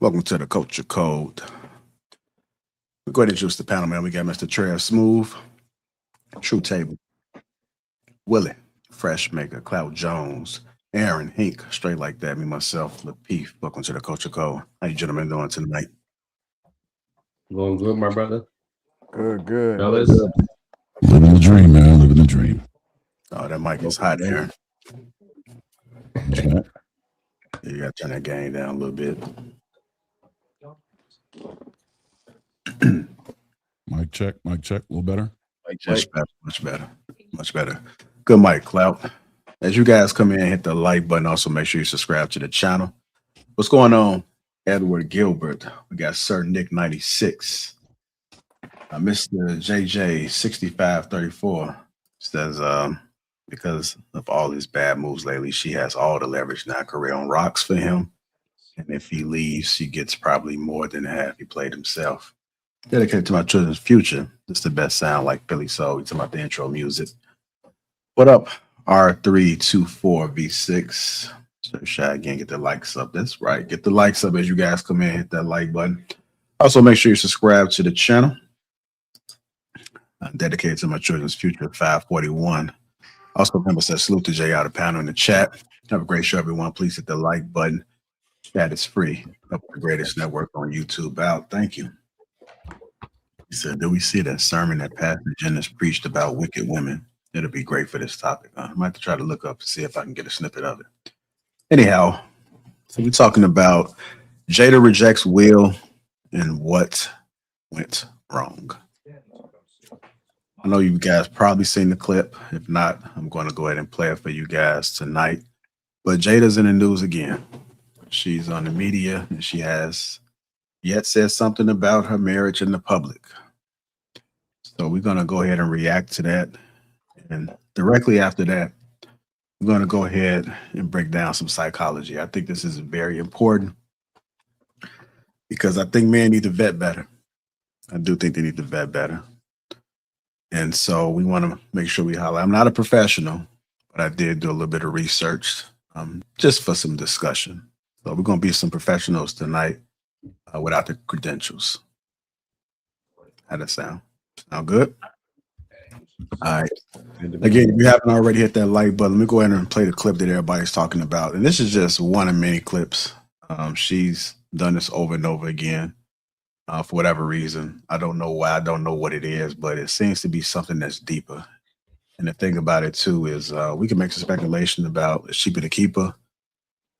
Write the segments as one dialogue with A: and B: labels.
A: Welcome to the Culture Code. We'll go ahead and introduce the panel, man. We got Mr. Trey Smooth, True Table, Willie, Fresh Maker, Cloud Jones, Aaron, Hink, straight like that. Me, myself, Lapeef. Welcome to the Culture Code. How you gentlemen doing tonight?
B: Going good, my brother.
C: Good.
B: Fellas,
D: Living the dream, man. Living the dream.
A: Oh, that mic is hot, Aaron.
D: Check.
A: You got to turn that gain down a little bit.
D: Mic check. A little better.
A: Much better. Good mic, Cloud. As you guys come in, hit the like button. Also, make sure you subscribe to the channel. What's going on, Edward Gilbert? We got Sir Nick 96. Mr. JJ 6534 says, because of all his bad moves lately, she has all the leverage now. Career on rocks for him. And if he leaves, she gets probably more than half he played himself. Dedicated to my children's future. This is the best sound like Philly Soul. We talking about the intro music. What up, R324V6? So shy again, get the likes up. That's right. Get the likes up as you guys come in. Hit that like button. Also, make sure you subscribe to the channel. I'm dedicated to my children's future, 541. Also, remember, says salute to JR, the panel in the chat. Have a great show, everyone. Please hit the like button. Chat is free. Up the greatest network on YouTube. Out. Thank you. He said, do we see that sermon that Pastor Jennings preached about wicked women? It'll be great for this topic. I might have to try to look up to see if I can get a snippet of it. Anyhow, so we're talking about Jada rejects Will and what went wrong. I know you guys probably seen the clip. If not, I'm going to go ahead and play it for you guys tonight. But Jada's in the news again. She's on the media and she has yet said something about her marriage in the public. So we're going to go ahead and react to that. And directly after that, we're going to go ahead and break down some psychology. I think this is very important because I think men need to vet better. I do think they need to vet better. And so we want to make sure we highlight. I'm not a professional, but I did do a little bit of research just for some discussion. So we're going to be some professionals tonight without the credentials. How'd that sound? Sound good? All right. Again, if you haven't already hit that like button, let me go ahead and play the clip that everybody's talking about. And this is just one of many clips. She's done this over and over again. For whatever reason. I don't know why, I don't know what it is, but it seems to be something that's deeper. And the thing about it too is we can make some speculation about is she the keeper,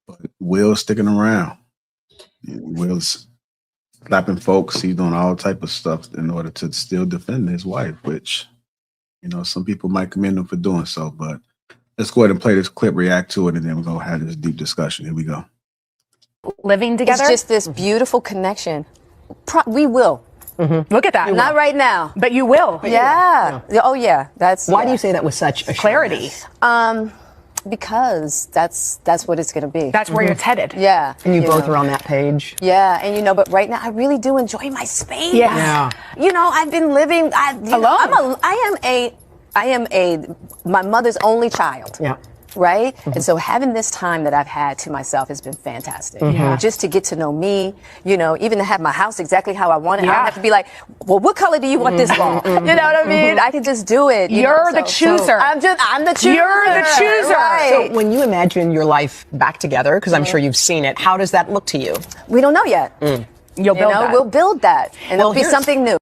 A: but Will's sticking around. Will's slapping folks, he's doing all type of stuff in order to still defend his wife, which, you know, some people might commend him for doing so, but let's go ahead and play this clip, react to it, and then we're gonna have this deep discussion. Here we go.
E: Living together?
F: It's just this beautiful connection. We will.
E: Mm-hmm. Look at that.
F: Not right now.
E: But you will.
F: Yeah. Oh, yeah. That's
G: Why do you say that with such
E: clarity?
F: Because that's what it's going to be.
E: That's where it's headed.
F: Yeah.
G: And you both are on that page.
F: Yeah. And, you know, but right now I really do enjoy my space.
E: Yeah.
F: You know, I've been living
E: alone.
F: I am my mother's only child.
G: Yeah.
F: Right? Mm-hmm. And so having this time that I've had to myself has been fantastic. Mm-hmm. Just to get to know me, you know, even to have my house exactly how I want it. I don't have to be like, well, what color do you want this wall? You know what I mean? I can just do it.
E: You're the chooser.
F: I'm the chooser.
E: You're the chooser.
F: Right.
G: So when you imagine your life back together, because I'm sure you've seen it, how does that look to you?
F: We don't know yet.
E: You'll build that.
F: We'll build that. And it'll be something new.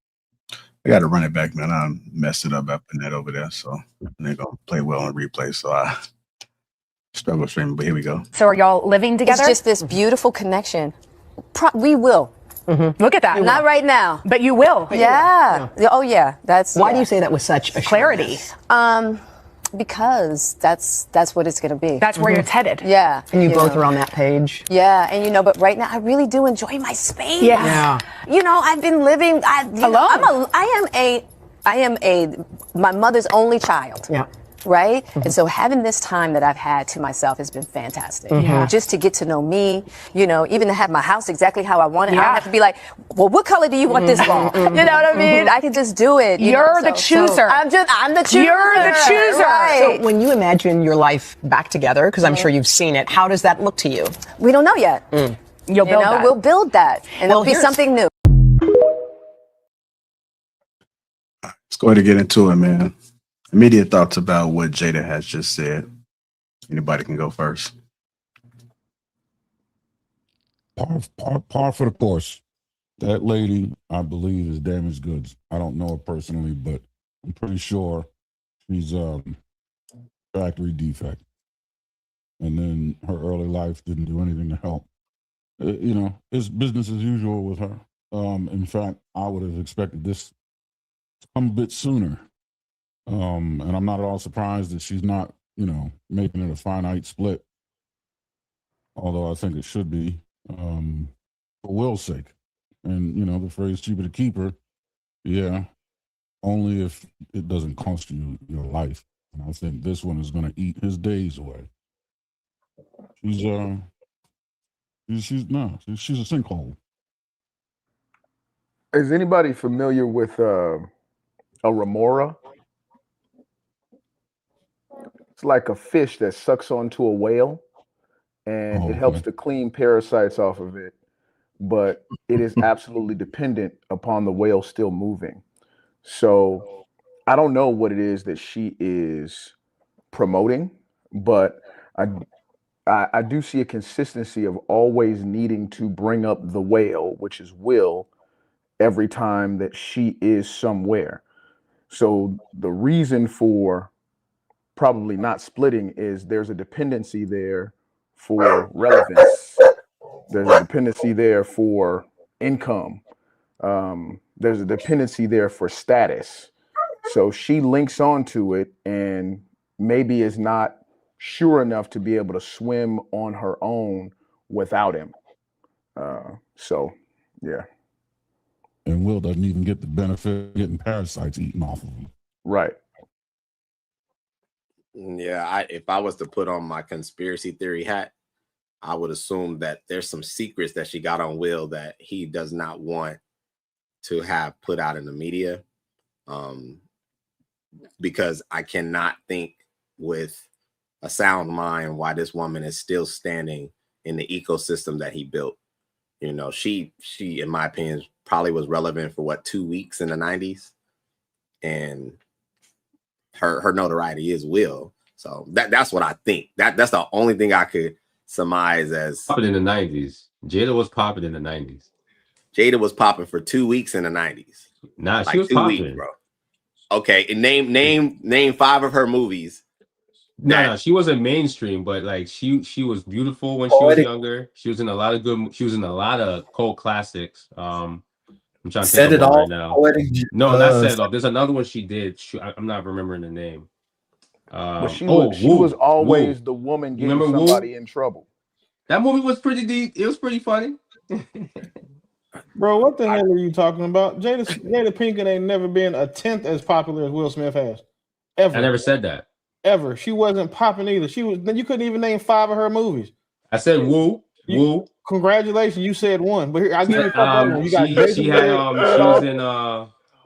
A: I got to run it back, man. I messed it up by putting that over there. So they're going to play well on replay. So I struggle streaming, but here we go.
E: So are y'all living together?
F: It's just this beautiful connection. We will.
E: Mm-hmm. Look at that.
F: Not right now.
E: But you will.
F: Yeah. Oh, yeah. That's
G: Why do you say that with such
E: clarity?
F: Because that's what it's going to be.
E: That's where it's headed.
F: Yeah.
G: And you both are on that page.
F: Yeah. And, you know, but right now I really do enjoy my space.
E: Yeah.
F: You know, I've been living
E: alone.
F: I am my mother's only child.
G: Yeah.
F: Right? Mm-hmm. And so having this time that I've had to myself has been fantastic. Mm-hmm. Just to get to know me, you know, even to have my house exactly how I want it. I don't have to be like, well, what color do you want this wall? You know what I mean? I can just do it.
E: You're the chooser.
F: I'm the chooser.
E: You're the chooser.
F: Right.
G: So when you imagine your life back together, because I'm sure you've seen it, how does that look to you?
F: We don't know yet.
E: You'll build that.
F: We'll build that, and
G: Well,
F: it'll be
G: here's-
F: something new.
A: Let's go ahead and get into it, man. Immediate thoughts about what Jada has just said. Anybody can go first.
D: Par for the course. That lady, I believe, is damaged goods. I don't know her personally, but I'm pretty sure she's factory defect. And then her early life didn't do anything to help. You know, it's business as usual with her. In fact, I would have expected this to come a bit sooner. And I'm not at all surprised that she's not, you know, making it a finite split. Although I think it should be, for Will's sake. And, you know, the phrase cheaper to keep her, yeah, only if it doesn't cost you your life. And I think this one is going to eat his days away. She's a sinkhole.
C: Is anybody familiar with a remora? It's like a fish that sucks onto a whale, and it helps to clean parasites off of it, but it is absolutely dependent upon the whale still moving. So I don't know what it is that she is promoting, but I do see a consistency of always needing to bring up the whale, which is Will, every time that she is somewhere. So the reason for probably not splitting is there's a dependency there for relevance. There's a dependency there for income. There's a dependency there for status. So she links onto it and maybe is not sure enough to be able to swim on her own without him. So, yeah.
D: And Will doesn't even get the benefit of getting parasites eaten off of him.
C: Right.
B: Yeah, if I was to put on my conspiracy theory hat, I would assume that there's some secrets that she got on Will that he does not want to have put out in the media. Because I cannot think with a sound mind why this woman is still standing in the ecosystem that he built. You know, she in my opinion probably was relevant for 2 weeks in the 90s, and her notoriety is Will. So that's what I think. That's the only thing I could surmise as
H: popping in the 90s. Jada was popping in the 90s.
B: Jada was popping for 2 weeks in the 90s.
H: Nah,
B: like
H: she was
B: 2
H: popping,
B: weeks, bro. Okay, and name 5 of her movies.
H: No, she wasn't mainstream, but like she was beautiful when she was younger. She was in a lot of cult classics. I'm trying to
I: Set
H: think
I: It
H: of one
I: Off.
H: right now.
I: Poetic,
H: No, not Set It Off. There's another one she did. I'm not remembering the name.
C: But she was always the woman getting somebody in trouble.
H: That movie was pretty deep. It was pretty funny.
J: Bro, what the hell are you talking about? Jada Pinkett ain't never been a tenth as popular as Will Smith has. Ever.
H: I never said that.
J: Ever. She wasn't popping either. You couldn't even name 5 of her movies.
H: I said Woo. Woo.
J: Congratulations, you said 1. But here, I'll give you a couple other ones. You got
H: she
J: Jason
H: she was in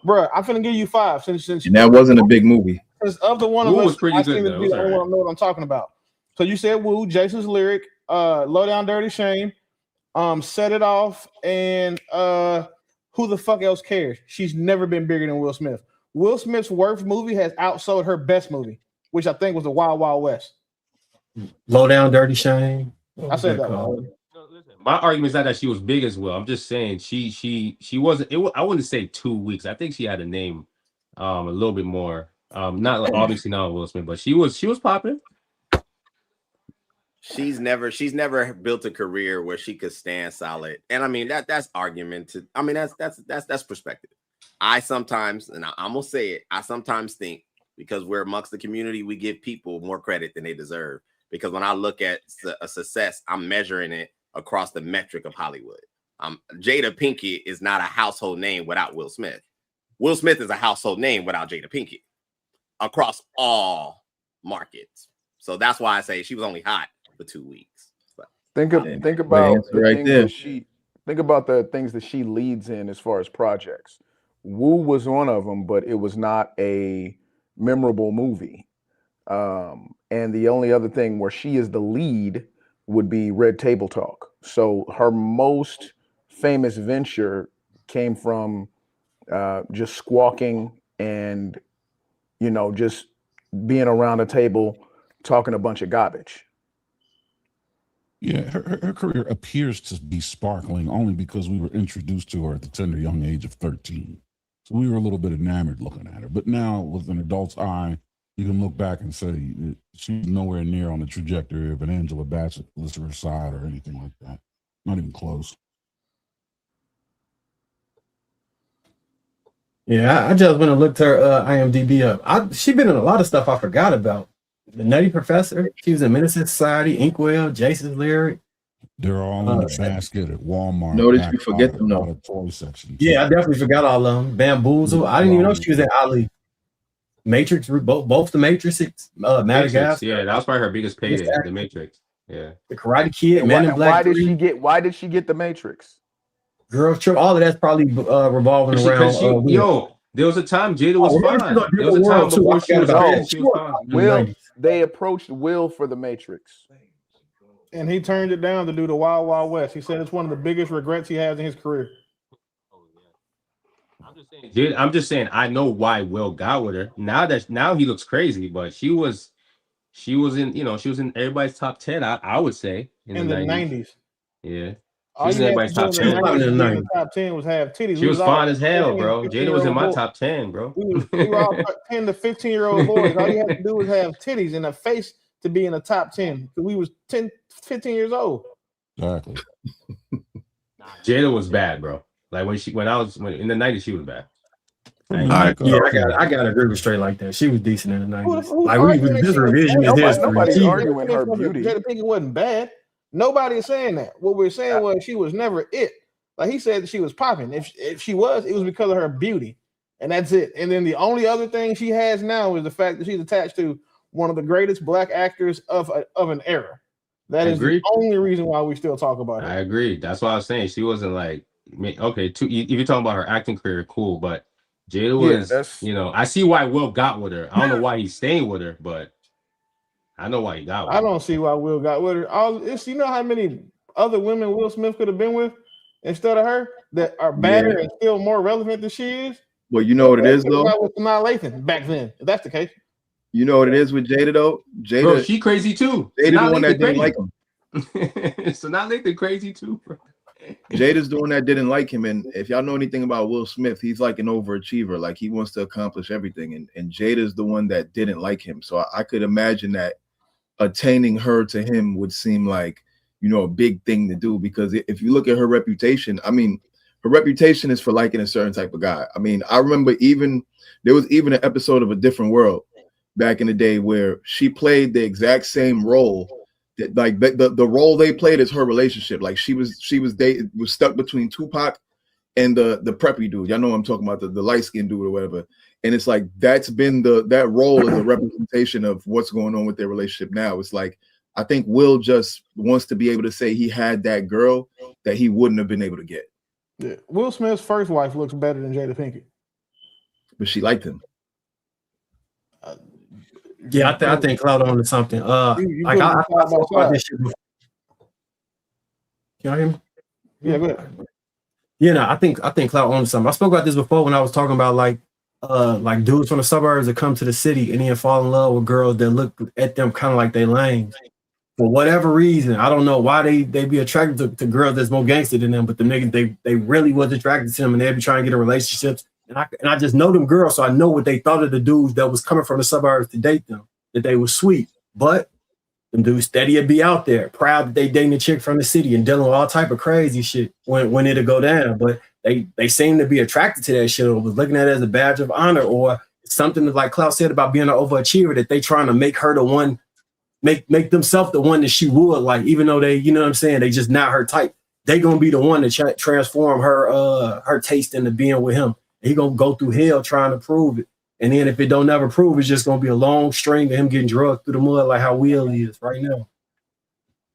J: Bro, I'm finna give you 5 since
I: and that wasn't a big movie.
J: Since of the one
H: Woo
J: of us,
H: was pretty
J: I
H: good,
J: seem to
H: though.
J: be
H: It
J: the
H: was
J: only one
H: alright.
J: I know what I'm talking about. So you said Woo, Jason's Lyric, Low Down Dirty Shame, Set It Off, and who the fuck else cares? She's never been bigger than Will Smith. Will Smith's worst movie has outsold her best movie, which I think was the Wild Wild West.
I: Low Down Dirty Shame.
J: I said that one.
H: My argument is not that she was big as well. I'm just saying she wasn't. I wouldn't say 2 weeks. I think she had a name a little bit more. Not like, obviously not Will Smith, but she was popping.
B: She's never built a career where she could stand solid. And I mean that's argument. I mean that's perspective. I sometimes, and I'm gonna say it, I sometimes think because we're amongst the community, we give people more credit than they deserve. Because when I look at a success, I'm measuring it across the metric of Hollywood. Jada Pinkett is not a household name without Will Smith. Will Smith is a household name without Jada Pinkett across all markets. So that's why I say she was only hot for 2 weeks. But
C: Think about the things that she leads in as far as projects. Woo was one of them, but it was not a memorable movie. And the only other thing where she is the lead would be Red Table Talk. So her most famous venture came from just squawking and, you know, just being around a table talking a bunch of garbage.
D: Yeah, her career appears to be sparkling only because we were introduced to her at the tender young age of 13. So we were a little bit enamored looking at her. But now, with an adult's eye, you can look back and say she's nowhere near on the trajectory of an Angela Bassett, Alyssa Rashad, or anything like that. Not even close.
I: Yeah, I just went and looked her IMDb up. She been in a lot of stuff I forgot about. The Nutty Professor. She was in Menace to Society, Inkwell, Jason's Lyric.
D: They're all in the basket at Walmart.
I: Notice you forget them though.
D: Toy section.
I: Yeah, I definitely forgot all of them. Bamboozle. I didn't even know she was in Ali. Matrix, both the Matrices. Madagascar.
H: Yeah, that was probably her biggest payday. The Matrix. Yeah.
I: The Karate Kid. Man in Black.
C: Why did she get the Matrix?
I: Girl Trip. All of that's probably revolving around.
H: Yo, there was a time Jada was fine. There was a time before she was fine.
C: Will, they approached Will for the Matrix.
J: And he turned it down to do the Wild Wild West. He said it's one of the biggest regrets he has in his career.
H: I'm just saying I know why Will got with her. Now he looks crazy, but she was in, you know, she was in everybody's top 10, I would say.
J: In the 90s.
H: Yeah.
J: All you had to do in the top 10 was have titties.
H: She was fine as hell, bro. Jada was in my top 10, bro.
J: We were all 10 to 15-year-old boys. All you had to do was have titties and a face to be in the top 10. We was 10, 15 years old.
D: Exactly.
H: Jada was bad, bro. Like when I was in the 90s, she was bad.
I: I gotta agree with Straight like that. She was decent in the 90s. Like this revision is history.
C: Nobody's arguing her beauty.
J: Jada Pinkett wasn't bad. Nobody is saying that. What we're saying was she was never it. Like he said, she was popping. If she was, it was because of her beauty, and that's it. And then the only other thing she has now is the fact that she's attached to one of the greatest black actors of an era. That is the only reason why we still talk about her.
H: I agree. That's why I was saying she wasn't like okay. If you're talking about her acting career, cool, but Jada was, you know, I see why Will got with her. I don't know why he's staying with her, but I know why he got with her.
J: I don't see why Will got with her. You know how many other women Will Smith could have been with instead of her that are better and still more relevant than she is?
K: Well, you know what it is, though?
J: With Lathan back then, if that's the case.
K: You know what it is with Jada, though? Jada,
H: bro, she crazy too.
K: Jada the one that didn't like him.
H: So not Lathan crazy too, bro.
K: Jada's the one that didn't like him. And if y'all know anything about Will Smith, he's like an overachiever. Like he wants to accomplish everything. And Jada's the one that didn't like him. So I could imagine that attaining her to him would seem like, you know, a big thing to do, because if you look at her reputation, I mean, her reputation is for liking a certain type of guy. I mean, I remember there was even an episode of A Different World back in the day where she played the exact same role. That, like the role they played is her relationship. Like she was stuck between Tupac and the preppy dude. Y'all know what I'm talking about, the light-skinned dude or whatever. And it's like that's been that role is a representation of what's going on with their relationship now. It's like I think Will just wants to be able to say he had that girl that he wouldn't have been able to get.
J: Yeah. Will Smith's first wife looks better than Jada Pinkett,
K: but she liked him.
I: Yeah, I think Cloud on to something. Like I spoke about this shit before. Can you hear me?
J: Yeah, go ahead.
I: Yeah, no, I think Cloud on to something. I spoke about this before when I was talking about like dudes from the suburbs that come to the city and then fall in love with girls that look at them kind of like they lame. For whatever reason, I don't know why they be attracted to girls that's more gangster than them, but the niggas they really was attracted to them and they be trying to get in relationships. And I just know them girls, so I know what they thought of the dudes that was coming from the suburbs to date them, that they were sweet. But them dudes steady would be out there, proud that they dating a chick from the city and dealing with all type of crazy shit when it'll go down. But they seem to be attracted to that shit or was looking at it as a badge of honor or something that, like Klaus said about being an overachiever, that they trying to make her the one, make themselves the one that she would like, even though they, you know what I'm saying, they just not her type. They gonna be the one to transform her taste into being with him. He gonna go through hell trying to prove it. And then if it don't never prove, it's just gonna be a long string of him getting drugged through the mud like how Will is right now.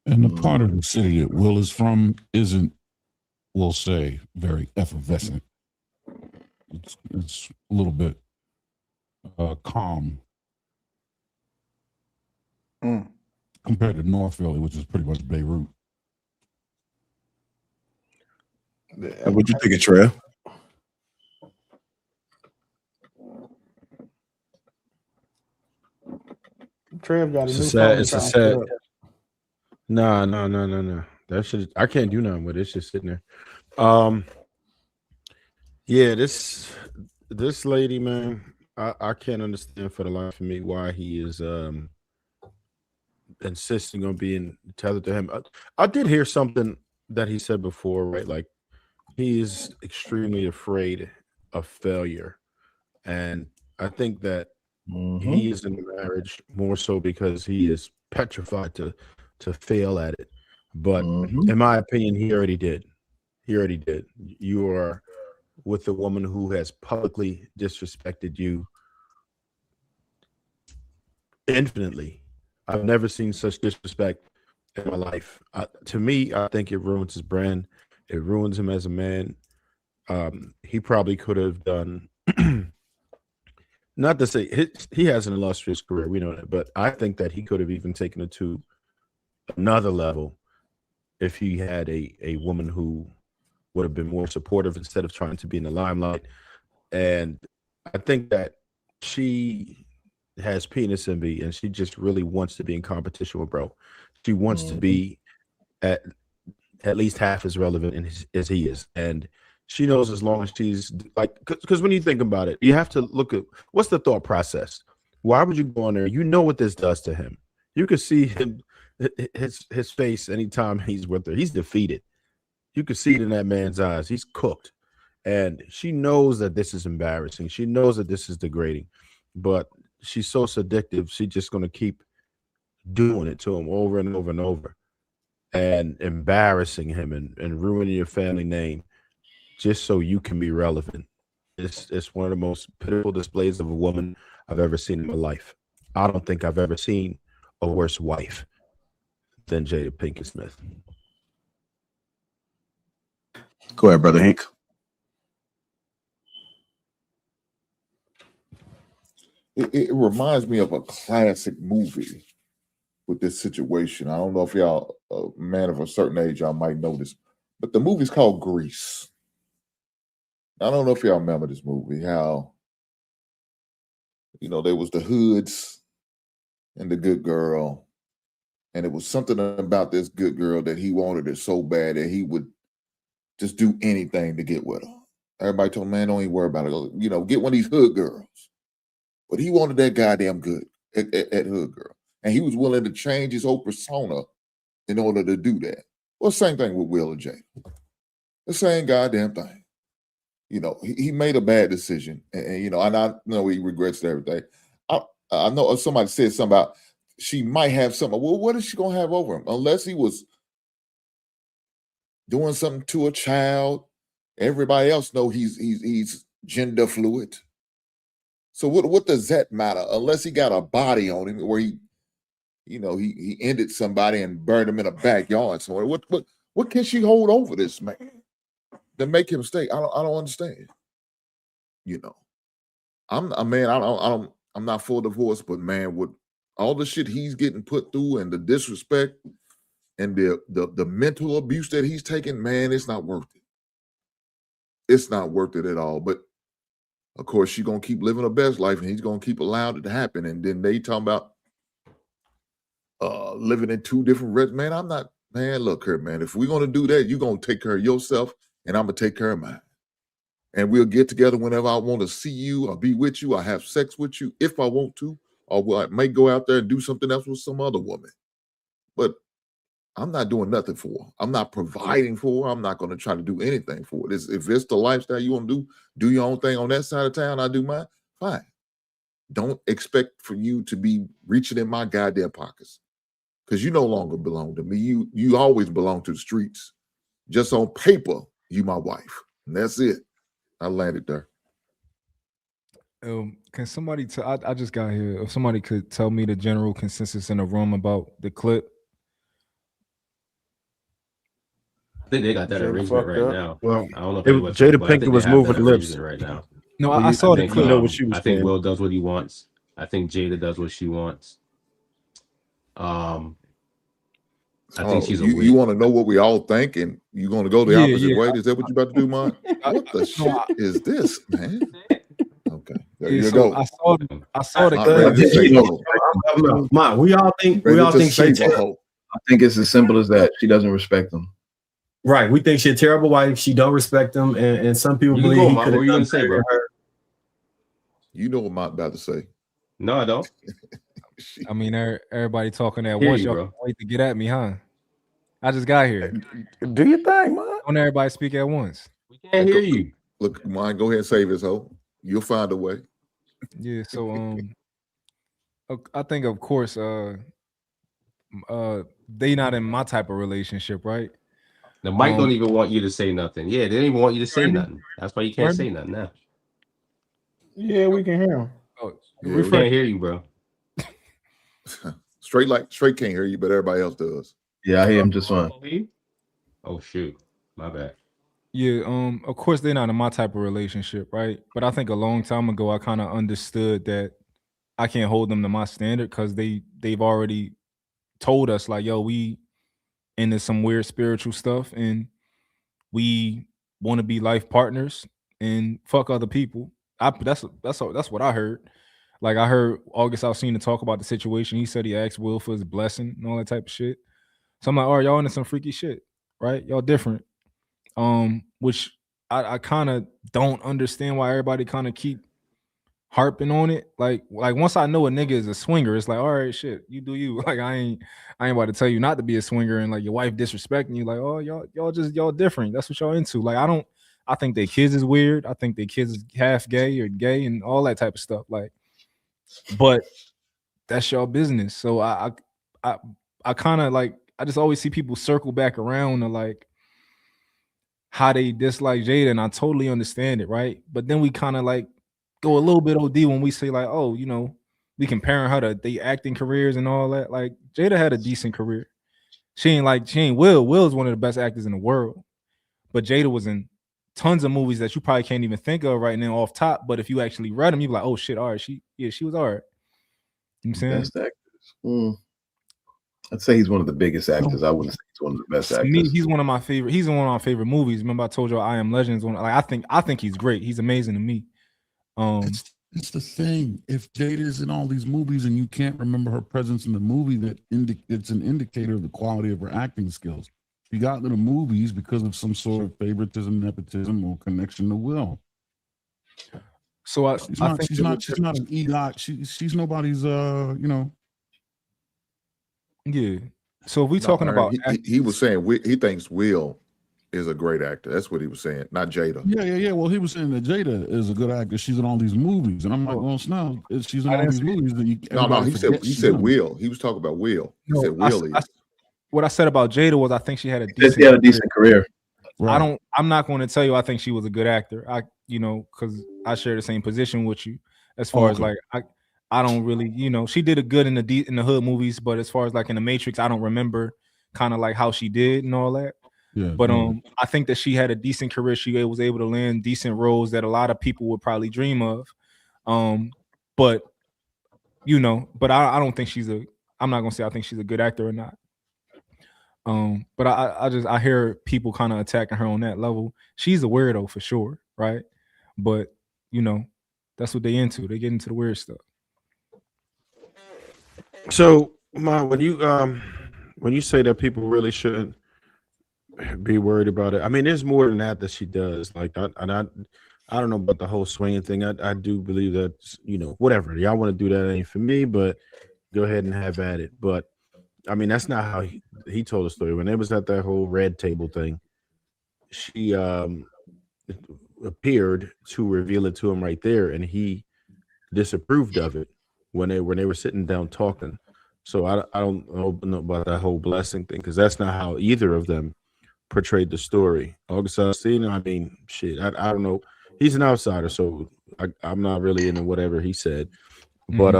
D: And the part of the city that Will is from isn't, we'll say, very effervescent. It's a little bit calm. compared to North Philly, which is pretty much Beirut.
A: And what you thinking, Trev?
J: Trev got a
L: It's
J: new
L: a sad.
J: phone.
L: It's a
J: trying to
L: sad.
J: set up.
L: No. That shit. I can't do nothing with it. It's just sitting there. Yeah, this lady, man, I can't understand for the life of me why he is insisting on being tethered to him. I did hear something that he said before, right? Like he is extremely afraid of failure, and I think that he is in the marriage more so because he is petrified to fail at it. But in my opinion, he already did. You are with a woman who has publicly disrespected you infinitely. I've never seen such disrespect in my life. To me, I think it ruins his brand. It ruins him as a man. He probably could have done, not to say he has an illustrious career, we know that, but I think that he could have even taken it to another level if he had a woman who would have been more supportive instead of trying to be in the limelight. And I think that she has penis envy and she just really wants to be in competition with bro. She wants to be at least half as relevant as he is. And she knows as long as she's like, because when you think about it, you have to look at what's the thought process. Why would you go on there? You know what this does to him. You can see him, his face anytime he's with her. He's defeated. You can see it in that man's eyes. He's cooked. And she knows that this is embarrassing. She knows that this is degrading. But she's so seductive, she's just going to keep doing it to him over and over and over and embarrassing him and ruining your family name just so you can be relevant. It's one of the most pitiful displays of a woman I've ever seen in my life. I don't think I've ever seen a worse wife than Jada Pinkett Smith.
A: Go ahead, Brother Hank.
M: It reminds me of a classic movie with this situation. I don't know if y'all, man of a certain age, y'all might know this, but the movie's called Grease. I don't know if y'all remember this movie, how, there was the hoods and the good girl, and it was something about this good girl that he wanted it so bad that he would just do anything to get with her. Everybody told him, man, don't even worry about it. Get one of these hood girls. But he wanted that goddamn good at hood girl. And he was willing to change his whole persona in order to do that. Well, same thing with Will and Jada. The same goddamn thing. He made a bad decision. And I know he regrets everything. I know somebody said something about she might have something. Well, what is she going to have over him? Unless he was doing something to a child. Everybody else know he's gender fluid. So what does that matter? Unless he got a body on him where he ended somebody and burned him in a backyard somewhere. What can she hold over this man to make him stay? I don't understand. I'm not for divorce, but man, with all the shit he's getting put through and the disrespect and the mental abuse that he's taking, man, it's not worth it. It's not worth it at all. But of course, she's gonna keep living her best life, and he's gonna keep allowing it to happen. And then they talking about living in two different reds. Man, I'm not. Man, look here, man. If we're gonna do that, you're gonna take care of yourself, and I'm gonna take care of mine. And we'll get together whenever I want to see you or be with you or have sex with you if I want to, or I may go out there and do something else with some other woman. But I'm not doing nothing for her. I'm not providing for her. I'm not going to try to do anything for her. If it's the lifestyle you want to do your own thing on that side of town, I do mine, fine. Don't expect for you to be reaching in my goddamn pockets because you no longer belong to me. You always belong to the streets. Just on paper, you my wife. And that's it. I landed there.
N: Can somebody I just got here. If somebody could tell me the general consensus in the room about the clip.
H: I think they got that arrangement right now.
L: Well,
H: I don't know if
L: Jada Pinkett was moving lips
H: right now.
N: No, I saw the
H: think,
N: clip.
L: You know what she was
H: I think
L: saying.
H: Will does what he wants. I think Jada does what she wants. I think she's a
M: you
H: witch.
M: want to know what we all think, and you're going to go the
N: Yeah,
M: opposite
N: yeah.
M: way? Is that what you about to do, Mark? What the shit is this, man? Okay, there
N: Yeah,
M: you
N: so
M: go.
N: I saw the
M: Not ready to say no.
I: Ma, we all think
M: say
I: she's
M: no.
K: I think it's as simple as that. She doesn't respect them.
I: right. We think she's a terrible wife. She don't respect him, and some people
H: You can
I: believe
H: go,
I: he
H: Ma.
I: could
H: What
I: have
H: were you
I: done
H: gonna say,
I: better
H: bro?
I: than her.
M: You know what I'm about to say.
H: No, I don't.
N: I mean, everybody talking at
H: Hear
N: once.
H: you,
N: Y'all
H: bro.
N: can't wait to get at me, huh? I just got here.
C: Do your thing, man.
N: Don't everybody speak at once.
H: We can't hear you.
M: Look, mine. Go ahead and save his hoe. You'll find a way.
N: Yeah, so I think of course they not in my type of relationship, right?
H: The mic don't even want you to say nothing. Yeah, they don't even want you to say
N: Hear me?
H: nothing. That's why you can't
N: Hear
H: say
N: me?
H: nothing now.
J: Yeah, we can hear him.
N: Oh,
H: We
N: refresh.
H: can't hear you, bro.
M: Straight can't hear you, but everybody else does.
K: Yeah, I hear him just fine.
H: Oh shoot, my bad.
N: Yeah, of course they're not in my type of relationship, right? But I think a long time ago I kind of understood that I can't hold them to my standard because they've already told us like, yo, we into some weird spiritual stuff and we want to be life partners and fuck other people. That's what I heard. Like I heard August Alsina talk about the situation. He said he asked Will for his blessing and all that type of shit. So I'm like, all right, y'all into some freaky shit, right? Y'all different. Which I kind of don't understand why everybody kind of keep harping on it. Like once I know a nigga is a swinger, it's like, all right, shit, you do you. Like I ain't about to tell you not to be a swinger and like your wife disrespecting you. Like, oh, y'all different. That's what y'all into. Like I think their kids is weird. I think their kids is half gay or gay and all that type of stuff. Like, but that's y'all business. So I kind of like I just always see people circle back around to like how they dislike Jada, and I totally understand it, right? But then we kind of like go a little bit OD when we say like, oh, you know, we comparing her to they acting careers and all that. Like Jada had a decent career. She ain't Will. Will's one of the best actors in the world. But Jada was in tons of movies that you probably can't even think of right now off top. But if you actually read them, you're like, oh shit, all right, she was all right. You know what I'm saying?
K: Best actors. I'd say he's one of the biggest actors. I wouldn't say he's one of the best
N: To
K: actors.
N: me, he's one of my favorite. He's in one of my favorite movies. Remember, I told you I Am Legend is one. Like I think he's great. He's amazing to me.
D: It's the thing. If Jada's in all these movies and you can't remember her presence in the movie, it's an indicator of the quality of her acting skills. She got into the movies because of some sort of favoritism, nepotism, or connection to Will.
N: So
D: she's not an EGOT. She's nobody's
N: Yeah. So if we talking about
M: he was saying he thinks Will is a great actor. That's what he was saying, not Jada.
D: Yeah. Well, he was saying that Jada is a good actor. she's in all these movies, and I'm like, well, no, she's in all these movies.
M: No. He said Will. He was talking about Will. He said Will is.
N: What I said about Jada was I think she had a
K: decent career.
M: Right.
N: I'm not going to tell you I think she was a good actor. Because I share the same position with you as far as like I don't really, she did a good in the hood movies, but as far as like in the Matrix, I don't remember kind of like how she did and all that.
D: Yeah.
N: But I think that she had a decent career. She was able to land decent roles that a lot of people would probably dream of. But I don't think I'm not gonna say I think she's a good actor or not. But I hear people kind of attacking her on that level. She's a weirdo for sure, right? But that's what they into. They get into the weird stuff.
L: So, Ma, when you say that people really shouldn't be worried about it, I mean, there's more than that she does. Like, I don't know about the whole swinging thing. I do believe that whatever y'all want to do, that ain't for me. But go ahead and have at it. But I mean, that's not how he told the story. When it was at that whole red table thing, she appeared to reveal it to him right there, and he disapproved of it when they were sitting down talking. So I don't know about that whole blessing thing, because that's not how either of them portrayed the story. August Alsina, I mean, shit, I don't know. He's an outsider, so I'm not really into whatever he said. But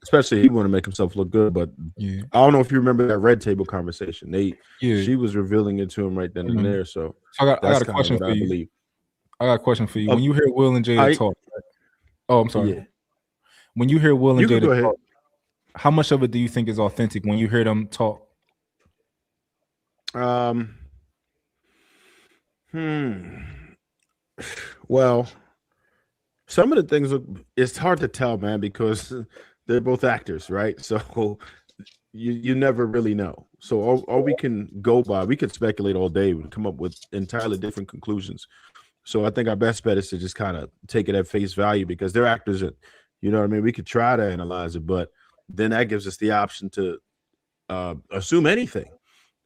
L: especially he want to make himself look good. But
N: yeah,
L: I don't know if you remember that red table conversation.
N: She
L: was revealing it to him right then and there. So
N: I got a question for you. I got a question for you. When you hear Will and Jada talk, right? Oh, I'm sorry.
L: Yeah.
N: When you hear Will and
L: You can go
N: Jada
L: ahead.
N: talk, how much of it do you think is authentic when you hear them talk?
L: Well, some of the things it's hard to tell, man, because they're both actors, right? So you never really know. So all we can go by, we could speculate all day and come up with entirely different conclusions. So I think our best bet is to just kind of take it at face value because they're actors, and you know what I mean. We could try to analyze it, but then that gives us the option to assume anything.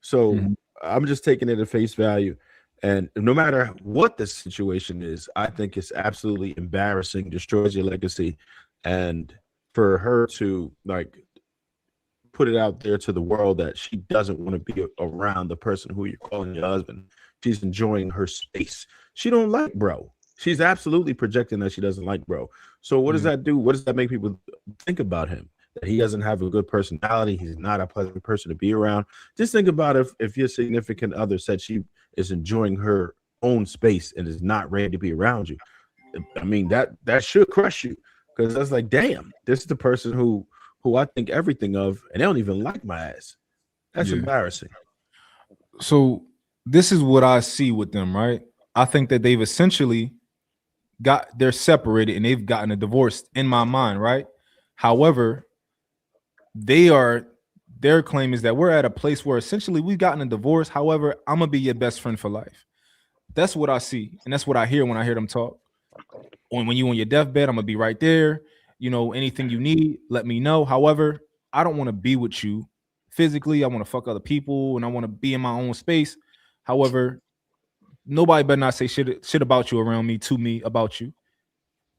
L: So I'm just taking it at face value. And no matter what the situation is, I think it's absolutely embarrassing, destroys your legacy. And for her to like put it out there to the world that she doesn't want to be around the person who you're calling your husband, she's enjoying her space. She don't like bro. She's absolutely projecting that she doesn't like bro. So what does that do? What does that make people think about him? That he doesn't have a good personality. He's not a pleasant person to be around. Just think about if your significant other said she is enjoying her own space and is not ready to be around you. I mean, that should crush you because that's like, damn, this is the person who I think everything of, and they don't even like my ass. That's embarrassing.
N: So this is what I see with them, right? I think that they've essentially they're separated and they've gotten a divorce in my mind, right? However, their claim is that we're at a place where essentially we've gotten a divorce. However, I'm gonna be your best friend for life. That's what I see, and that's what I hear when I hear them talk. When you on your deathbed, I'm gonna be right there. You know, anything you need, let me know. However, I don't want to be with you physically. I want to fuck other people, and I want to be in my own space. However, nobody better not say shit about you around me, to me, about you.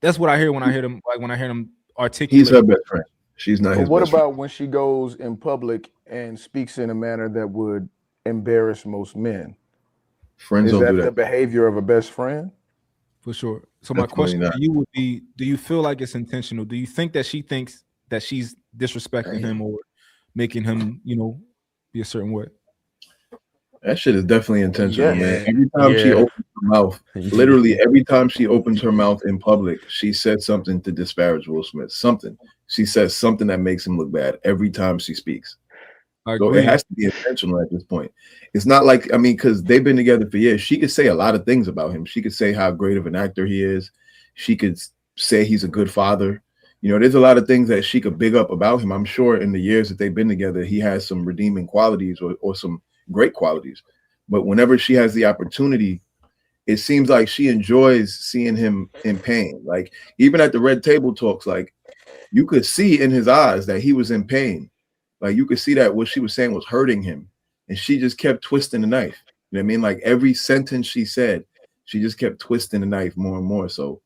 N: That's what I hear when I hear them. Like when I hear them articulate.
K: He's her best friend. She's not his
C: But what
K: best
C: about
K: friend.
C: when she goes in public and speaks in a manner that would embarrass most men?
K: Friends
C: Is
K: don't
C: that
K: do
C: the
K: that.
C: behavior of a best friend?
N: For sure. So my
K: Definitely
N: question
K: not.
N: to you would be, do you feel like it's intentional? Do you think that she thinks that she's disrespecting him or making him, you know, be a certain way?
K: That shit is definitely intentional, man.
N: Yeah.
K: Every time she
N: Yeah.
K: opens her mouth, literally every time she opens her mouth in public, she said something to disparage Will Smith. Something. She says something that makes him look bad every time she speaks.
N: I
K: So
N: agree.
K: it has to be intentional at this point. It's not like, I mean, because they've been together for years. She could say a lot of things about him. She could say how great of an actor he is. She could say he's a good father. You know, there's a lot of things that she could big up about him. I'm sure in the years that they've been together, he has some redeeming qualities or some great qualities. But whenever she has the opportunity, it seems like she enjoys seeing him in pain. Like even at the Red Table Talks, like you could see in his eyes that he was in pain. Like you could see that what she was saying was hurting him. And she just kept twisting the knife. You know what I mean? Like every sentence she said, she just kept twisting the knife more and more. So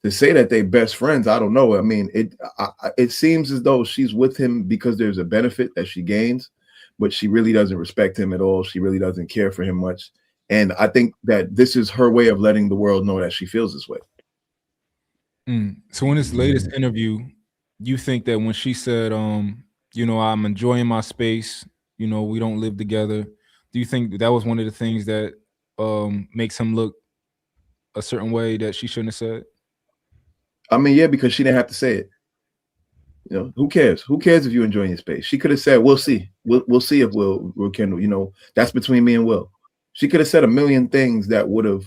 K: to say that they best friends, I don't know. I mean, it seems as though she's with him because there's a benefit that she gains, but she really doesn't respect him at all. She really doesn't care for him much. And I think that this is her way of letting the world know that she feels this way.
N: So in this latest interview, you think that when she said, you know, I'm enjoying my space, you know, we don't live together, do you think that was one of the things that makes him look a certain way that she shouldn't have said?
K: I mean, yeah, because she didn't have to say it. You know, who cares? Who cares if you're enjoying your space? She could have said, "We'll see. We'll see if Will Kendall. You know, that's between me and Will." She could have said a million things that would have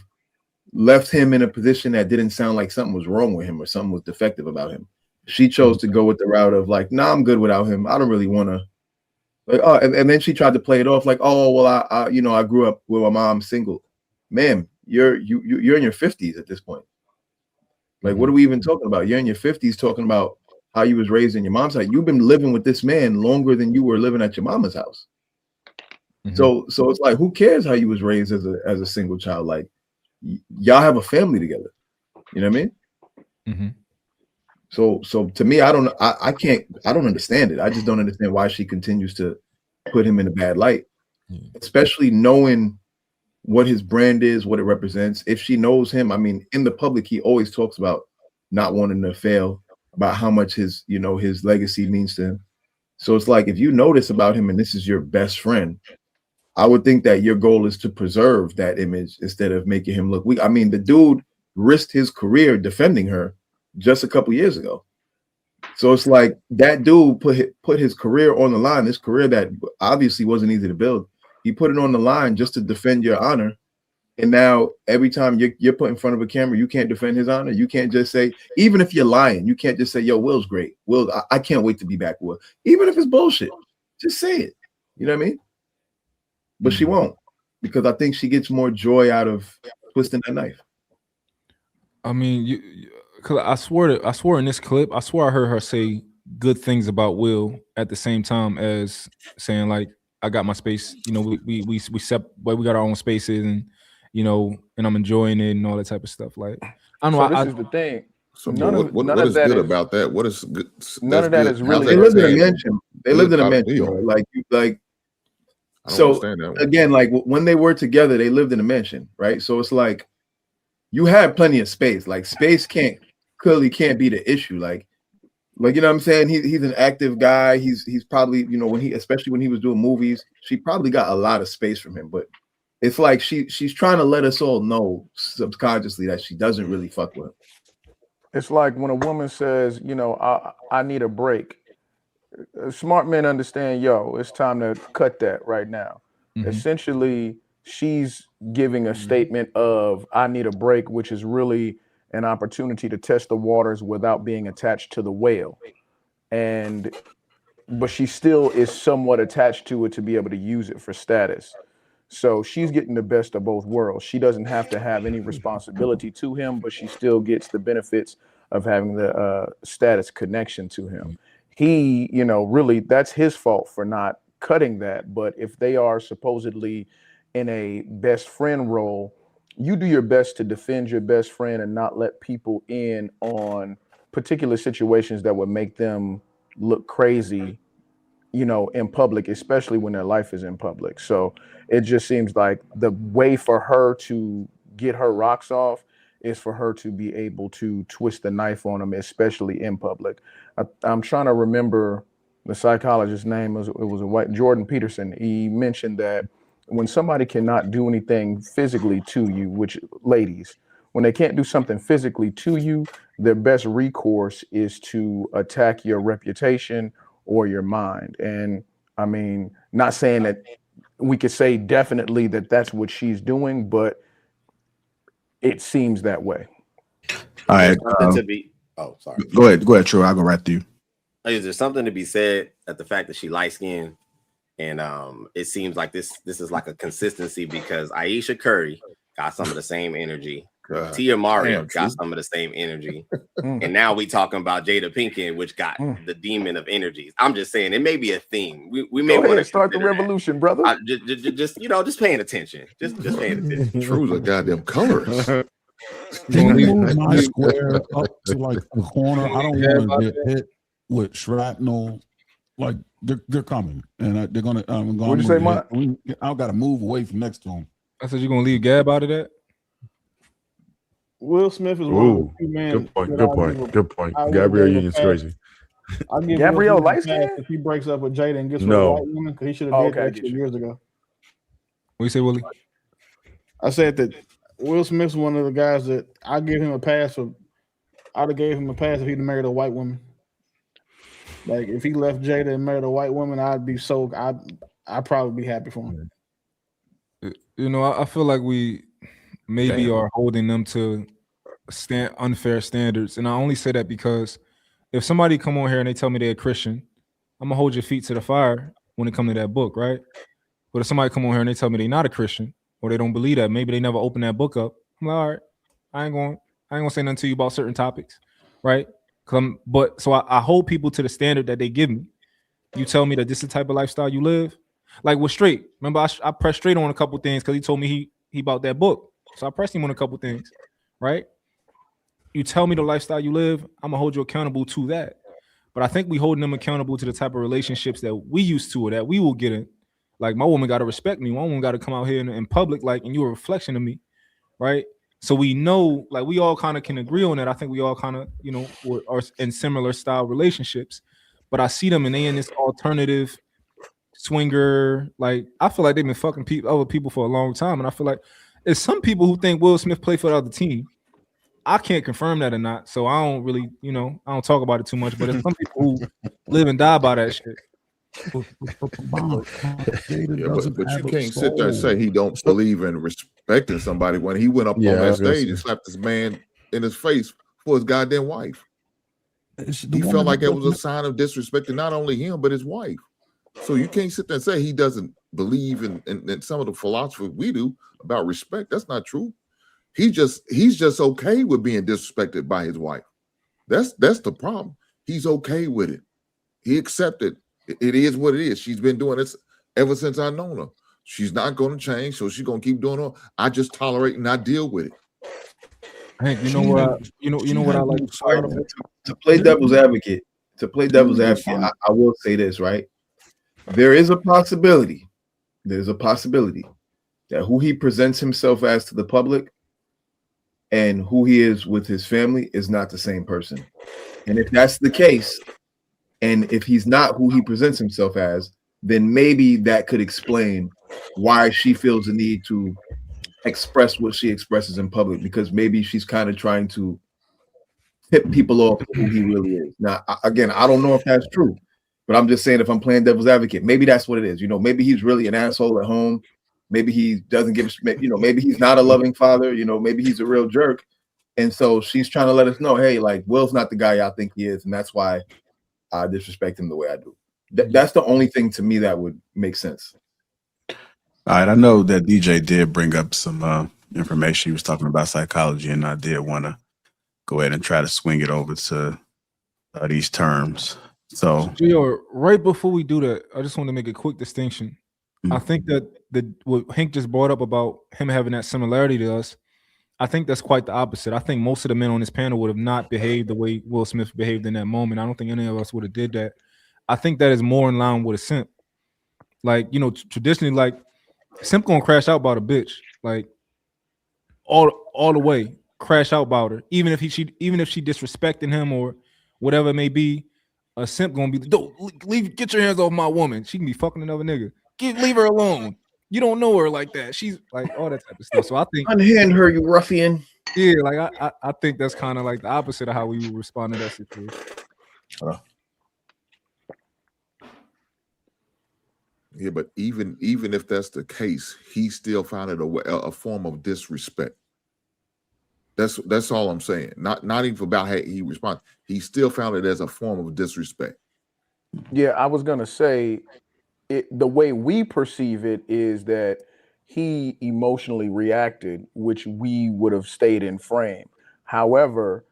K: left him in a position that didn't sound like something was wrong with him or something was defective about him. She chose to go with the route of like, "Nah, I'm good without him. I don't really want to." Like, oh, and then she tried to play it off like, "Oh, well, I you know, I grew up with my mom single." Ma'am, you're in your 50s at this point. Like, what are we even talking about? You're in your 50s talking about how you was raised in your mom's house. You've been living with this man longer than you were living at your mama's house. So it's like, who cares how you was raised as a single child? Like, y'all have a family together. You know what I mean? So to me, I don't understand it. I just don't understand why she continues to put him in a bad light, especially knowing what his brand is, what it represents. If she knows him, I mean, in the public, he always talks about not wanting to fail, about how much his legacy means to him. So it's like, if you know this about him and this is your best friend, I would think that your goal is to preserve that image instead of making him look weak. I mean, the dude risked his career defending her just a couple years ago. So it's like that dude put his career on the line, this career that obviously wasn't easy to build. He put it on the line just to defend your honor. And now every time you're put in front of a camera, you can't defend his honor. You can't just say, even if you're lying, you can't just say, yo, Will's great. Will, I can't wait to be back with Will. Even if it's bullshit, just say it. You know what I mean? But she won't, because I think she gets more joy out of twisting that knife.
N: I mean, cause I swore in this clip, I swore I heard her say good things about Will at the same time as saying like, I got my space. You know, we got our own spaces, and you know, and I'm enjoying it and all that type of stuff. Like, I don't know.
C: So this is the thing.
M: So what is good about that? What is good?
C: None of that is really.
K: They lived in a mansion. They lived in a mansion. Like. So again, like when they were together, they lived in a mansion, right? So it's like you had plenty of space. Like space clearly can't be the issue. Like you know what I'm saying? He's an active guy. He's probably, you know, especially when he was doing movies, she probably got a lot of space from him. But it's like she's trying to let us all know subconsciously that she doesn't really fuck with him.
C: It's like when a woman says, you know, I need a break. Smart men understand, yo, it's time to cut that right now. Essentially, she's giving a statement of I need a break, which is really an opportunity to test the waters without being attached to the whale. But she still is somewhat attached to it to be able to use it for status. So she's getting the best of both worlds. She doesn't have to have any responsibility to him, but she still gets the benefits of having the status connection to him. He, you know, really, that's his fault for not cutting that. But if they are supposedly in a best friend role, you do your best to defend your best friend and not let people in on particular situations that would make them look crazy, you know, in public, especially when their life is in public. So it just seems like the way for her to get her rocks off is for her to be able to twist the knife on them, especially in public. I'm trying to remember the psychologist's name. It was a white Jordan Peterson. He mentioned that when somebody cannot do anything physically to you, which ladies, when they can't do something physically to you, their best recourse is to attack your reputation or your mind. And I mean, not saying that we could say definitely that that's what she's doing, but it seems that way.
A: All right.
B: Sorry.
A: Go ahead, Troy. I'll go right to you.
B: Is there something to be said at the fact that she light skinned? And it seems like this is like a consistency because Aisha Curry got some of the same energy. Tia Mario got some of the same energy. And now we talking about Jada Pinkett, which got the demon of energies. I'm just saying it may be a theme. We may want to
C: start the revolution, brother.
B: Just you know, just paying attention. Just paying attention.
M: True's a goddamn colors.
D: Can you move my square up to like the corner? I don't want to get hit with shrapnel. Like they're coming, and they're gonna.
C: What'd you say, Mike?
D: I've got to move away from next to them.
N: I said you're gonna leave Gab out of that.
J: Will Smith is one of the few men.
L: Good point. Gabrielle Union's crazy.
J: I'll give
C: Gabrielle
J: Will Smith a pass if he breaks up with Jada and gets with a white woman, because he should have did that 2 years ago.
N: What you say, Willie?
J: I said that Will Smith's one of the guys that I give him a pass for. I'd have gave him a pass if he'd married a white woman. Like if he left Jada and married a white woman, I'd probably be happy for him.
N: You know, I feel like we maybe are holding them to unfair standards, and I only say that because if somebody come on here and they tell me they're a Christian, I'm gonna hold your feet to the fire when it comes to that book, right? But if somebody come on here and they tell me they're not a Christian or they don't believe that, maybe they never opened that book up, I'm like, all right, I ain't gonna say nothing to you about certain topics, right? But I hold people to the standard that they give me. You tell me that this is the type of lifestyle you live. Like with Straight, remember I pressed Straight on a couple things because he told me he bought that book. So I pressed him on a couple things, right? You tell me the lifestyle you live, I'm gonna hold you accountable to that. But I think we holding them accountable to the type of relationships that we used to or that we will get in. Like my woman gotta respect me. My woman gotta come out here in public, like, and you're a reflection of me, right? So we know, like, we all kind of can agree on that. I think we all kind of, you know, are in similar style relationships. But I see them and they in this alternative swinger. Like, I feel like they've been fucking other people for a long time. And I feel like there's some people who think Will Smith played for the other team. I can't confirm that or not. So I don't really, you know, I don't talk about it too much. But there's some people who live and die by that shit.
M: Yeah, but you can't sit there and say he don't believe in respecting somebody when he went up
L: Yeah,
M: on
L: I
M: that
L: was gonna
M: stage
L: say.
M: and slapped this man in his face for his goddamn wife.
D: The
M: He
D: woman
M: felt like
D: that
M: it was a
D: doesn't-
M: sign of disrespecting not only him but his wife. So you can't sit there and say he doesn't believe in some of the philosophy we do about respect. That's not true. He's just okay with being disrespected by his wife. That's the problem. He's okay with it. He accepted it is what it is. She's been doing this ever since I known her. She's not going to change, so she's going to keep doing it. I just tolerate and I deal with it.
N: Hank, you know what? You know what I like.
K: All right, to play devil's advocate, I will say this, right? There is a possibility. There's a possibility that who he presents himself as to the public and who he is with his family is not the same person. And if that's the case, and if he's not who he presents himself as, then maybe that could explain why she feels the need to express what she expresses in public, because maybe she's kind of trying to tip people off who he really is. Now, again, I don't know if that's true, but I'm just saying, if I'm playing devil's advocate, maybe that's what it is. You know, maybe he's really an asshole at home. Maybe he doesn't give, you know, maybe he's not a loving father. You know, maybe he's a real jerk. And so she's trying to let us know, hey, like, Will's not the guy I think he is. And that's why I disrespect him the way I do. That's the only thing to me that would make sense.
A: All right, I know that DJ did bring up some information. He was talking about psychology, and I did want to go ahead and try to swing it over to these terms. So,
N: JR, right before we do that, I just want to make a quick distinction. I think that what Hank just brought up about him having that similarity to us, I think that's quite the opposite. I think most of the men on this panel would have not behaved the way Will Smith behaved in that moment. I don't think any of us would have did that. I think that is more in line with a simp. Like, you know, traditionally, like, simp gonna crash out about a bitch, like all the way, crash out about her, even if she disrespecting him or whatever it may be. A simp gonna be, don't leave, get your hands off my woman. She can be fucking another nigga. Leave her alone. You don't know her like that. She's like all that type of stuff. So I think
K: unhand her, you ruffian.
N: Yeah, like I think that's kind of like the opposite of how we would respond to that situation.
M: Yeah, but even if that's the case, he still found it a form of disrespect. That's all I'm saying. Not even about how he responds. He still found it as a form of disrespect.
C: Yeah, I was gonna say, the way we perceive it is that he emotionally reacted, which we would have stayed in frame. However,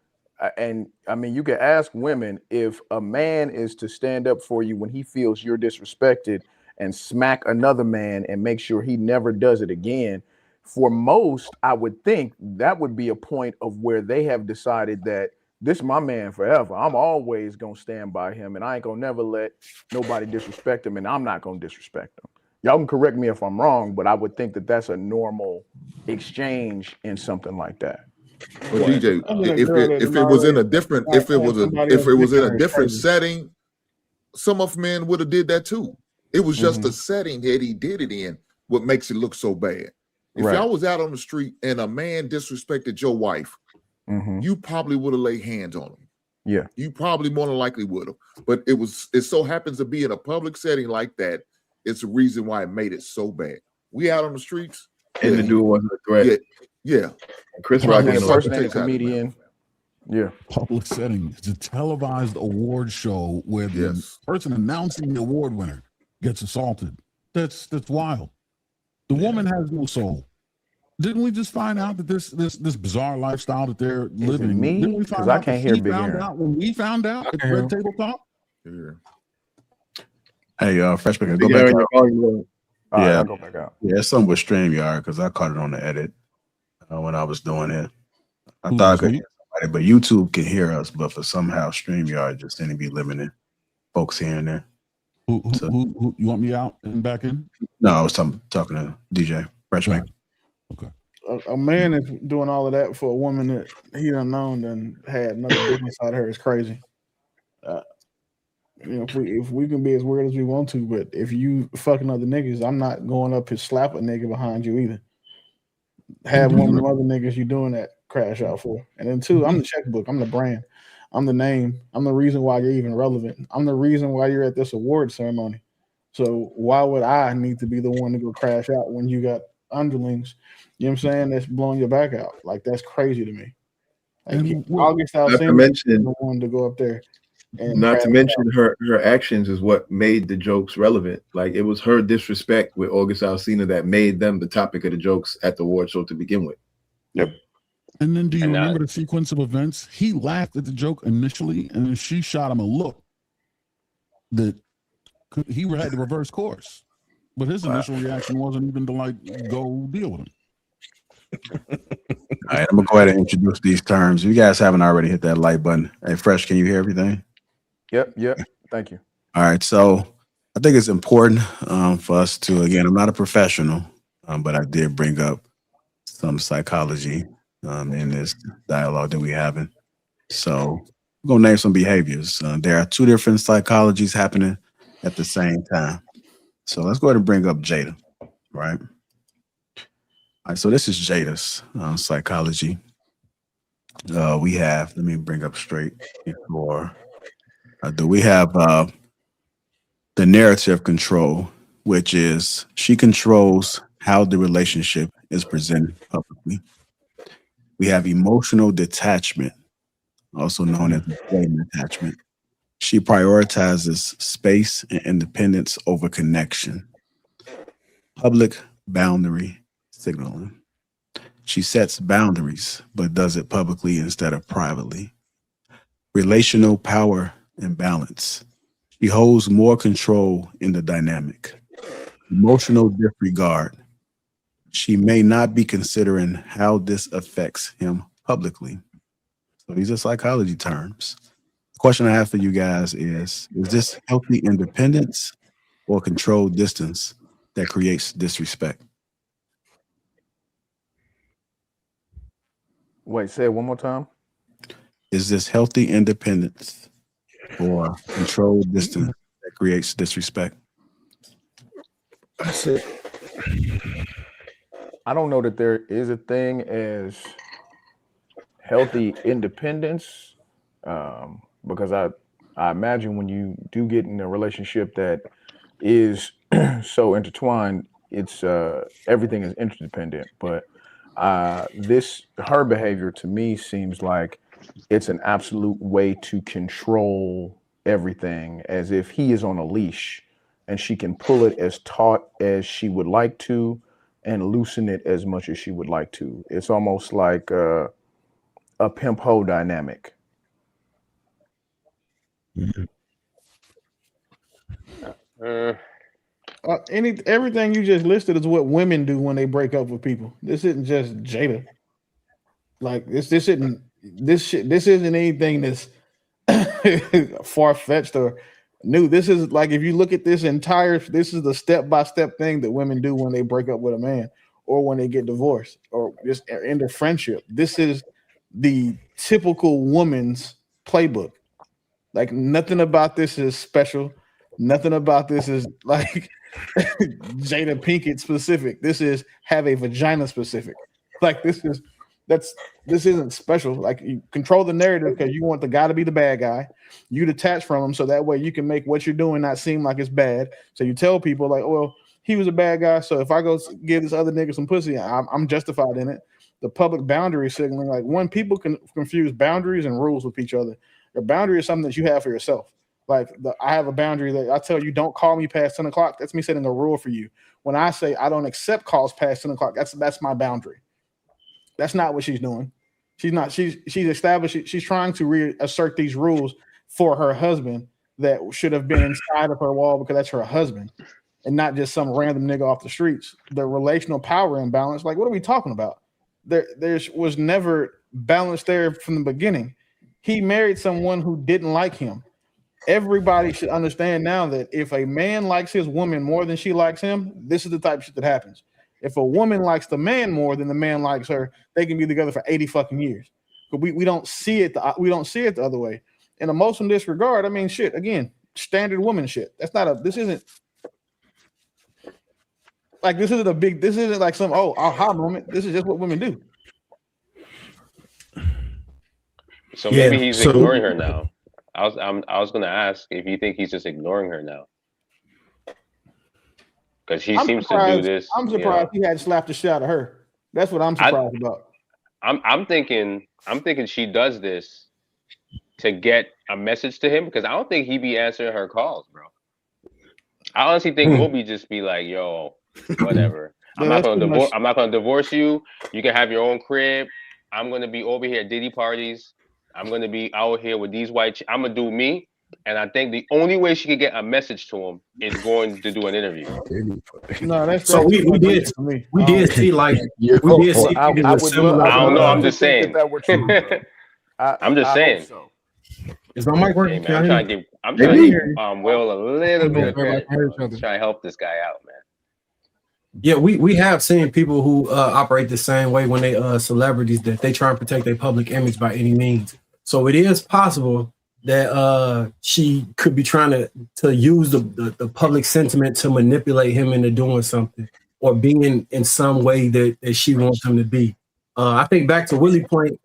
C: and I mean, you can ask women, if a man is to stand up for you when he feels you're disrespected and smack another man and make sure he never does it again. For most, I would think that would be a point of where they have decided that this is my man forever. I'm always gonna stand by him, and I ain't gonna never let nobody disrespect him, and I'm not gonna disrespect him. Y'all can correct me if I'm wrong, but I would think that that's a normal exchange in something like that.
M: But DJ, if it was in a different setting, some of men would have did that too. It was just the setting that he did it in what makes it look so bad. If y'all was out on the street and a man disrespected your wife, you probably would have laid hands on him.
C: Yeah.
M: You probably more than likely would have. But it so happens to be in a public setting like that. It's the reason why it made it so bad. We out on the streets.
K: And the dude wasn't a threat.
M: Yeah.
K: Chris Rock is
C: a comedian. Yeah.
D: Public setting. It's a televised award show where the person announcing the award winner gets assaulted. That's wild. The woman has no soul. Didn't we just find out that this bizarre lifestyle that they're living? Didn't we find out
C: I can't
D: that
C: hear Big
D: found
C: Aaron.
D: out when we found out at Red Table Talk?
A: Hey, freshman, go back out. I'll go back out. Yeah, it's something with StreamYard because I caught it on the edit when I was doing it. I thought I could hear somebody, but YouTube can hear us, but for somehow StreamYard just didn't be limiting folks here and there.
D: Who you want me out and back in?
A: No, I was talking to DJ Freshman.
D: Okay.
J: A man is doing all of that for a woman that he done known and had another business out of her is crazy. You know, if we can be as weird as we want to, but if you fucking other niggas, I'm not going up and slap a nigga behind you either. Have one of them other niggas you doing that crash out for. And then two, I'm the checkbook, I'm the brand, I'm the name, I'm the reason why you're even relevant. I'm the reason why you're at this award ceremony. So why would I need to be the one to go crash out when you got underlings? You know what I'm saying? That's blowing your back out. Like that's crazy to me. Like August
K: not to
J: Alsina
K: mention,
J: the one to go up there and
K: not
J: crash
K: to mention her actions is what made the jokes relevant. Like it was her disrespect with August Alsina that made them the topic of the jokes at the award show to begin with.
A: Yep.
D: And then do you remember the sequence of events? He laughed at the joke initially, and then she shot him a look that he had to reverse course. But his initial reaction wasn't even to like go deal with him.
A: All right, I'm gonna go ahead and introduce these terms. If you guys haven't already hit that like button. Hey, Fresh, can you hear everything?
C: Yep. Thank you.
A: All right, so I think it's important for us to, again, I'm not a professional, but I did bring up some psychology in this dialogue that we're having. So we're gonna name some behaviors. There are two different psychologies happening at the same time. So let's go ahead and bring up Jada, right? All right, so this is Jada's psychology. We have, let me bring up straight before. Do we have the narrative control, which is she controls how the relationship is presented publicly. We have emotional detachment, also known as blatant attachment. She prioritizes space and independence over connection. Public boundary signaling. She sets boundaries, but does it publicly instead of privately. Relational power imbalance. She holds more control in the dynamic. Emotional disregard. She may not be considering how this affects him publicly. So these are psychology terms. The question I have for you guys is this healthy independence or controlled distance that creates disrespect?
C: Wait, say it one more time.
A: Is this healthy independence or controlled distance that creates disrespect?
C: That's it. I don't know that there is a thing as healthy independence, because I imagine when you do get in a relationship that is so intertwined, it's everything is interdependent. But her behavior to me seems like it's an absolute way to control everything, as if he is on a leash and she can pull it as taut as she would like to and loosen it as much as she would like to. It's almost like a pimp hoe dynamic.
J: Everything you just listed is what women do when they break up with people. This isn't just Jada. Like this isn't anything that's far-fetched or new. This is like, if you look at this is the step-by-step thing that women do when they break up with a man or when they get divorced or just end a friendship. This is the typical woman's playbook. Like nothing about this is special. Nothing about this is like Jada Pinkett specific. This is have a vagina specific. Like this isn't special. Like you control the narrative because you want the guy to be the bad guy. You detach from him so that way you can make what you're doing not seem like it's bad. So you tell people like, well, he was a bad guy, so if I go give this other nigga some pussy, I'm justified in it. The public boundary signaling, like when people can confuse boundaries and rules with each other. A boundary is something that you have for yourself. Like I have a boundary that I tell you don't call me past 10 o'clock. That's me setting a rule for you. When I say I don't accept calls past 10 o'clock, that's my boundary. That's not what she's doing. She's established. She's trying to reassert these rules for her husband that should have been inside of her wall because that's her husband and not just some random nigga off the streets. The relational power imbalance. Like, what are we talking about? There was never balance there from the beginning. He married someone who didn't like him. Everybody should understand now that if a man likes his woman more than she likes him, this is the type of shit that happens. If a woman likes the man more than the man likes her, they can be together for 80 fucking years. But we don't see it. We don't see it the other way. In emotional disregard, I mean, shit. Again, standard woman shit. This isn't like some aha moment. This is just what women do.
O: So maybe he's ignoring her now. I was going to ask if you think he's just ignoring her now. because he seems to do this.
J: I'm surprised he hadn't slapped the shit out of her. That's what I'm surprised about.
O: I'm thinking she does this to get a message to him, because I don't think he be answering her calls, bro. I honestly think we'll be just be like, yo, whatever. I'm not gonna divorce you. You can have your own crib. I'm gonna be over here at Diddy parties. I'm gonna be out here with these I'm gonna do me. And I think the only way she could get a message to him is going to do an interview.
J: No, that's
I: so we did see like we did see.
O: I don't know. I'm just saying. I'm just saying.
I: Is my mic working?
O: I'm trying to give Will a little bit of credit. Try to help this guy out, man.
I: Yeah, we have seen people who operate the same way when they celebrities, that they try and protect their public image by any means. So it is possible that she could be trying to use the public sentiment to manipulate him into doing something or being in some way that she wants him to be. I think back to Willie's point,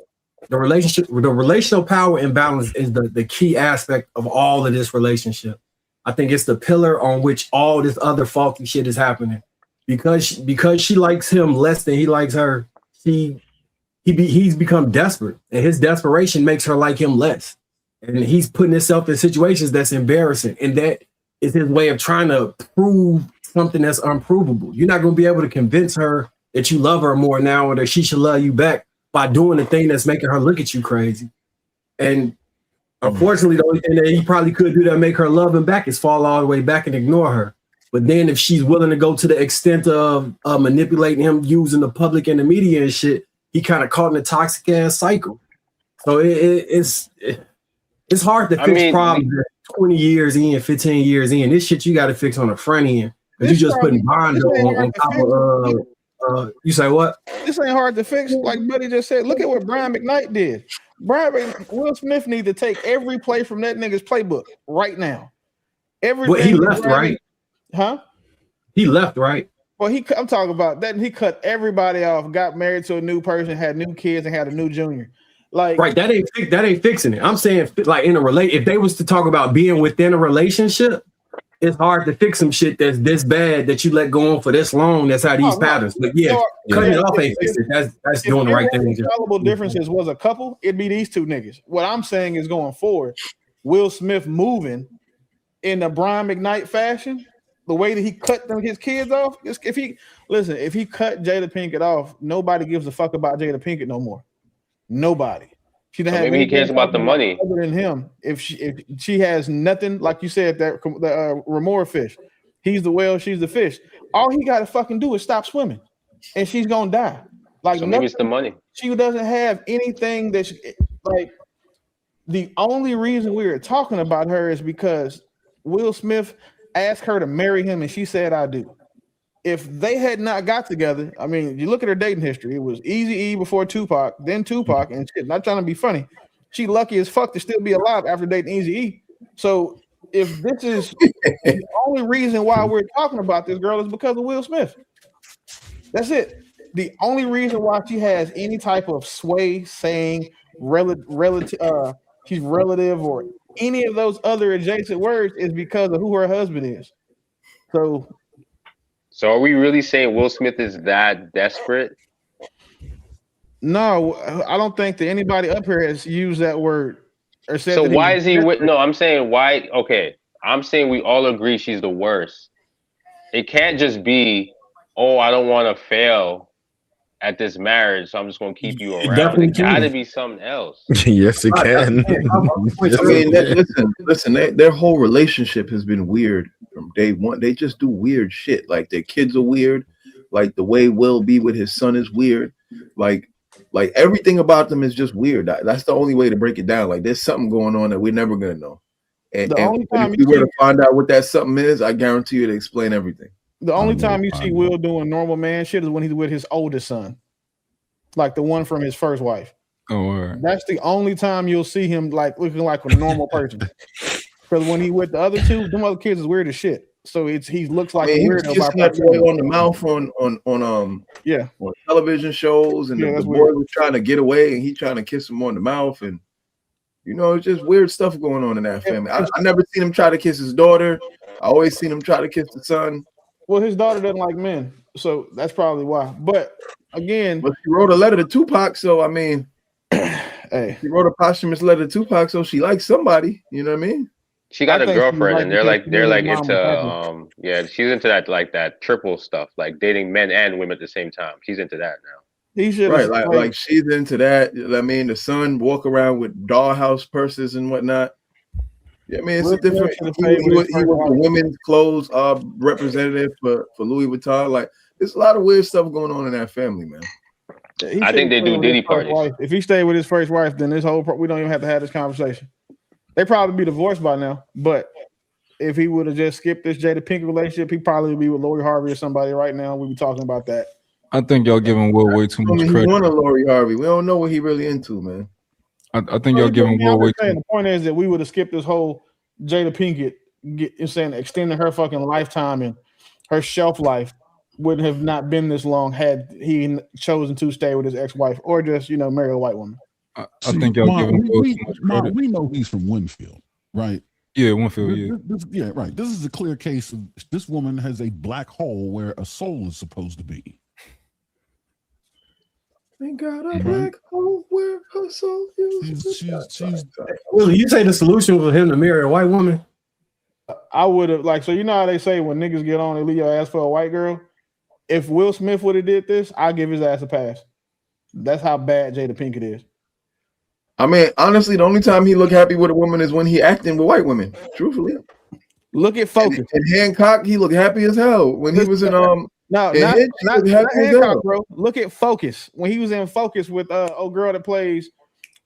I: the relational power imbalance is the key aspect of all of this relationship. I think it's the pillar on which all this other faulty shit is happening. Because she likes him less than he likes her, he's become desperate, and his desperation makes her like him less. And he's putting himself in situations that's embarrassing, and that is his way of trying to prove something that's unprovable. You're not going to be able to convince her that you love her more now, or that she should love you back, by doing the thing that's making her look at you crazy. And unfortunately, the only thing that he probably could do that make her love him back is fall all the way back and ignore her. But then if she's willing to go to the extent of manipulating him using the public and the media and shit, he kind of caught in a toxic ass cycle. So it's hard to fix problems 20 years in, 15 years in. This shit you got to fix on the front end. Because you just putting bond on top of you say what?
J: This ain't hard to fix. Like Buddy just said, look at what Brian McKnight did. Will Smith need to take every play from that nigga's playbook right now.
I: But he left, right?
J: Huh?
I: He left, right?
J: Well, I'm talking about that. He cut everybody off, got married to a new person, had new kids, and had a new junior. Like,
I: right, that ain't fixing it. I'm saying, like, in a if they was to talk about being within a relationship, it's hard to fix some shit that's this bad that you let go on for this long. That's how these patterns. But yeah, cutting it off ain't fixing it. That's doing the right thing.
J: Valuable differences was a couple. It'd be these two niggas. What I'm saying is, going forward, Will Smith moving in the Brian McKnight fashion. The way that he cut his kids off, if he cut Jada Pinkett off, nobody gives a fuck about Jada Pinkett no more. Nobody. She didn't have
O: maybe he cares about the money
J: other than him. If she has nothing, like you said, that the remora fish, he's the whale, she's the fish. All he got to fucking do is stop swimming, and she's gonna die. Like,
O: so maybe it's the money.
J: She doesn't have anything that like. The only reason we were talking about her is because Will Smith asked her to marry him, and she said, "I do." If they had not got together, I mean, you look at her dating history. It was Eazy-E before Tupac, then Tupac, and shit. Not trying to be funny. She lucky as fuck to still be alive after dating Eazy-E. So if this is the only reason why we're talking about this girl is because of Will Smith. That's it. The only reason why she has any type of sway, saying she's relative or any of those other adjacent words is because of who her husband is.
O: So are we really saying Will Smith is that desperate?
J: No, I don't think that anybody up here has used that word or said.
O: So why is he with? No, I'm saying why. Okay, I'm saying we all agree she's the worst. It can't just be, oh, I don't want to fail at this marriage, so I'm just gonna keep you around. It gotta be something else.
L: Yes, it can.
K: I mean, listen. Their whole relationship has been weird from day one. They just do weird shit. Like, their kids are weird. Like, the way Will be with his son is weird. Like everything about them is just weird. That's the only way to break it down. Like, there's something going on that we're never gonna know. And if we were to find out what that something is, I guarantee you to explain everything.
J: The only time you see Will doing normal man shit is when he's with his oldest son, like the one from his first wife.
N: Oh, right.
J: That's the only time you'll see him like looking like a normal person. Because when he with the other two, them other kids is weird as shit. So he looks like a weirdo.
K: He was kissing that boy on the mouth on television shows, and the boy was trying to get away, and he trying to kiss him on the mouth, and it's just weird stuff going on in that family. I never seen him try to kiss his daughter. I always seen him try to kiss the son.
J: Well, his daughter doesn't like men, so that's probably why. But again,
K: But she wrote a letter to Tupac, so I mean,
J: hey,
K: she wrote a posthumous letter to Tupac, so she likes somebody. You know what I mean?
O: She got
J: I
O: a
J: think she's
O: girlfriend,
J: right
O: and
J: because
O: they're
J: she
O: like
J: knew his mom was happy.
O: into yeah, she's into that like that triple stuff, like dating men and women at the same time. She's into that now.
J: He should
K: Right, like she's into that. I mean, the son walk around with dollhouse purses and whatnot. Yeah, I mean, it's a different. He was the women's clothes representative for Louis Vuitton. Like, there's a lot of weird stuff going on in that family, man.
O: I think they do Diddy parties.
J: Wife. If he stayed with his first wife, then this whole we don't even have to have this conversation. They probably be divorced by now. But if he would have just skipped this Jada Pinkett relationship, he probably would be with Lori Harvey or somebody right now. We'd be talking about that.
N: I think y'all giving Will way too much credit.
K: He want a Lori Harvey. We don't know what he really into, man.
N: I think y'all giving Will way too much.
J: The point is that we would have skipped this whole Jada Pinkett extending her fucking lifetime and her shelf life would have not been this long had he chosen to stay with his ex-wife or just marry a white woman.
N: I think y'all giving Will too much credit.
D: We know he's from Winfield, right?
N: Yeah, Winfield.
D: Yeah, right. This is a clear case of this woman has a black hole where a soul is supposed to be.
K: They got a black hole where her soul is.
I: Well, you say the solution was him to marry a white woman?
J: I would have so you know how they say when niggas get on, they leave your ass for a white girl. If Will Smith would have did this, I'd give his ass a pass. That's how bad Jada Pinkett is.
K: I mean, honestly, the only time he look happy with a woman is when he acting with white women. Truthfully,
J: look at Focus.
K: In Hancock, he looked happy as hell when he was in
J: not Hancock, bro. Look at Focus when he was in Focus with old girl that plays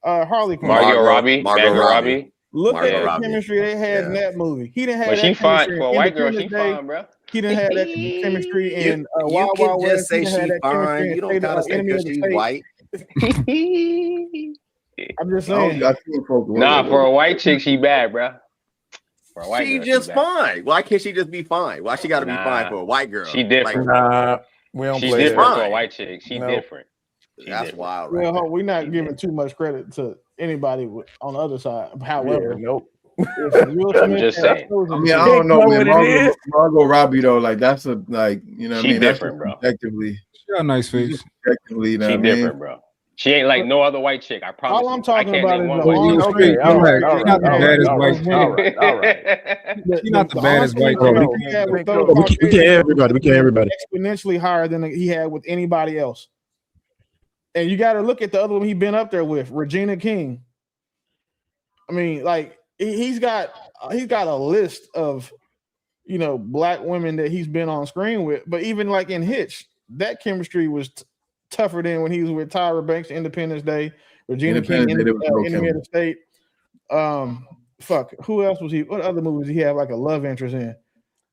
J: Harley Quinn.
O: Margot Robbie.
J: Look at the chemistry they had in that movie. He didn't have
O: but
J: that
O: she fine
J: chemistry
O: for a white girl. She fine, bro.
J: He didn't have that chemistry in Wild
B: You
J: Wild
B: can
J: West.
B: just say she fine. You don't gotta say because she's white.
J: I'm just saying.
O: Nah, for a white chick, she bad, bro. For a white
B: She
O: girl,
B: just fine. Why can't she just be fine? Why she got to be fine for a white girl?
O: She different.
C: We don't
O: She's
C: play
O: different
C: that.
O: for a white chick. She different.
B: That's wild, right?
J: Well, we're not giving too much credit to anybody on the other side. However,
C: nope.
O: I'm just saying.
K: I mean, I don't know, man. Margot Robbie though, like that's a you know what I mean?
O: Different,
K: that's
O: bro.
K: Objectively,
N: she got a nice face.
K: Objectively, you know
O: she
K: what I mean?
O: different, bro. She ain't like no other white chick. I promise.
J: All I'm talking about is
N: She's not the baddest white
J: chick.
L: We can't everybody. We can't everybody.
J: Exponentially higher than he had with anybody else. And you got to look at the other one he been up there with, Regina King. I mean, like he's got a list of black women that he's been on screen with. But even like in Hitch, that chemistry was tougher than when he was with Tyra Banks, Independence Day, Regina King, Enemy of the State. Who else was he? What other movies did he have like a love interest in?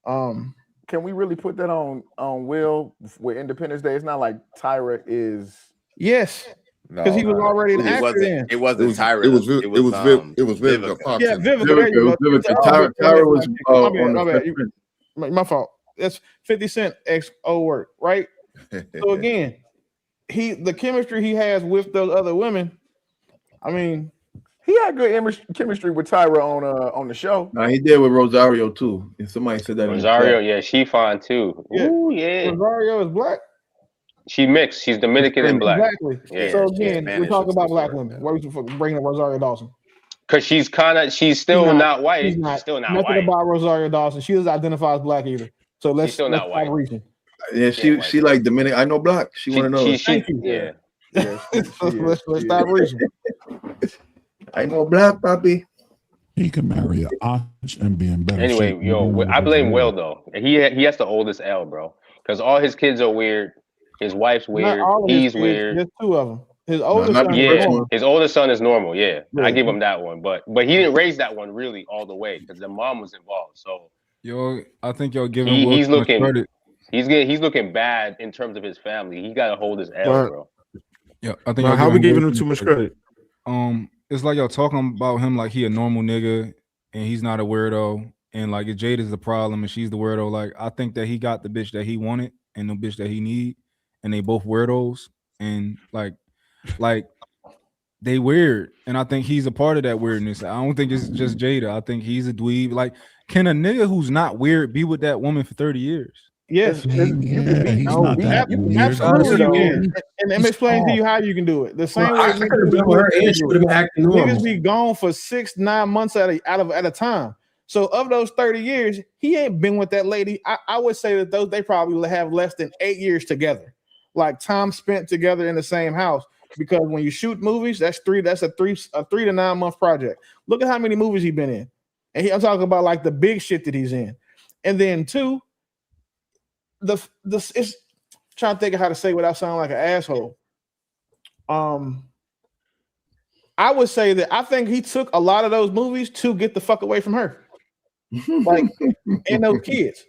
C: Can we really put that on Will with Independence Day? It's not like Tyra is.
J: Yes, because he was already an actor then.
B: It wasn't Tyra.
M: It was Vivica.
J: Yeah, Vivica.
K: Tyra was on
J: my fault. That's 50 Cent XO work, right? So again, the chemistry he has with those other women. I mean,
C: he had good chemistry with Tyra on the show.
K: Nah, he did with Rosario too. If somebody said that,
O: Rosario, yeah, she fine too. Ooh, yeah.
J: Rosario is black.
O: She mixed. She's Dominican and black.
J: Exactly.
O: Yeah,
J: so again, we're talking about black women. Why are we bringing up Rosario Dawson?
O: Because she's still not white. She's still not
J: nothing
O: white.
J: about Rosario Dawson. She doesn't identify as black either. So let's
O: still not white.
J: Reason.
K: Yeah, she like Dominican. I know black. She want to know.
O: Yeah.
J: Let's stop reason.
K: I know black, papi.
D: He can marry an ostrich and be in better
O: Anyway,
D: shape.
O: I blame Will though. He has the oldest L, bro. Because all his kids are weird. His wife's weird. He's weird.
J: There's two of them. His oldest son.
O: Yeah, his oldest son is normal. Yeah, I give him that one. But he didn't raise that one really all the way because the mom was involved. So
N: I think y'all giving Will too much credit.
O: He's looking bad in terms of his family. He got to hold his L, bro.
N: Yeah, I think.
L: How we giving him too much credit?
N: It's like y'all talking about him like he a normal nigga and he's not a weirdo. And like if Jada's the problem and she's the weirdo, like I think that he got the bitch that he wanted and the bitch that he need, and they both weirdos and like they weird. And I think he's a part of that weirdness. I don't think it's just Jada. I think he's a dweeb. Like, can a nigga who's not weird be with that woman for 30 years?
J: Yes,
N: he's not that weird.
J: Absolutely, you can. And let me explain to you how you can do it. The same way
I: I could have been with her and she would have been acting normal.
J: Niggas be gone for 6-9 months at a time. So of those 30 years, he ain't been with that lady. I would say that they probably have less than 8 years together, like time spent together in the same house. Because when you shoot movies, that's a 3 to 9 month project. Look at how many movies he's been in, and I'm talking about like the big shit that he's in. And then 2, it's trying to think of how to say without sounding like an asshole. I would say that I think he took a lot of those movies to get the fuck away from her, like and those kids.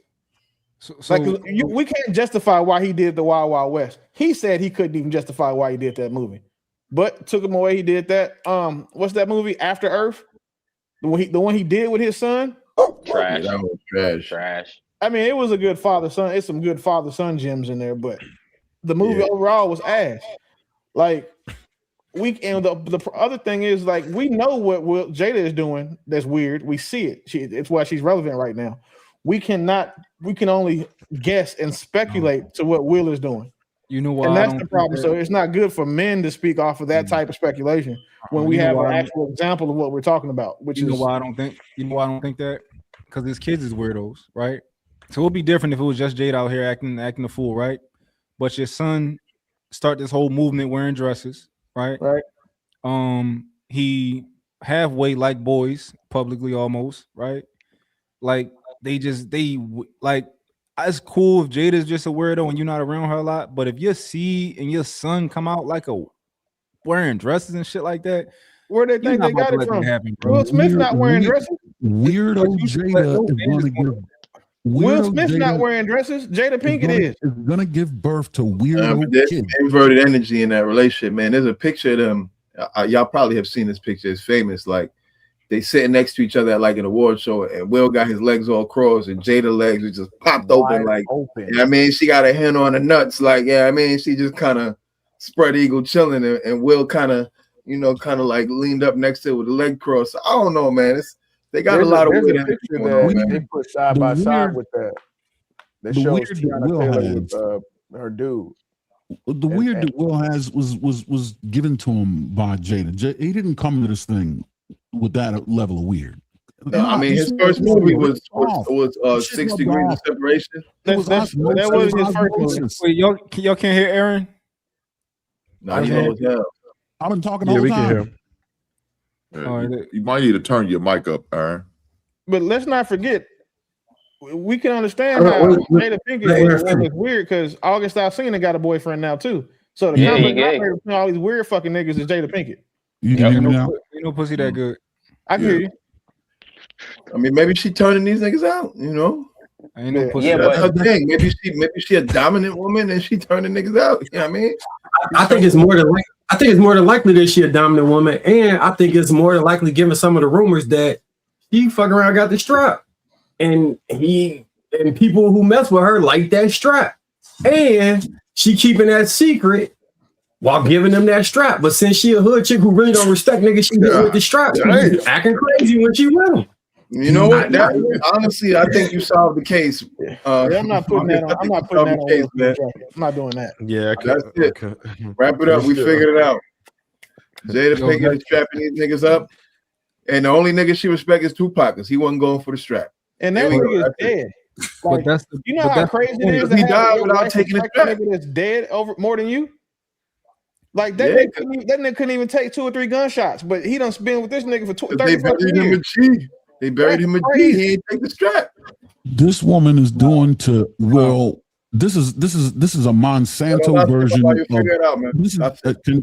J: We can't justify why he did the Wild Wild West. He said he couldn't even justify why he did that movie, but took him away. He did that. What's that movie? After Earth, the one he did with his son.
O: Trash.
K: That was
O: trash.
J: I mean, it was a good father-son. It's some good father-son gems in there, but the movie overall was ass. Like and the other thing is, like, we know what Jada is doing that's weird. We see it. It's why she's relevant right now. We can only guess and speculate to what Will is doing.
N: You know why?
J: And that's the problem. So it's not good for men to speak off of that type of speculation when we have an actual example of what we're talking about. Which is
N: why I don't think that, because his kids is weirdos, right? So it would be different if it was just Jada out here acting a fool, right? But your son start this whole movement wearing dresses, right?
J: Right.
N: He halfway like boys publicly almost, right? Like it's cool if Jada's just a weirdo and you're not around her a lot, but if your seed and your son come out like wearing dresses and shit like that,
J: where they think they got it from? Will Smith not wearing dresses?
D: Weirdo Jada is going to give.
J: Will Smith not wearing dresses. Jada Pinkett is
D: gonna give birth to weirdo kids.
K: Inverted energy in that relationship, man. There's a picture of them. Y'all probably have seen this picture. It's famous. Like they sitting next to each other at like an award show, and Will got his legs all crossed, and Jada legs are just popped open. Like, I mean, she got a hand on the nuts. Like, I mean, she just kind of spread eagle chilling, and Will kind of like leaned up next to it with the leg crossed. I don't know, man. They got a lot of weird
C: picture that they put side by side with that. That shows Tiana Taylor with her dude.
D: The weird that Will has was given to him by Jada. He didn't come to this thing with that level of weird.
K: No, I mean, his first movie was 6 Degrees of Separation.
J: That was his first movie.
N: Wait, y'all can't hear Aaron?
K: No, he knows hell.
D: I've been talking all the time.
M: We can hear him. You might need to turn your mic up, Aaron.
J: But let's not forget, we can understand how Jada Pinkett is weird because August Alsina got a boyfriend now too. So the common denominator between all these weird fucking niggas is Jada Pinkett.
D: You can hear me now?
N: You know, pussy that good.
J: I can hear you.
K: I mean, maybe she turning these niggas out. You know,
N: I ain't no pussy.
K: Yeah, that's her thing. Maybe she a dominant woman and she turning niggas out. You know what I mean?
I: I think it's more than likely that she a dominant woman, and I think it's more than likely, given some of the rumors, that he fucking around got the strap, and people who mess with her like that strap, and she keeping that secret while giving them that strap. But since she a hood chick who really don't respect niggas, she get with the strap, she's acting crazy when she with them.
K: You know what? Honestly, I think you solved the case.
J: I'm not putting that on. I'm not putting that on. Case, man. I'm not doing that.
L: Yeah,
K: that's it. Wrap it up. We figured it out. Jada Pinkett is strapping these niggas up, and the only nigga she respects is Tupac because he wasn't going for the strap.
J: And that nigga is dead. Like, you know how crazy it is.
K: He died without taking the strap.
J: Nigga that's dead over more than you. Like that nigga couldn't even take 2 or 3 gunshots, but he done been with this nigga for 30 years.
K: They buried him a G. He ain't take the strap.
D: This woman is doing to Will. This is a Monsanto version.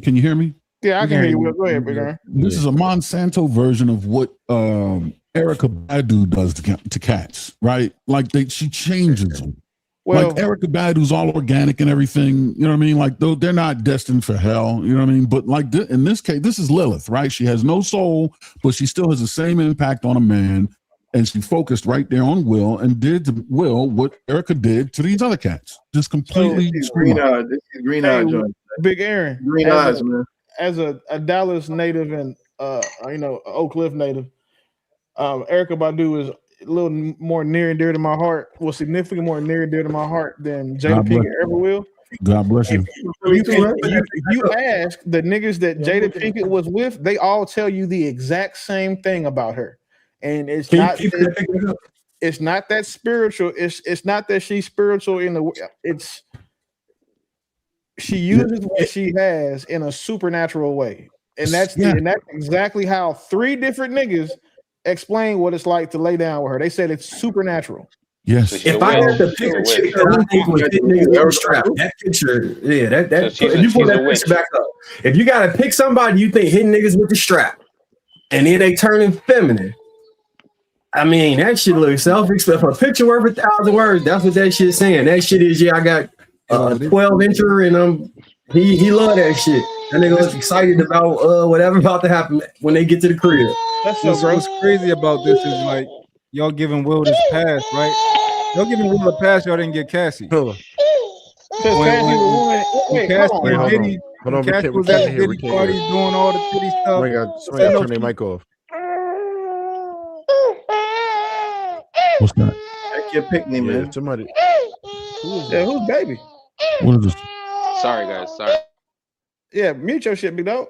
D: Can you hear me?
J: Yeah, I can hear you. Will. Go ahead, Big Aaron.
D: This is a Monsanto version of what Erykah Badu does to cats, right? Like she changes them. Well, like Erykah Badu's all organic and everything, you know what I mean? Like they're not destined for hell, you know what I mean? But like in this case, this is Lilith, right? She has no soul, but she still has the same impact on a man, and she focused right there on Will and did to Will what Erykah did to these other cats, just completely
K: green eyes. This is green eyes,
J: Big Aaron,
K: green eyes, man.
J: As a Dallas native and Oak Cliff native, Erykah Badu a little more near and dear to my heart. Well, significantly more near and dear to my heart than Jada Pinkett ever will.
D: God bless you.
J: You ask the niggas that Jada Pinkett was with, they all tell you the exact same thing about her, and it's not that spiritual. It's not that she's spiritual in the. It's she uses what she has in a supernatural way, and that's exactly how 3 different niggas explain what it's like to lay down with her. They said it's supernatural.
D: Yes.
I: If I had to pick a chick that I think was hitting niggas with a strap, that picture, if you pull that picture back up, if you gotta pick somebody you think hitting niggas with the strap, and then they turning feminine, I mean that shit looks self-explanatory. A picture worth 1,000 words. That's what that shit's saying. That shit is I got a 12-incher and he love that shit. That nigga was excited about whatever about to happen when they get to the crib.
J: That's so
N: What's crazy about this is like y'all giving Will this pass, right? Y'all giving Will a pass, y'all didn't get Cassie. When Cassie was at the Diddy party doing all the Diddy stuff.
L: Somebody turn their mic off.
D: What's that?
K: Check your picnic, man.
L: Somebody.
J: Who's baby?
D: What is this?
O: Sorry, guys. Sorry.
J: Yeah, mute your shit, big dog.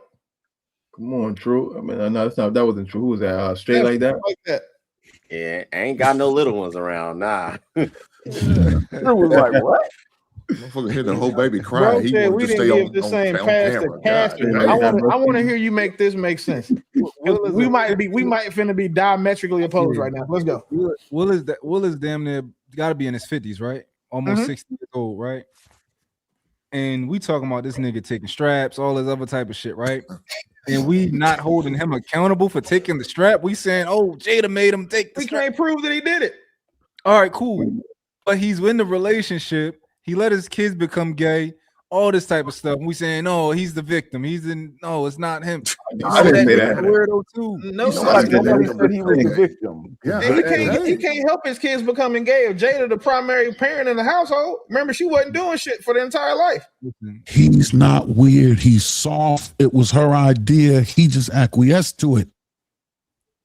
K: Come on, True. I mean, no, that's not. That wasn't True. Who was that? Straight like that.
B: Yeah, I ain't got no little ones around. Nah.
C: True was like, what?
M: Motherfucker hear the whole baby crying. He
J: Bro,
M: wanted
J: we
M: to
J: didn't
M: stay
J: give
M: on
J: the same pass to
M: camera.
J: Cassie. I want to hear you make this make sense. We might finna be diametrically opposed right now. Let's go.
N: Will is damn near got to be in his 50s, right? Almost 60 years old, right? And we talking about this nigga taking straps, all this other type of shit, right? And we not holding him accountable for taking the strap. We saying, oh, Jada made him take the strap.
J: We can't prove that he did it.
N: All right, cool. But he's in the relationship. He let his kids become gay. All this type of stuff. We saying, no, he's the victim. No, it's not him.
K: I didn't say that.
N: Weirdo too.
C: Nobody said he was the victim.
J: Yeah, he can't help his kids becoming gay. If Jada the primary parent in the household, remember she wasn't doing shit for the entire life.
D: He's not weird. He's soft. It was her idea. He just acquiesced to it.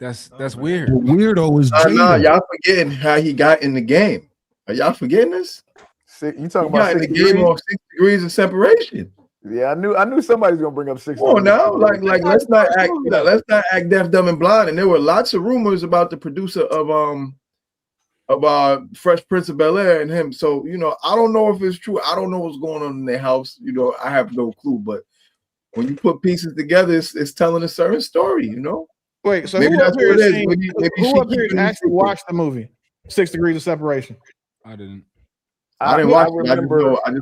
N: That's weird.
D: The weirdo is Jada.
K: No, y'all forgetting how he got in the game. Are y'all forgetting this?
C: You talking about 6
K: degrees? Game of 6 degrees of separation?
C: Yeah, I knew somebody's gonna bring up 6 degrees.
K: Oh, now, like let's not act deaf, dumb, and blind. And there were lots of rumors about the producer of Fresh Prince of Bel-Air and him. So I don't know if it's true. I don't know what's going on in their house. I have no clue. But when you put pieces together, it's telling a certain story.
J: Wait, so
K: maybe
J: who
K: that's
J: up here
K: what it is.
J: Who up here actually watched the movie 6 Degrees of Separation?
N: I didn't.
K: I didn't watch
C: it.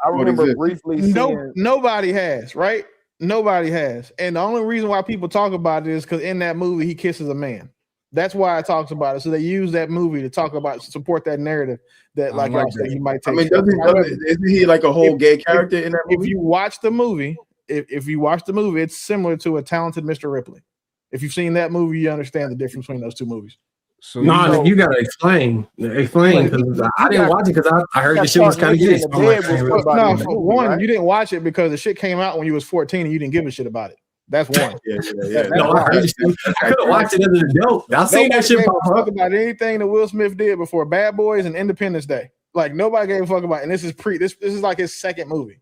C: I remember briefly seeing.
J: Nobody has, right? Nobody has. And the only reason why people talk about it is because in that movie he kisses a man. That's why it talks about it. So they use that movie to support that narrative that, like y'all said, he might take.
K: I mean, isn't he like a whole gay character in that movie?
J: If you watch the movie, it's similar to A Talented Mr. Ripley. If you've seen that movie, you understand the difference between those two movies.
I: So you gotta explain because I didn't watch it because I heard the shit was kind of gay.
J: You didn't watch it because the shit came out when you was 14 and you didn't give a shit about it. That's one.
I: I could have watched it as an adult. I seen that shit pop up
J: about anything that Will Smith did before Bad Boys and Independence Day. Like nobody gave a fuck about it. And this is like his second movie.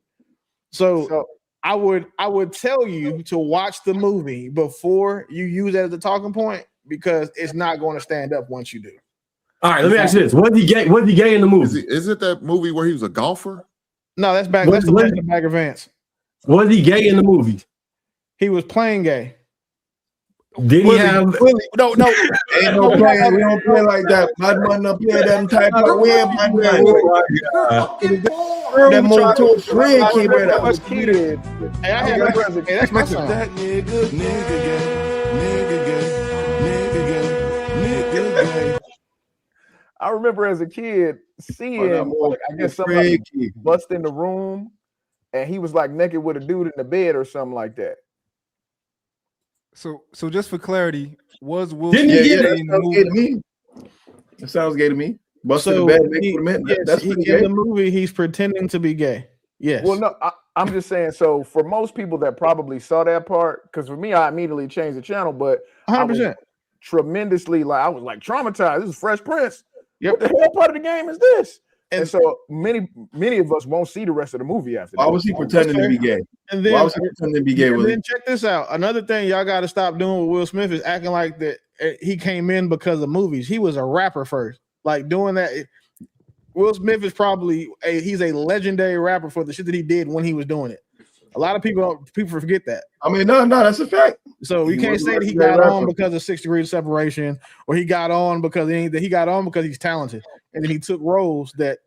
J: So I would tell you to watch the movie before you use it as a talking point, because it's not going to stand up once you do.
I: All right, let me ask you this: Was he gay in the movie?
M: Is it that movie where he was a golfer?
J: No, that's back. That's the Legend of Bagger Vance.
I: Was he gay in the movie?
J: He was playing gay.
I: Did he have?
J: No.
K: Ain't no play. We don't play like that. Bad man don't play them type of way. Bad man. That move to a freaky, brother.
J: That's my son.
P: That nigga gay.
C: I remember as a kid seeing, I guess somebody bust in the room, and he was like naked with a dude in the bed or something like that.
N: So just for clarity, was Will
K: Smith
J: in
K: the movie? It sounds gay to me. Bust in the bed,
J: in the movie, he's pretending to be gay. Yes.
C: Well, no, I'm just saying. So for most people that probably saw that part, because for me, I immediately changed the channel. But
J: 100%.
C: tremendously, like I was like traumatized. This is Fresh Prince. What the hell part of the game is this? And so many of us won't see the rest of the movie after that.
K: Why was he pretending to be gay?
J: And then,
K: Why was he pretending to be gay?
J: And then check this out. Another thing y'all got to stop doing with Will Smith is acting like that he came in because of movies. He was a rapper first. Like doing that. Will Smith is probably he's a legendary rapper for the shit that he did when he was doing it. A lot of people forget that.
K: I mean, no, that's a fact.
J: So you can't say that he got on because of 6 Degrees of Separation, or he got on because he's talented, and then he took roles that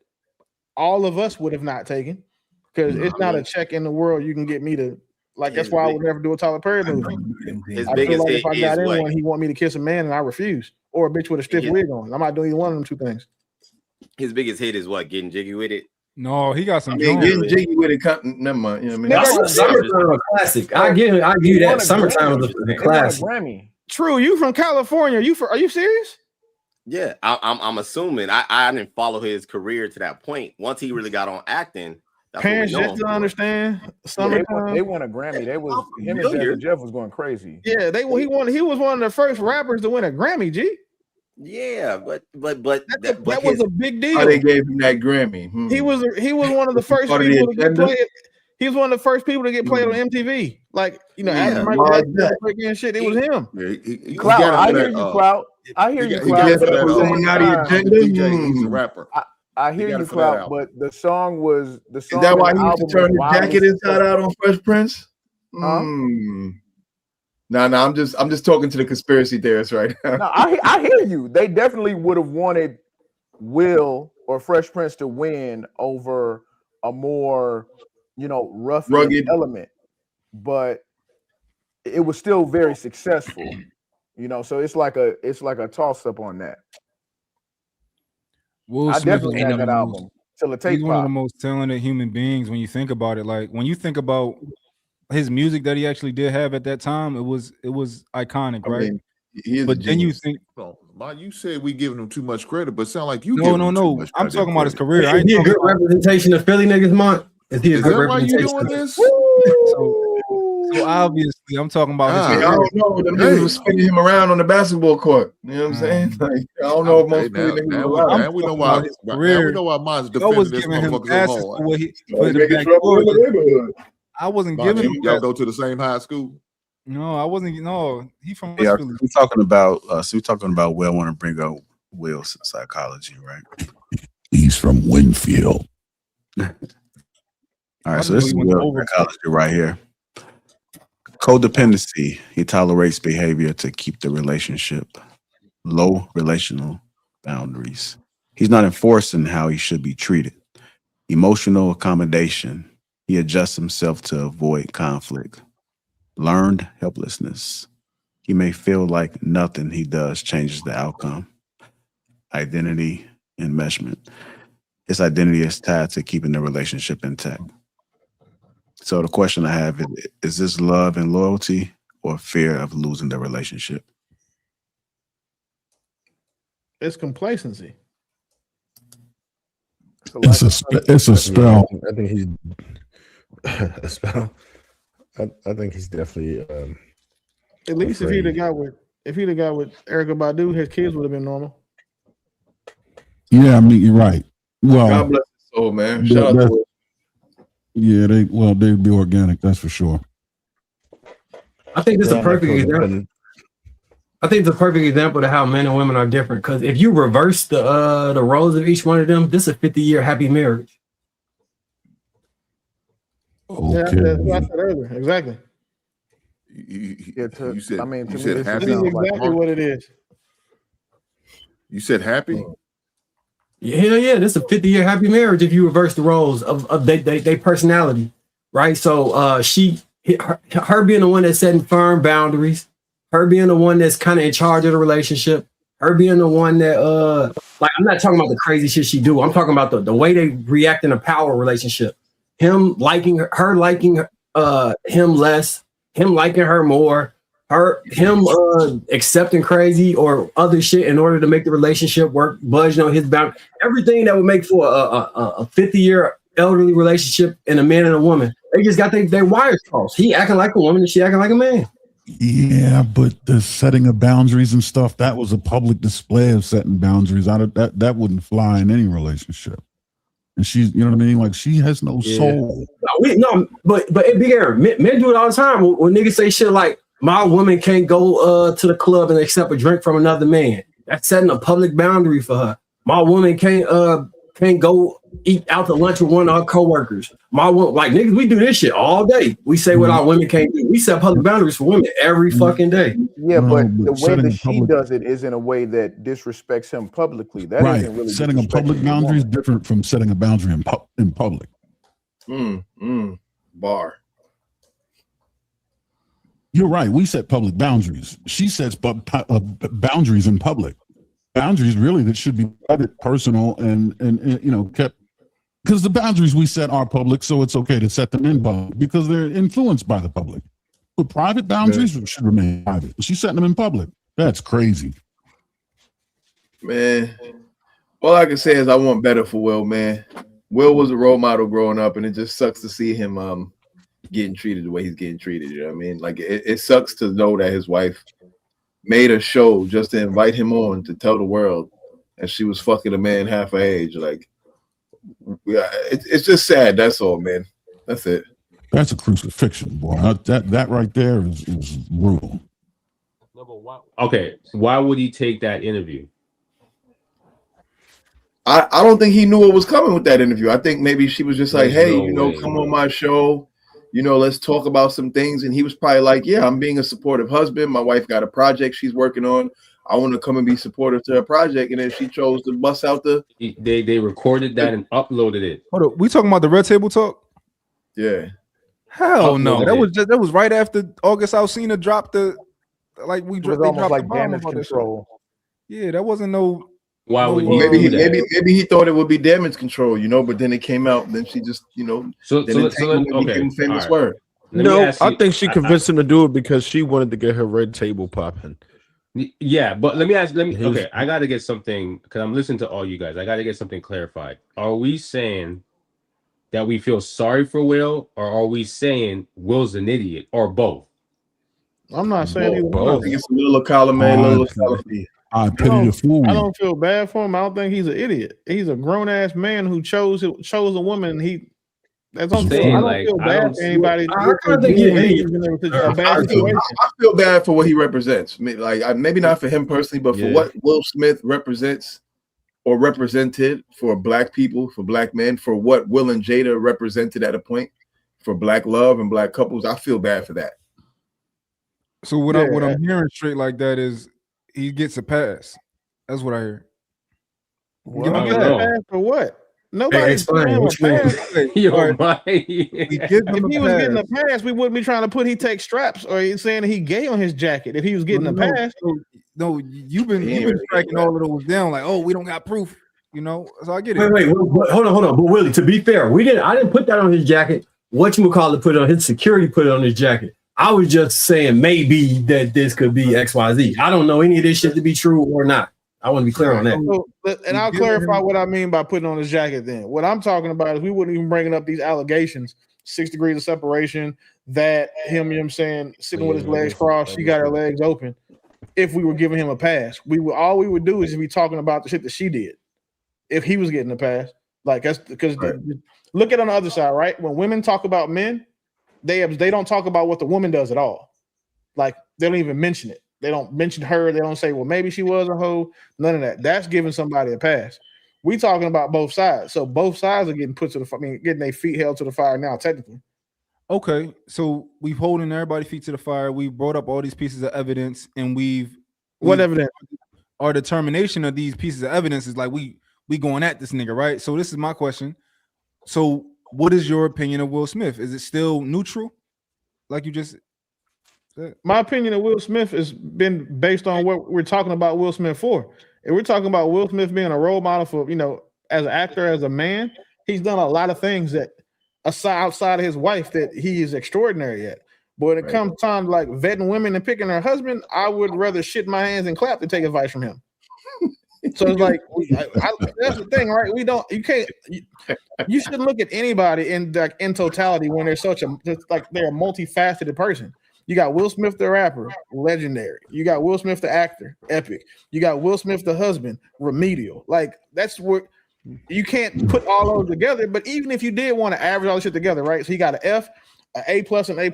J: all of us would have not taken, because it's not a check in the world you can get me to like. That's why I would never do a Tyler Perry movie. I feel like if I got in one, he want me to kiss a man, and I refuse, or a bitch with a stiff wig on. I'm not doing either one of them two things.
B: His biggest hit is what? Getting Jiggy With It.
N: No, he got some.
K: Getting Jiggy With It. Never mind. You know what I mean?
I: That's a classic. I give you that. Summertime was a classic.
J: True. You from California? Are you serious?
B: Yeah, I'm assuming. I didn't follow his career to that point. Once he really got on acting, that's
J: parents
B: what we know
J: just to understand.
C: They won a Grammy. They was him and Jazzy Jeff was going crazy.
J: Yeah, he was one of the first rappers to win a Grammy. G.
B: Yeah, but
J: that was a big deal.
K: How they gave him that Grammy?
J: He was one of the first people to get played. He was one of the first people to get played on MTV. Like, after Michael Jackson and shit, it was him.
C: Clout, I hear you, Clout. I hear you, Clout.
M: He's a rapper.
C: I hear you, Clout, but the song was
K: Is that why he used to turn the jacket inside out on Fresh Prince? No, I'm just talking to the conspiracy theorists right now.
C: No, I hear you. They definitely would have wanted Will or Fresh Prince to win over a more, rough element, but it was still very successful. So it's like a toss up on that.
N: Will
C: I
N: Smith
C: definitely had that album till it
N: he's one of the most talented human beings when you think about it. Like when you think about his music that he actually did have at that time, it was iconic, right? But then you think,
M: you said we giving him too much credit, but sound like you.
N: No. I'm talking about his career.
I: Is he a good representation of Philly niggas, Monk? Is he a good representation?
M: Why you doing this?
N: So obviously, I'm talking about.
K: I don't know. The niggas was spinning him around on the basketball court. You know what I'm saying? Like, I don't know if most Philly niggas were allowed.
M: Now we know why. Now we know why mine's defending this motherfucker so hard.
N: I wasn't giving him.
M: Y'all go to the same high school?
N: No, I wasn't. No, he from.
A: Yeah, we're talking about. Will want to bring up Will's psychology, right?
D: He's from Winfield.
A: All right, so this is Will's psychology right here. Codependency. He tolerates behavior to keep the relationship. Low relational boundaries. He's not enforcing how he should be treated. Emotional accommodation. He adjusts himself to avoid conflict. Learned helplessness. He may feel like nothing he does changes the outcome. Identity enmeshment. His identity is tied to keeping the relationship intact. So the question I have is this love and loyalty or fear of losing the relationship?
J: It's complacency.
D: It's a spell.
L: I think he's a spell. I think he's definitely.
J: At least
L: afraid.
J: if he'd have got with Erykah Badu, his kids would have been normal.
D: Yeah, I mean you're right. Well,
K: God bless his soul, man. Shout out to him.
D: Yeah, they'd be organic, that's for sure.
I: I think this is a perfect example. I think it's a perfect example of how men and women are different. Because if you reverse the roles of each one of them, this is a 50-year happy marriage.
J: Okay. Yeah, that's what I said earlier. Exactly.
M: You said happy.
J: This is exactly what it is.
M: You said happy?
I: Yeah. This is a 50-year happy marriage if you reverse the roles of their personality, right? So her being the one that's setting firm boundaries, her being the one that's kind of in charge of the relationship, her being the one that like I'm not talking about the crazy shit she do. I'm talking about the way they react in a power relationship. Him liking her liking him less, him liking her more, him accepting crazy or other shit in order to make the relationship work, budging on his bound, everything that would make for a 50-year elderly relationship and a man and a woman. They just got their wires crossed. He acting like a woman and she acting like a man.
D: Yeah, but the setting of boundaries and stuff, that was a public display of setting boundaries. That wouldn't fly in any relationship. And she's, you know what I mean? Like, she has no soul.
I: But Big Aaron, men do it all the time. When niggas say shit like, my woman can't go to the club and accept a drink from another man. That's setting a public boundary for her. My woman can't go eat out to lunch with one of her coworkers. Like niggas, we do this shit all day. We say what our women can't do. We set public boundaries for women every fucking day.
C: Yeah, but the way that she does it is in a way that disrespects him publicly. That
D: Right.
C: isn't really
D: Setting a public boundary is different from setting a boundary in public.
K: Bar.
D: You're right. We set public boundaries. She sets boundaries in public. Boundaries really that should be private, personal, and you know, kept, because the boundaries we set are public, so it's okay to set them in public because they're influenced by the public. But private boundaries should remain private. She's setting them in public. That's crazy.
K: Man, all I can say is I want better for Will, man. Will was a role model growing up, and it just sucks to see him getting treated the way he's getting treated. You know what I mean? Like it sucks to know that his wife made a show just to invite him on to tell the world, and she was fucking a man half her age. Like, yeah, it's just sad. That's all, man. That's it.
D: That's a crucifixion, boy. That right there is brutal.
H: Okay, why would he take that interview?
K: I don't think he knew what was coming with that interview. I think maybe she was just like,
H: There's
K: hey,
H: no
K: you know,
H: way,
K: come
H: bro.
K: on my show. You know, let's talk about some things. And he was probably like, yeah, I'm being a supportive husband. My wife got a project she's working on. I want to come and be supportive to her project. And then she chose to bust out
H: They recorded that and uploaded it.
N: Hold on, we talking about the Red Table Talk?
K: Yeah.
N: Hell no.
H: Uploaded
N: That was right after August Alsina dropped the
C: It was almost like damage control.
N: Yeah, that wasn't no.
H: Why would
K: Well,
H: he
K: maybe
H: do that?
K: maybe he thought it would be damage control, you know, but then it came out. Then she just, you know, became famous word.
L: No, I think she convinced him to do it because she wanted to get her red table popping.
H: Yeah, but let me okay, I got to get something because I'm listening to all you guys. I got to get something clarified. Are we saying that we feel sorry for Will, or are we saying Will's an idiot, or both?
J: I'm not saying either one.
K: I think it's a little column A, little column B.
D: I pity the fool.
J: I don't feel bad for him. I don't think he's an idiot. He's a grown ass man who chose a woman. That's what I'm saying. I don't feel bad for anybody.
K: I feel bad for what he represents. Like maybe not for him personally, but for what Will Smith represents or represented for black people, for black men, for what Will and Jada represented at a point for black love and black couples. I feel bad for that.
N: So what I'm hearing straight like that is he gets a pass. That's what I hear.
J: Give him a pass for what? Nobody's giving him a pass. If he was getting a pass, we wouldn't be trying to put he takes straps or he's saying he gay on his jacket. If he was getting a pass,
N: no, you've been striking all of those down like, oh, we don't got proof, you know. So I get it.
I: Wait, hold on. But Willie, to be fair, I didn't put that on his jacket. Whatchamacallit put it on his security, put it on his jacket. I was just saying maybe that this could be XYZ. I don't know any of this shit to be true or not. I want to be clear on that.
J: So, and I'll clarify what I mean by putting on his jacket then. What I'm talking about is we wouldn't even bring up these allegations, 6 degrees of separation, that him, you know what I'm saying, sitting with his legs crossed, she got her legs open. If we were giving him a pass, all we would do is be talking about the shit that she did. If he was getting a pass, like that's because look at on the other side, right? When women talk about men, they don't talk about what the woman does at all. Like they don't even mention it. They don't mention her. They don't say, well, maybe she was a hoe. None of that. That's giving somebody a pass. We talking about both sides. So both sides are getting put to getting their feet held to the fire now, technically.
N: Okay, so we've holding everybody's feet to the fire. We brought up all these pieces of evidence, and
J: what evidence?
N: Our determination of these pieces of evidence is like we going at this nigga, right? So this is my question. So what is your opinion of Will Smith? Is it still neutral? Like you just said?
J: My opinion of Will Smith has been based on what we're talking about Will Smith for. If we're talking about Will Smith being a role model for, you know, as an actor, as a man, he's done a lot of things that outside of his wife that he is extraordinary at. But when it comes time to like vetting women and picking her husband, I would rather shit my hands and clap to take advice from him. So it's like that's the thing, right? You shouldn't look at anybody in totality when they're they're a multifaceted person. You got Will Smith, the rapper, legendary. You got Will Smith, the actor, epic. You got Will Smith, the husband, remedial. Like that's what you can't put all those together. But even if you did want to average all this shit together, right? So he got an F, an A+, and A+.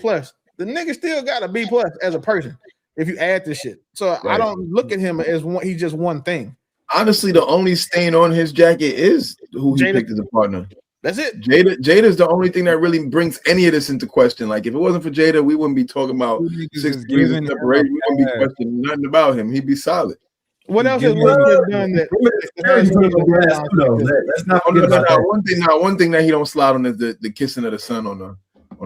J: The nigga still got a B+ as a person if you add this shit. So
K: Right.
J: I don't look at him as one. He's just one thing.
K: Honestly, the only stain on his jacket is who he picked as a partner.
J: That's it.
K: Jada's the only thing that really brings any of this into question. Like if it wasn't for Jada, we wouldn't be talking about 6 degrees of separation. We wouldn't be questioning nothing about him. He'd be solid.
J: What else has Will Smith done that?
K: Let's not forget about that. One thing that he don't slide on is the kissing of the son on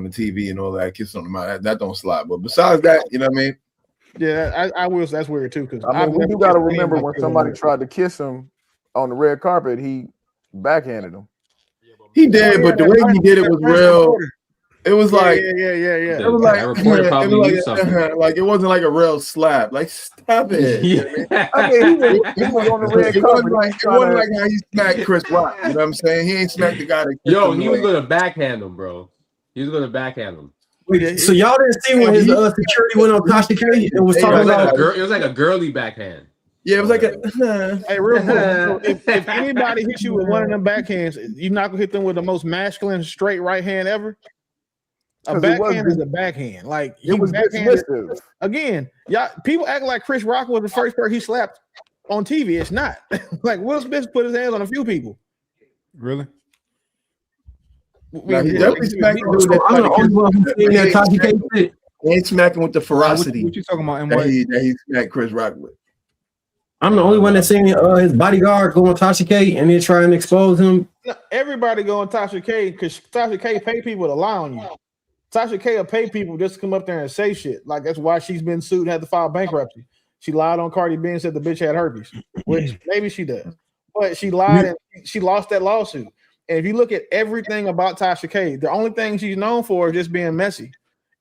K: the TV and all that, kissing on the mouth. That don't slide. But besides that, you know what I mean?
J: Yeah, I will. That's weird too. Because
C: I mean, we do got to remember when somebody tried to kiss him on the red carpet, he backhanded him.
K: He did, but the way he did it was real. It was like,
J: yeah.
K: It was like, like it wasn't like a real slap. Like, stop it.
C: Yeah. I mean, he was on the red
K: It
C: carpet.
K: wasn't like how he smacked Chris Rock. You know what I'm saying? He ain't smacked the guy that.
H: Yo, he was gonna backhand him, bro. He was gonna backhand him.
I: Wait, so y'all didn't see when his security went on Tasha K and was talking about
H: it was like a girly backhand.
K: Yeah, it was like a
J: hey, real quick. So if anybody hits you with one of them backhands, you're not gonna hit them with the most masculine straight right hand ever. A backhand is a backhand. Like
C: it was dismissive.
J: Again, y'all people act like Chris Rock was the first person he slapped on TV. It's not. Like Will Smith put his hands on a few people.
N: Really?
K: Nah, he definitely smacked him with that. He ain't smacking with the ferocity.
N: What you talking about?
K: That he smacked Chris Rock with.
I: I'm the only one that's seen his bodyguard go on Tasha K and then try and expose him.
J: No, everybody go on Tasha K because Tasha K pay people to lie on you. Tasha K will pay people just to come up there and say shit. Like that's why she's been sued and had to file bankruptcy. She lied on Cardi B and said the bitch had herpes, which maybe she does, but she lied and she lost that lawsuit. And if you look at everything about Tasha K, the only thing she's known for is just being messy.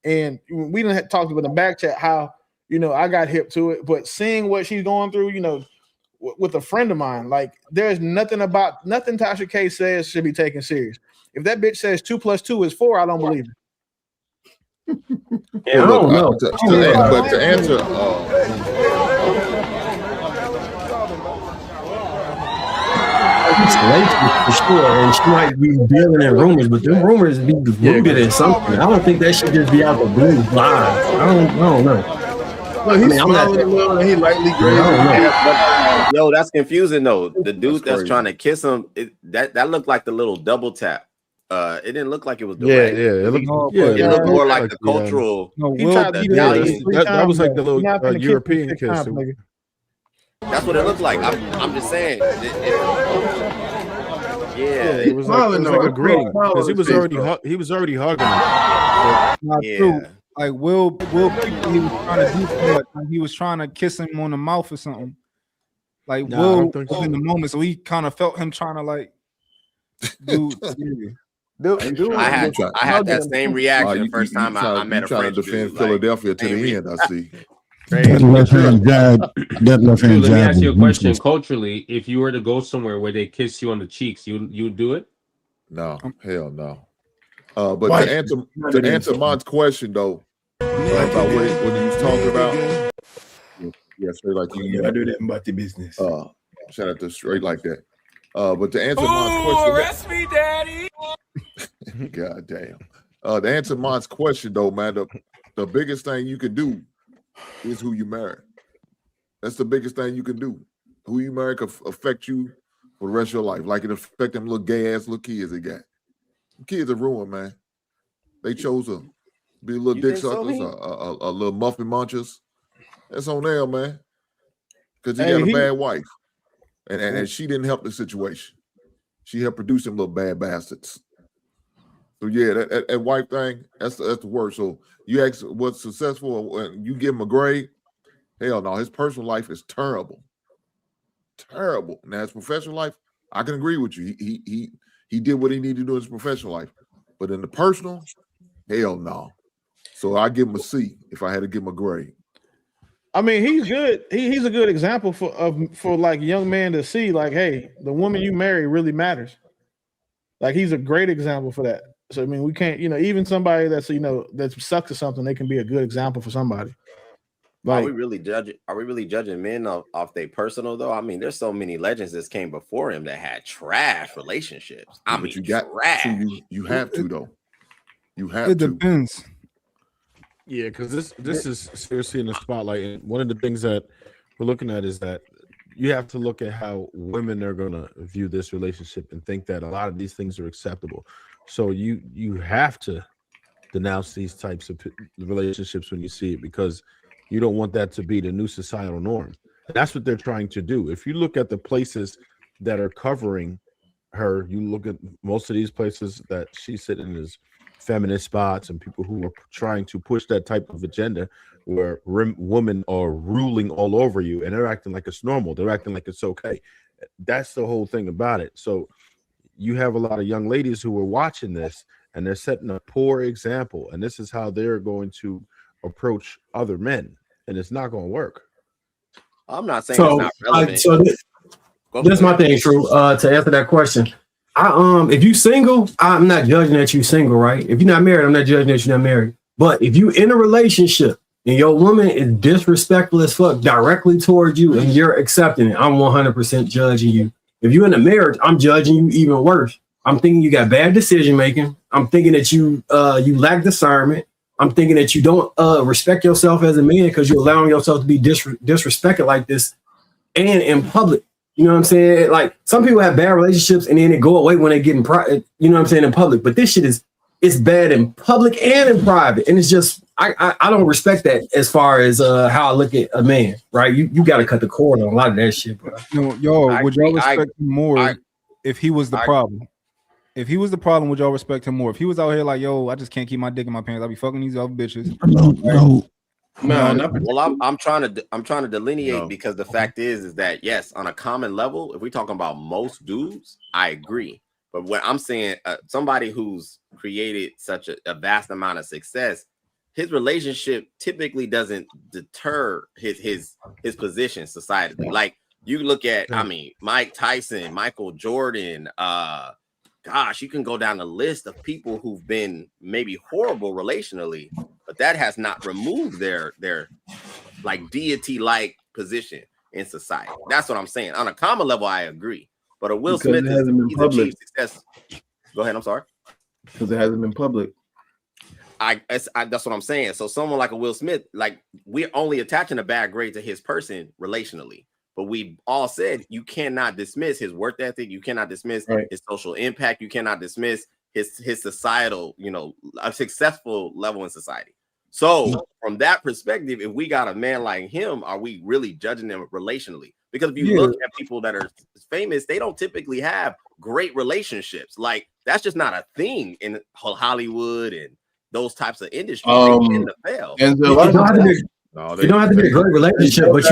J: And we didn't have talked about in the back chat how, you know, I got hip to it, but seeing what she's going through, you know, with a friend of mine, like there's nothing Tasha K says should be taken serious. If that bitch says 2 + 2 is 4, I don't believe it.
I: Yeah, I don't know.
M: But to answer,
I: for sure, and she might be dealing in rumors, but them rumors be rooted in something. I don't think that should just be out the blue live. I don't know.
K: Well, he's smiling a little and he lightly grazing.
B: Yo, that's confusing though. The dude that's trying to kiss him, that looked like the little double tap. It didn't look like it was direct.
L: It looked
B: more like the cultural.
L: That was like the little European kiss.
B: That's what it looked like. I'm just saying.
L: It was like a greeting because he was already hugging him.
N: Not true. Like Will he was trying to do that. Like he was trying to kiss him on the mouth or something. Like Will was in the moment, so he kind of felt him trying to like do.
B: I had that same reaction the first time I met a French dude.
M: Defend Philadelphia to the end. I see.
D: That left hand jab. That left hand jab.
H: Let me ask you a question. Culturally, if you were to go somewhere where they kiss you on the cheeks, you do it?
M: No, hell no. But to answer Mon's question though, about what he was talking about, yeah, straight like you.
K: I do that about the business.
M: Shout out to straight like that. But to answer Mon's question,
P: arrest me, daddy.
M: God damn. To answer Mon's question though, man, the biggest thing you can do is who you marry. That's the biggest thing you can do. Who you marry can affect you for the rest of your life. Like it affect them little gay ass little kids they got. Kids are ruined, man. They chose to be little dick suckers, a little muffin munchers. That's on them, man. Because he got a bad wife. And she didn't help the situation. She helped produce them little bad bastards. So yeah, that wife thing, that's the worst. So you ask what's successful and you give him a grade, hell no, his personal life is terrible. Terrible. Now his professional life, I can agree with you. He did what he needed to do in his professional life. But in the personal, hell no. So I give him a C if I had to give him a grade.
J: I mean, he's good. He's a good example for like young man to see, like, hey, the woman you marry really matters. Like he's a great example for that. So I mean, we can't, even somebody that's that's sucks or something, they can be a good example for somebody.
B: Are we really judging men off their personal though? I mean, there's so many legends that came before him that had trash relationships.
M: But you got
B: trash.
M: you have to though. You have
N: It
M: to.
N: depends.
L: Yeah, because this is seriously in the spotlight. And one of the things that we're looking at is that you have to look at how women are going to view this relationship and think that a lot of these things are acceptable. So you have to denounce these types of relationships when you see it, because you don't want that to be the new societal norm. That's what they're trying to do. If you look at the places that are covering her, you look at most of these places that she's sitting in as feminist spots and people who are trying to push that type of agenda where women are ruling all over you and they're acting like it's normal. They're acting like it's okay. That's the whole thing about it. So you have a lot of young ladies who are watching this and they're setting a poor example. And this is how they're going to approach other men. And it's not going to work.
B: I'm not saying it's not relevant.
I: That's my thing, True. To answer that question, if you single, I'm not judging that you single, right? If you're not married, I'm not judging that you're not married. But if you in a relationship and your woman is disrespectful as fuck directly towards you and you're accepting it, I'm 100% judging you. If you're in a marriage, I'm judging you even worse. I'm thinking you got bad decision making. I'm thinking that you lack discernment. I'm thinking that you don't respect yourself as a man because you're allowing yourself to be disrespected like this and in public. You know what I'm saying? Like some people have bad relationships and then they go away when they get in private, you know what I'm saying, in public. But this shit it's bad in public and in private. And it's just, I don't respect that as far as how I look at a man, right? You got to cut the cord on a lot of that shit, bro.
N: Would y'all respect him more if he was the problem? If he was the problem, would y'all respect him more? If he was out here like, yo, I just can't keep my dick in my pants, I'll be fucking these other bitches.
D: No.
B: Well, I'm trying to delineate because the fact is that yes, on a common level, if we're talking about most dudes, I agree. But what I'm saying, somebody who's created such a vast amount of success, his relationship typically doesn't deter his position societally. Like you look at, I mean, Mike Tyson, Michael Jordan, gosh, you can go down the list of people who've been maybe horrible relationally, but that has not removed their like deity-like position in society. That's what I'm saying. On a common level, I agree. But a Will Smith he's achieved success. Go ahead. I'm sorry.
K: Because it hasn't been public.
B: That's what I'm saying. So someone like a Will Smith, like we're only attaching a bad grade to his person relationally. But we all said you cannot dismiss his work ethic. You cannot dismiss his social impact. You cannot dismiss his societal, a successful level in society. So from that perspective, if we got a man like him, are we really judging them relationally? Because if you look at people that are famous, they don't typically have great relationships. Like that's just not a thing in Hollywood and those types of industries. They tend to fail.
K: And
I: you don't have to be a great relationship, but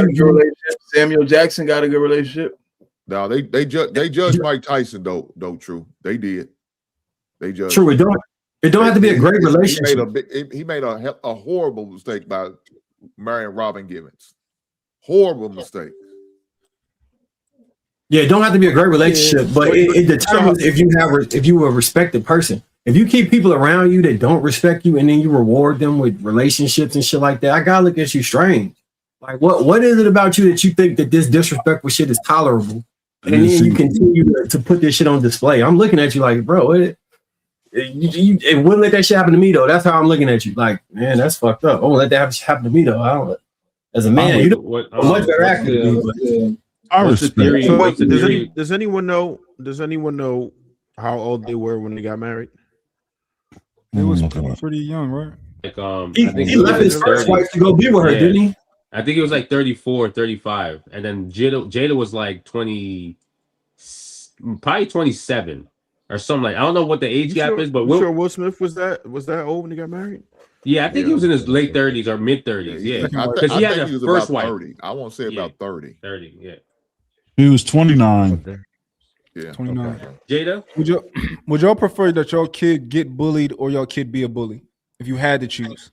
K: Samuel Jackson got a good relationship.
M: No, they judged Mike Tyson though. True, they did. They judged.
I: True, it don't have to be a great relationship.
M: He made a horrible mistake by marrying Robin Givens. Horrible mistake.
I: Yeah, it don't have to be a great relationship, but it determines if you a respected person. If you keep people around you that don't respect you and then you reward them with relationships and shit like that, I gotta look at you strange. Like what is it about you that you think that this disrespectful shit is tolerable? And then you continue to put this shit on display. I'm looking at you like, bro, it wouldn't let that shit happen to me though. That's how I'm looking at you. Like, man, that's fucked up. I won't let that happen to me though. I don't. As a man, you don't much better actor than me.
L: I respect. Does anyone know? Does anyone know how old they were when they got married?
N: They was pretty young, right?
H: Like,
I: he left his first wife to go be with her, didn't he?
H: I think it was like 34, 35. And then Jada was like 20, probably 27 or something like. I don't know what the age gap is, but
L: Will Smith was that old when he got married?
H: Yeah, I think he was in his late 30s or mid 30s. Yeah, because he had the first wife.
M: 30. I won't say about 30.
H: 30, yeah.
D: He was 29.
M: Yeah.
N: 29.
H: Okay. Jada,
N: would y'all prefer that your kid get bullied or your kid be a bully? If you had to choose,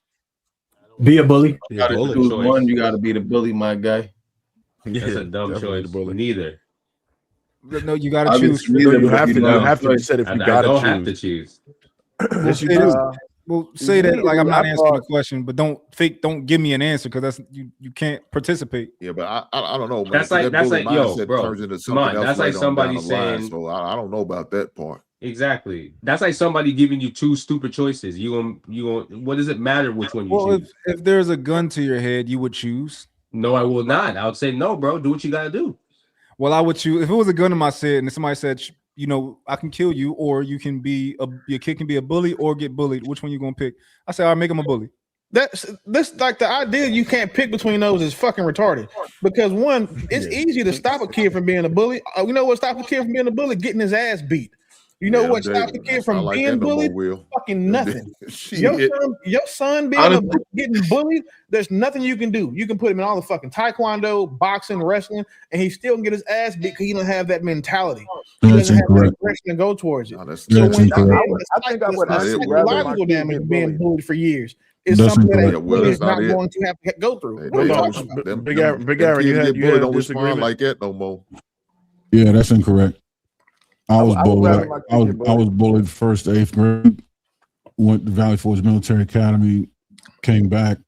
I: be a bully.
K: You gotta choose one. You gotta be the bully, my guy.
H: That's a dumb choice. Neither.
N: No, you gotta choose.
L: You have to decide if you gotta choose.
H: Have to choose.
L: Yes, you
N: It is.
L: do.
N: Well, say that like I'm not
C: I
N: answering
C: thought-
N: the question, but don't give me an answer because that's you can't participate.
M: Yeah, but I don't know, man.
H: That's
M: 'cause
H: like-
M: that bully
H: yo,
M: mindset
H: bro,
M: turns into
H: come
M: something
H: on,
M: else
H: that's like
M: later on down
H: somebody
M: the line.
H: saying-
M: So I don't know about that part.
H: Exactly. That's like somebody giving you two stupid choices. You gonna what does it matter which one you
N: Well,
H: choose?
N: if there's a gun to your head, you would choose.
H: No, I will not. I would say no, bro. Do what you gotta do.
N: Well, I would choose if it was a gun in my head and somebody said, I can kill you, or you can your kid can be a bully or get bullied. Which one you gonna pick? I say, I'll make him a bully.
J: That's like the idea you can't pick between those is fucking retarded. Because one, it's easy to stop a kid from being a bully. You know what stops a kid from being a bully? Getting his ass beat. You know what stops a kid from being bullied? Fucking nothing. Your son getting bullied, there's nothing you can do. You can put him in all the fucking taekwondo, boxing, wrestling, and he still can get his ass beat because he don't have that mentality. He doesn't have the aggression to go towards it. So when
C: I think I would actually rather my
J: psychological
C: kid
J: damage
C: get
J: being
C: bullied.
J: bullied for years is
M: That's
J: something that
M: incorrect.
J: a
M: Well,
J: bully
M: that's
J: is not
M: not it.
J: going to have to go through.
M: Hey,
J: What are you
M: they
J: talking
M: don't-
J: about?
M: them-
L: Big
M: them-
L: Aaron,
M: them kids
L: you
M: get
L: had
M: bullied
L: a
M: don't respond
L: disagreement?
M: like that no more.
D: Yeah, that's incorrect. I was
C: I would rather
D: bullied.
C: my kid
D: I was
C: get bullied.
D: I was bullied first to 8th grade. Went to Valley Forge Military Academy. Came back,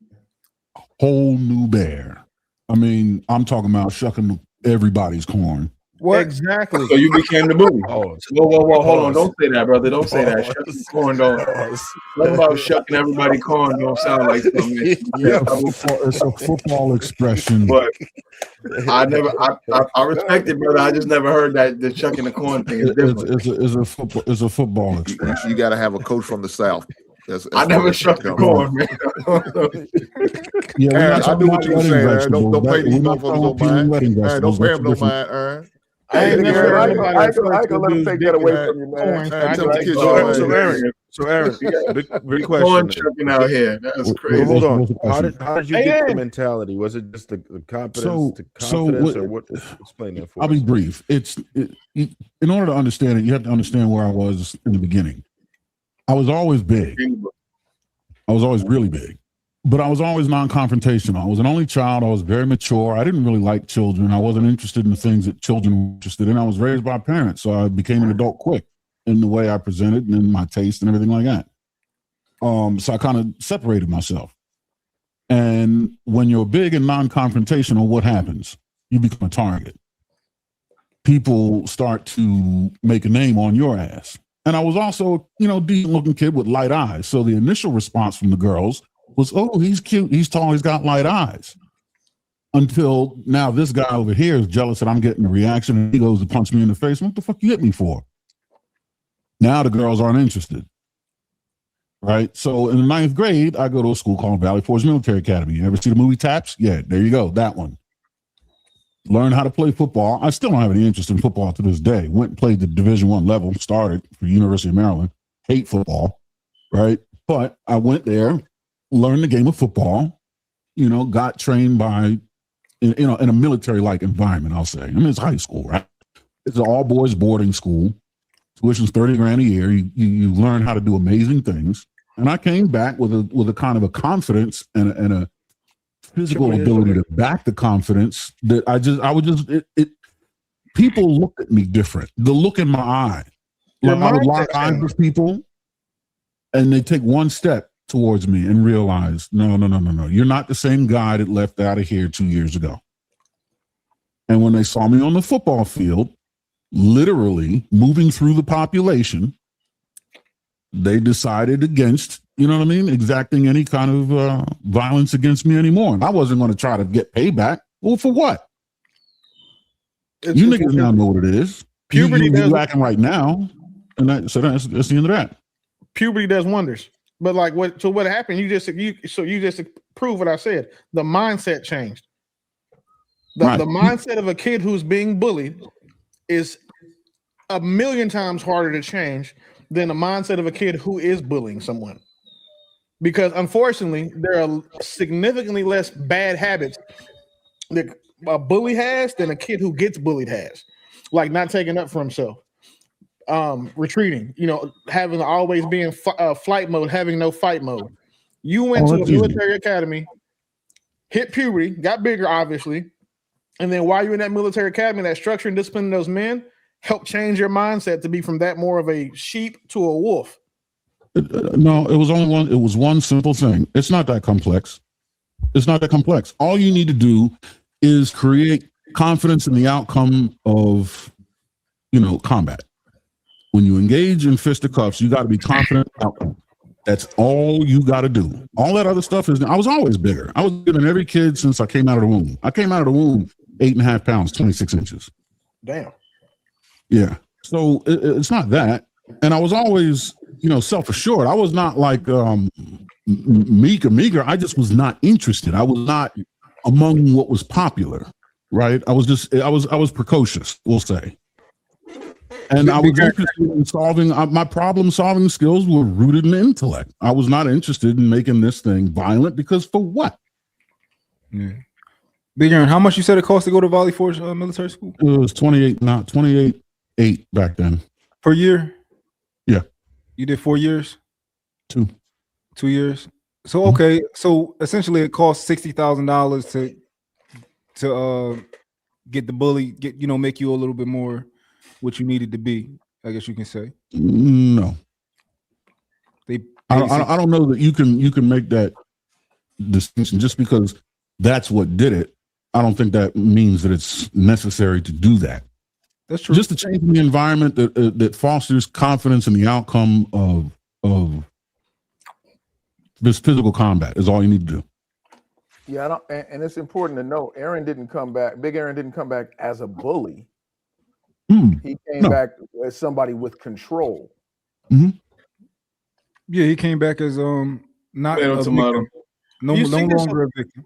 D: whole new bear. I mean, I'm talking about shucking everybody's corn.
J: What exactly?
K: So you became the bully. Whoa, hold on. Don't say that, brother. Don't say that.
L: Pause.
K: Shucking corn don't. What about shucking everybody corn don't sound like something.
D: It's a football expression.
K: But I respect it, brother. I just never heard that the shucking the corn thing is different.
D: It's a football expression.
M: You got to have a coach from the South.
K: I never shucked the corn, man.
D: Yeah, we're
M: Aaron,
D: not
M: I
D: talking
M: knew
D: about
M: what you were
D: wedding
M: saying, Aaron.
D: vegetables.
M: Don't pay these
D: We're not
M: motherfuckers
D: talking
M: no
D: about peeling
M: mind.
D: wedding
M: Aaron,
D: vegetables.
M: don't pay
D: That's
M: them no
D: different.
M: mind, Aaron.
J: I ain't never heard
C: I
J: anybody
C: ain't gonna let him take that away from you, man.
J: corn.
M: Aaron, tell the kids
L: So Aaron, big
K: Corn
L: question.
K: shucking out here. That's crazy.
L: Hold on.
D: What's the question?
L: How did you
J: Hey,
L: get the
J: Aaron.
L: mentality? Was it just the confidence,
D: what-
L: or what? Explain that for
D: I'll
L: us.
D: be brief. In order to understand it, you have to understand where I was in the beginning. I was always big. I was always really big, but I was always non-confrontational. I was an only child. I was very mature. I didn't really like children. I wasn't interested in the things that children were interested in. I was raised by parents, so I became an adult quick in the way I presented and in my taste and everything like that. So I kind of separated myself. And when you're big and non-confrontational, what happens? You become a target. People start to make a name on your ass. And I was also, decent looking kid with light eyes. So the initial response from the girls was, oh, he's cute, he's tall, he's got light eyes. Until now this guy over here is jealous that I'm getting a reaction and he goes to punch me in the face. What the fuck you hit me for? Now the girls aren't interested. Right? So in the 9th grade, I go to a school called Valley Forge Military Academy. You ever see the movie Taps? Yeah, there you go, that one. Learn how to play football. I still don't have any interest in football to this day. Went and played the Division I level, started for University of Maryland. Hate football, right? But I went there, learned the game of football, got trained by, in a military-like environment, I'll say. I mean, it's high school, right? It's an all-boys boarding school. Tuition's $30,000 a year. You learn how to do amazing things. And I came back with a kind of a confidence and a physical ability to back the confidence that people looked at me different. The look in my eye. Like I would lock eyes with people and they take one step towards me and realize, no. You're not the same guy that left out of here 2 years ago. And when they saw me on the football field, literally moving through the population, they decided against, exacting any kind of violence against me anymore. And I wasn't going to try to get payback. Well, for what? You niggas now know what it is.
J: Puberty
D: you acting right now. And that's the end of that.
J: Puberty does wonders. But what happened? You just prove what I said. The mindset changed. The mindset of a kid who's being bullied is 1,000,000 times harder to change than the mindset of a kid who is bullying someone. Because unfortunately, there are significantly less bad habits that a bully has than a kid who gets bullied has. Like not taking up for himself, retreating, having always be in flight mode, having no fight mode. You went to a military academy, hit puberty, got bigger, obviously. And then while you're in that military academy, that structure and discipline of those men helped change your mindset to be from that more of a sheep to a wolf.
D: No, it was only one. It was one simple thing. It's not that complex. It's not that complex. All you need to do is create confidence in the outcome of, combat. When you engage in fisticuffs, you got to be confident in the outcome. That's all you got to do. All that other stuff is. I was always bigger. I was bigger than every kid since I came out of the womb. I came out of the womb 8.5 pounds, 26 inches.
J: Damn.
D: Yeah. So it's not that. And I was always, self-assured. I was not like meager. I just was not interested. I was not among what was popular, right? I was precocious, we'll say. And I was interested in solving, my problem-solving skills were rooted in intellect. I was not interested in making this thing violent because for what?
N: Yeah. Big Aaron, how much you said it cost to go to Valley Forge military school?
D: It was 28.8 back then.
N: Per year?
D: Yeah.
N: You did 4 years?
D: 2
N: years. So okay, so essentially it cost $60,000 to get the bully, make you a little bit more what you needed to be, I guess you can say.
D: No. I don't know that you can make that distinction just because that's what did it. I don't think that means that it's necessary to do that.
N: That's true.
D: Just to change the environment that fosters confidence in the outcome of this physical combat is all you need to do.
C: Yeah, and it's important to know Big Aaron didn't come back as a bully. He came back as somebody with control.
N: Yeah, he came back as not a victim. No longer a victim.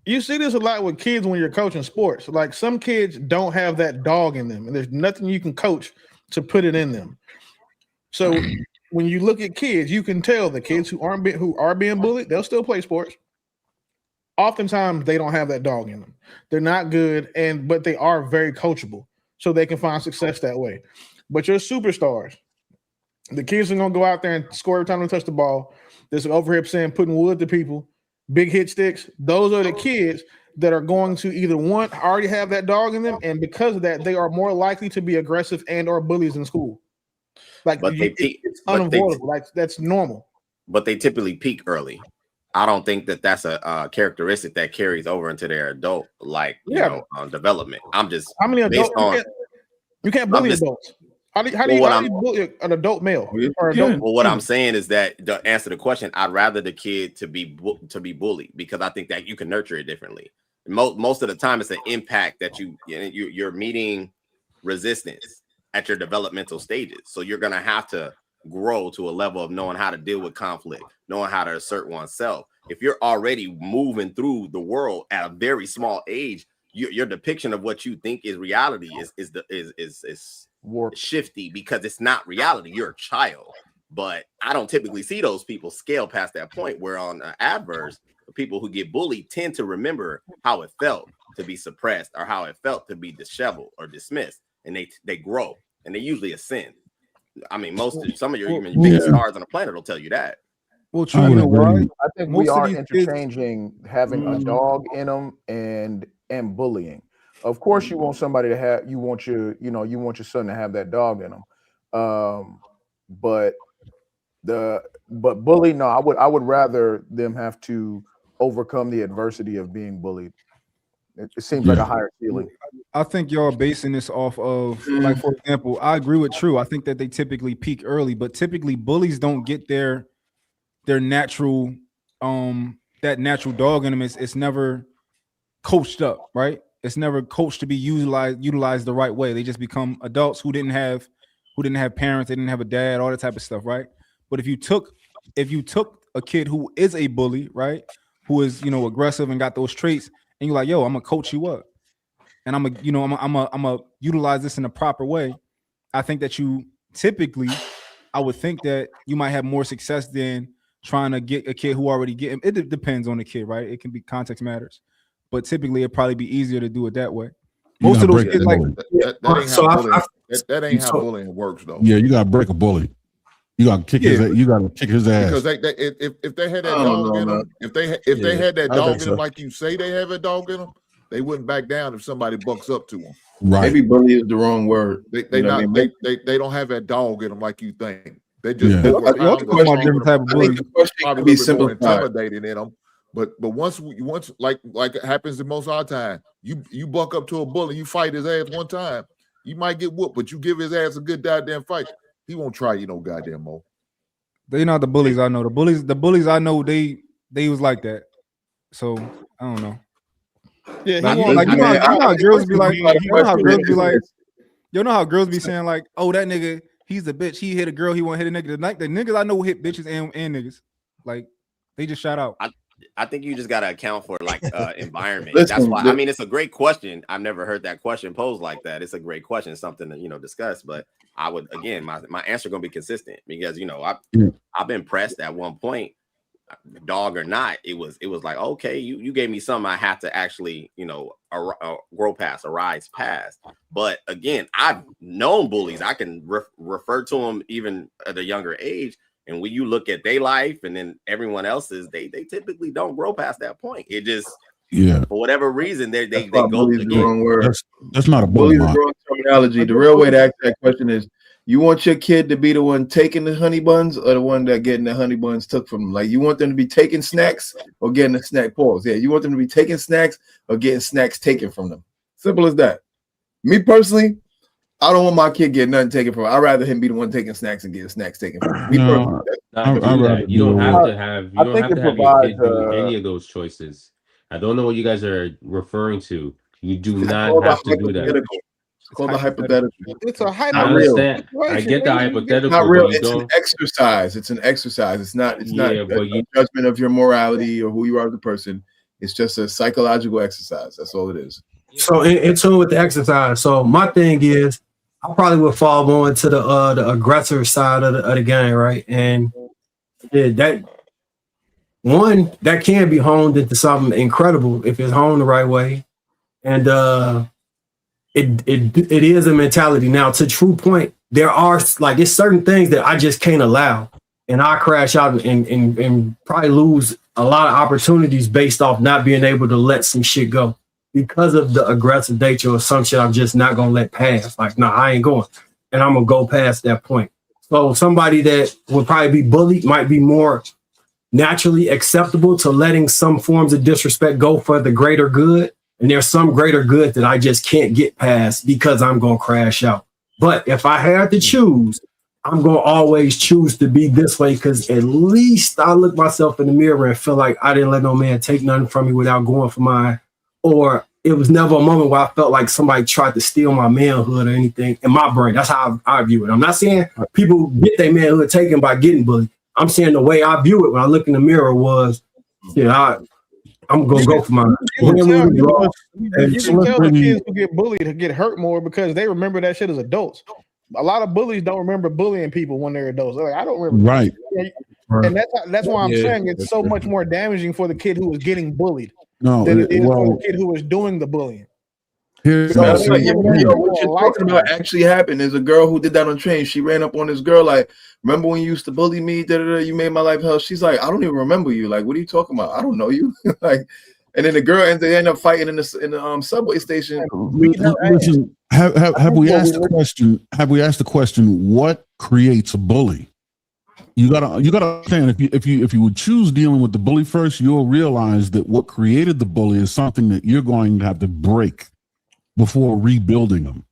J: You see this a lot with kids when you're coaching sports. Like some kids don't have that dog in them, and there's nothing you can coach to put it in them. So when you look at kids, you can tell the kids who are being bullied, they'll still play sports. Oftentimes they don't have that dog in them. They're not good, but they are very coachable, so they can find success that way. But your superstars, the kids are gonna go out there and score every time they touch the ball. There's an overhead saying putting wood to people. Big hit sticks. Those are the kids that are going to either already have that dog in them, and because of that, they are more likely to be aggressive and or bullies in school. It's unavoidable. That's normal.
B: But they typically peak early. I don't think that's a characteristic that carries over into their adult development. I'm just
J: how many adults you can't bully adults. How do you bully an adult male?
B: Well, what I'm saying is that to answer the question, I'd rather the kid to be bullied because I think that you can nurture it differently. Most of the time, it's an impact that you're meeting resistance at your developmental stages. So you're gonna have to grow to a level of knowing how to deal with conflict, knowing how to assert oneself. If you're already moving through the world at a very small age, your depiction of what you think is reality is shifty because it's not reality. You're a child, but I don't typically see those people scale past that point where on adverse, the people who get bullied tend to remember how it felt to be suppressed or how it felt to be disheveled or dismissed, and they grow and they usually ascend. I mean, some of your biggest stars on the planet will tell you that.
N: Well, true. You know why?
C: I think we are interchanging having a dog in them and bullying. Of course, you want somebody to have. You want your son to have that dog in him. But bully, no, I would rather them have to overcome the adversity of being bullied. It seems like a higher ceiling.
N: I think y'all are basing this off of, like, for example, I agree with True. I think that they typically peak early, but typically bullies don't get their natural that natural dog in them. It's never coached up, right? It's never coached to be utilized the right way. They just become adults who didn't have parents, they didn't have a dad, all that type of stuff, right? But if you took a kid who is a bully, right, who is aggressive and got those traits, and you're like, yo, I'm gonna coach you up, and I'm gonna utilize this in a proper way, I think that I would think that you might have more success than trying to get a kid who already get him. It depends on the kid, right? It can be context matters, but typically it'd probably be easier to do it that way. Most of those kids
M: that ain't how bullying works, though.
D: Yeah, you gotta break a bully. You gotta kick his. You gotta kick his ass.
M: Because if they had that dog in them, if they had that dog in them, like you say they have a dog in them, they wouldn't back down if somebody bucks up to them.
K: Right. Maybe bully is the wrong word.
M: They don't have that dog in them like you think. They just
D: Yeah.
M: over
N: Y'all
M: time
N: talking about different type of
K: I think
N: bullies.
K: the question
M: probably
K: could be
M: a little bit more
K: simplified.
M: intimidating in them. But once like it happens in most of our time, you buck up to a bully, you fight his ass one time, you might get whooped, but you give his ass a good goddamn fight, he won't try you no goddamn more.
N: They not the bullies I know. The bullies I know, they was like that. So I don't know.
J: Yeah,
N: Like,
J: he won't.
N: like you know how girls be like,
K: The
N: you know how
K: question
N: girls be
K: is
N: like,
K: this.
N: you know how girls be saying like, oh, that nigga, he's a bitch. He hit a girl, he won't hit a nigga. The niggas I know hit bitches and niggas. Like they just shout out.
B: I think you just got to account for like environment.
K: Listen,
B: That's why. I mean, it's a great question. I've never heard that question posed like that. It's a great question, something to discuss. But I would again, my answer gonna be consistent because I've been pressed at one point, dog or not. It was like, okay, you gave me something I have to actually grow past, rise past. But again, I've known bullies. I can refer to them even at a younger age. And when you look at their life and then everyone else's, they typically don't grow past that point. It just for whatever reason they go
K: the wrong word.
D: That's not a bully.
K: Bully's the wrong terminology. The real way to ask that question is: you want your kid to be the one taking the honey buns or the one that getting the honey buns took from them? Like you want them to be taking snacks or getting the snack pause? Yeah, you want them to be taking snacks or getting snacks taken from them. Simple as that. Me personally, I don't want my kid getting nothing taken from him. I'd rather him be the one taking snacks and getting snacks taken from him. Me personally,
H: You don't have to have your kid do
C: provides,
H: any of those choices. I don't know what you guys are referring to. You do
K: It's
H: not
K: called
H: have
K: a
H: to do that.
K: hypothetical. It's called a hypothetical.
J: It's a
H: I
J: hypothetical.
H: understand. I get the hypothetical.
K: It's not real.
H: But you
K: It's an
H: don't.
K: exercise. It's an exercise. It's not. It's not
H: Yeah, but
K: a judgment of your morality or who you are as a person. It's just a psychological exercise. That's all it is.
I: So in tune with the exercise. So my thing is, I probably would fall more into the aggressor side of the game, right? And yeah, that can be honed into something incredible if it's honed the right way, and it is a mentality. Now, to true point, there's certain things that I just can't allow, and I crash out and probably lose a lot of opportunities based off not being able to let some shit go because of the aggressive nature or some shit I'm just not gonna let pass. Like, no, I ain't going, and I'm gonna go past that point. So somebody that would probably be bullied might be more naturally acceptable to letting some forms of disrespect go for the greater good. And there's some greater good that I just can't get past because I'm going to crash out. But if I had to choose, I'm going to always choose to be this way because at least I look myself in the mirror and feel like I didn't let no man take nothing from me without going for mine. Or it was never a moment where I felt like somebody tried to steal my manhood or anything in my brain. That's how I view it. I'm not saying people get their manhood taken by getting bullied. I'm saying the way I view it when I look in the mirror was, I'm going to go for mine.
J: You can tell the kids who get bullied to get hurt more because they remember that shit as adults. A lot of bullies don't remember bullying people when they're adults. They're like, I don't remember.
D: Right.
J: And that's why I'm saying it's so much more damaging for the kid who was getting bullied
D: No,
J: than it is for the kid who was doing the bullying.
D: Here's
K: what you're talking about actually happened. There's a girl who did that on train. She ran up on this girl like, remember when you used to bully me? You made my life hell. She's like, I don't even remember you. Like, what are you talking about? I don't know you. Like, and then the girl they end up fighting in the subway station.
D: Listen, have we asked the question? Have we asked the question? What creates a bully? You gotta understand if you would choose dealing with the bully first, you'll realize that what created the bully is something that you're going to have to break before rebuilding them.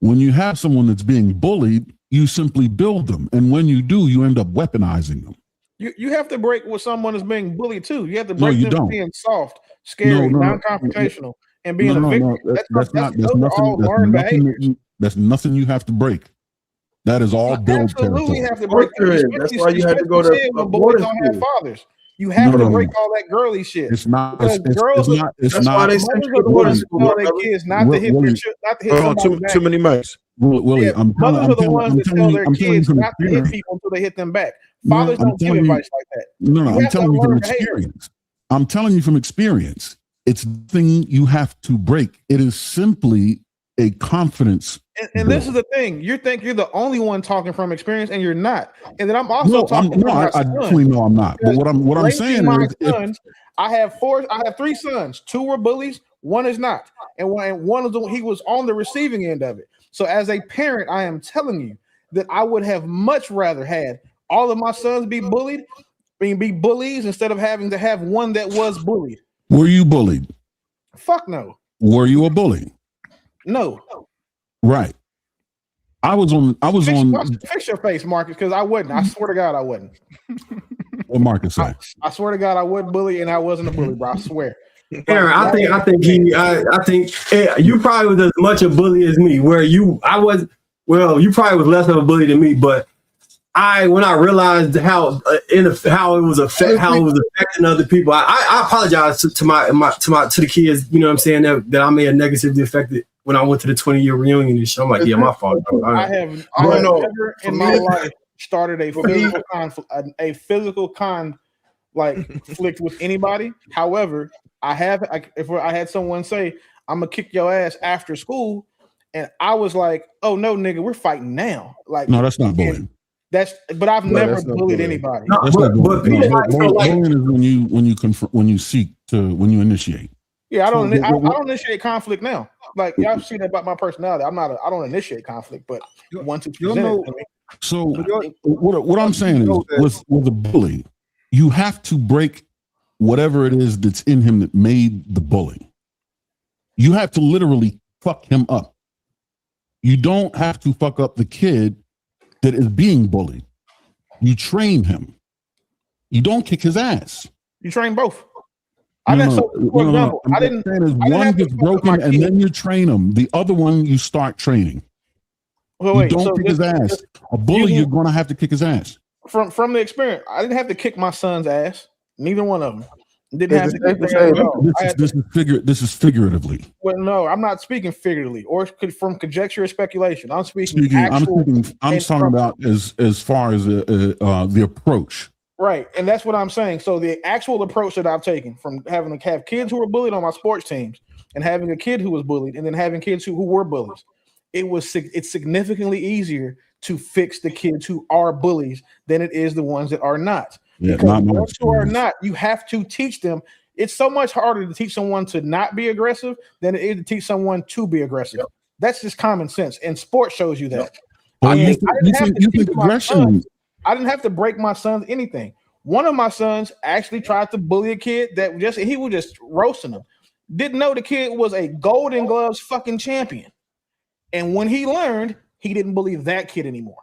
D: When you have someone that's being bullied, you simply build them. And when you do, you end up weaponizing them.
J: You have to break with someone that's being bullied too. You have to break
D: you
J: them
D: don't.
J: being soft, scary, non-confrontational, and being a victim.
D: That's nothing you have to break. That is all build
J: absolutely
D: territory.
J: have to break.
K: That's why you have to go to
J: a boys don't have fathers. You have to break all that girly shit.
D: It's not.
J: Because
D: It's not.
J: That's why they send you to boarding school. Tell their kids not to hit somebody back.
L: Too many mics.
D: Willie,
J: mothers are the ones that tell their kids not to hit people until they hit them back. Fathers don't give advice like that.
D: No, I'm telling you from experience. I'm telling you from experience. It's the thing you have to break. It is simply a confidence.
J: And this is the thing. You think you're the only one talking from experience, and you're not. And then I'm also talking from my son.
D: I definitely know I'm not. But what I'm saying is,
J: I have 3 sons. 2 were bullies. 1 is not. And one of them, he was on the receiving end of it. So as a parent, I am telling you that I would have much rather had all of my sons be bullied, be bullies instead of having to have one that was bullied?
D: Were you bullied?
J: Fuck no.
D: Were you a bully?
J: No.
D: Right. I was on.
J: Fix your face, Marcus, because I wasn't. I swear to God, I wasn't.
D: What Marcus say?
J: I swear to God, I wasn't bully, and I wasn't a bully, bro. I swear.
I: Aaron, I think you probably was as much a bully as me. Where you probably was less of a bully than me. But when I realized how it was affecting other people, I apologize to the kids. You know what I'm saying, that I may have negatively affected when I went to the 20-year reunion and shit. I'm like, yeah, my fault.
J: I have never in my life started a physical conflict with anybody. However, if I had someone say, I'm gonna kick your ass after school, and I was like, oh no, nigga, we're fighting now. Like, no,
D: that's not bullying.
J: But I've never bullied anybody.
D: No, bullying is when you initiate.
J: Yeah, I don't initiate conflict now. Like, y'all see that about my personality. I don't initiate conflict, but once it's presented to me.
D: So what I'm saying is, with a bully, you have to break whatever it is that's in him that made the bully. You have to literally fuck him up. You don't have to fuck up the kid that is being bullied. You train him. You don't kick his ass.
J: You train both.
D: One gets broken and then you train him. The other one you start training. You don't kick his ass. A bully, you're going to have to kick his ass.
J: From the experience, I didn't have to kick my son's ass. Neither one of them. Didn't have to.
D: This is figuratively.
J: Well, no, I'm not speaking figuratively or from conjecture or speculation. I'm speaking.
D: I'm talking about as far as the approach.
J: Right, and that's what I'm saying. So the actual approach that I've taken from having to have kids who were bullied on my sports teams, and having a kid who was bullied, and then having kids who were bullies, it's significantly easier to fix the kids who are bullies than it is the ones that are not.
D: Yeah,
J: because those who are not, you have to teach them. It's so much harder to teach someone to not be aggressive than it is to teach someone to be aggressive. Yep. That's just common sense, and sports shows you that.
D: Yep.
J: I didn't have to break my son's anything. One of my sons actually tried to bully a kid he was just roasting him. Didn't know the kid was a Golden Gloves fucking champion. And when he learned, he didn't bully that kid anymore.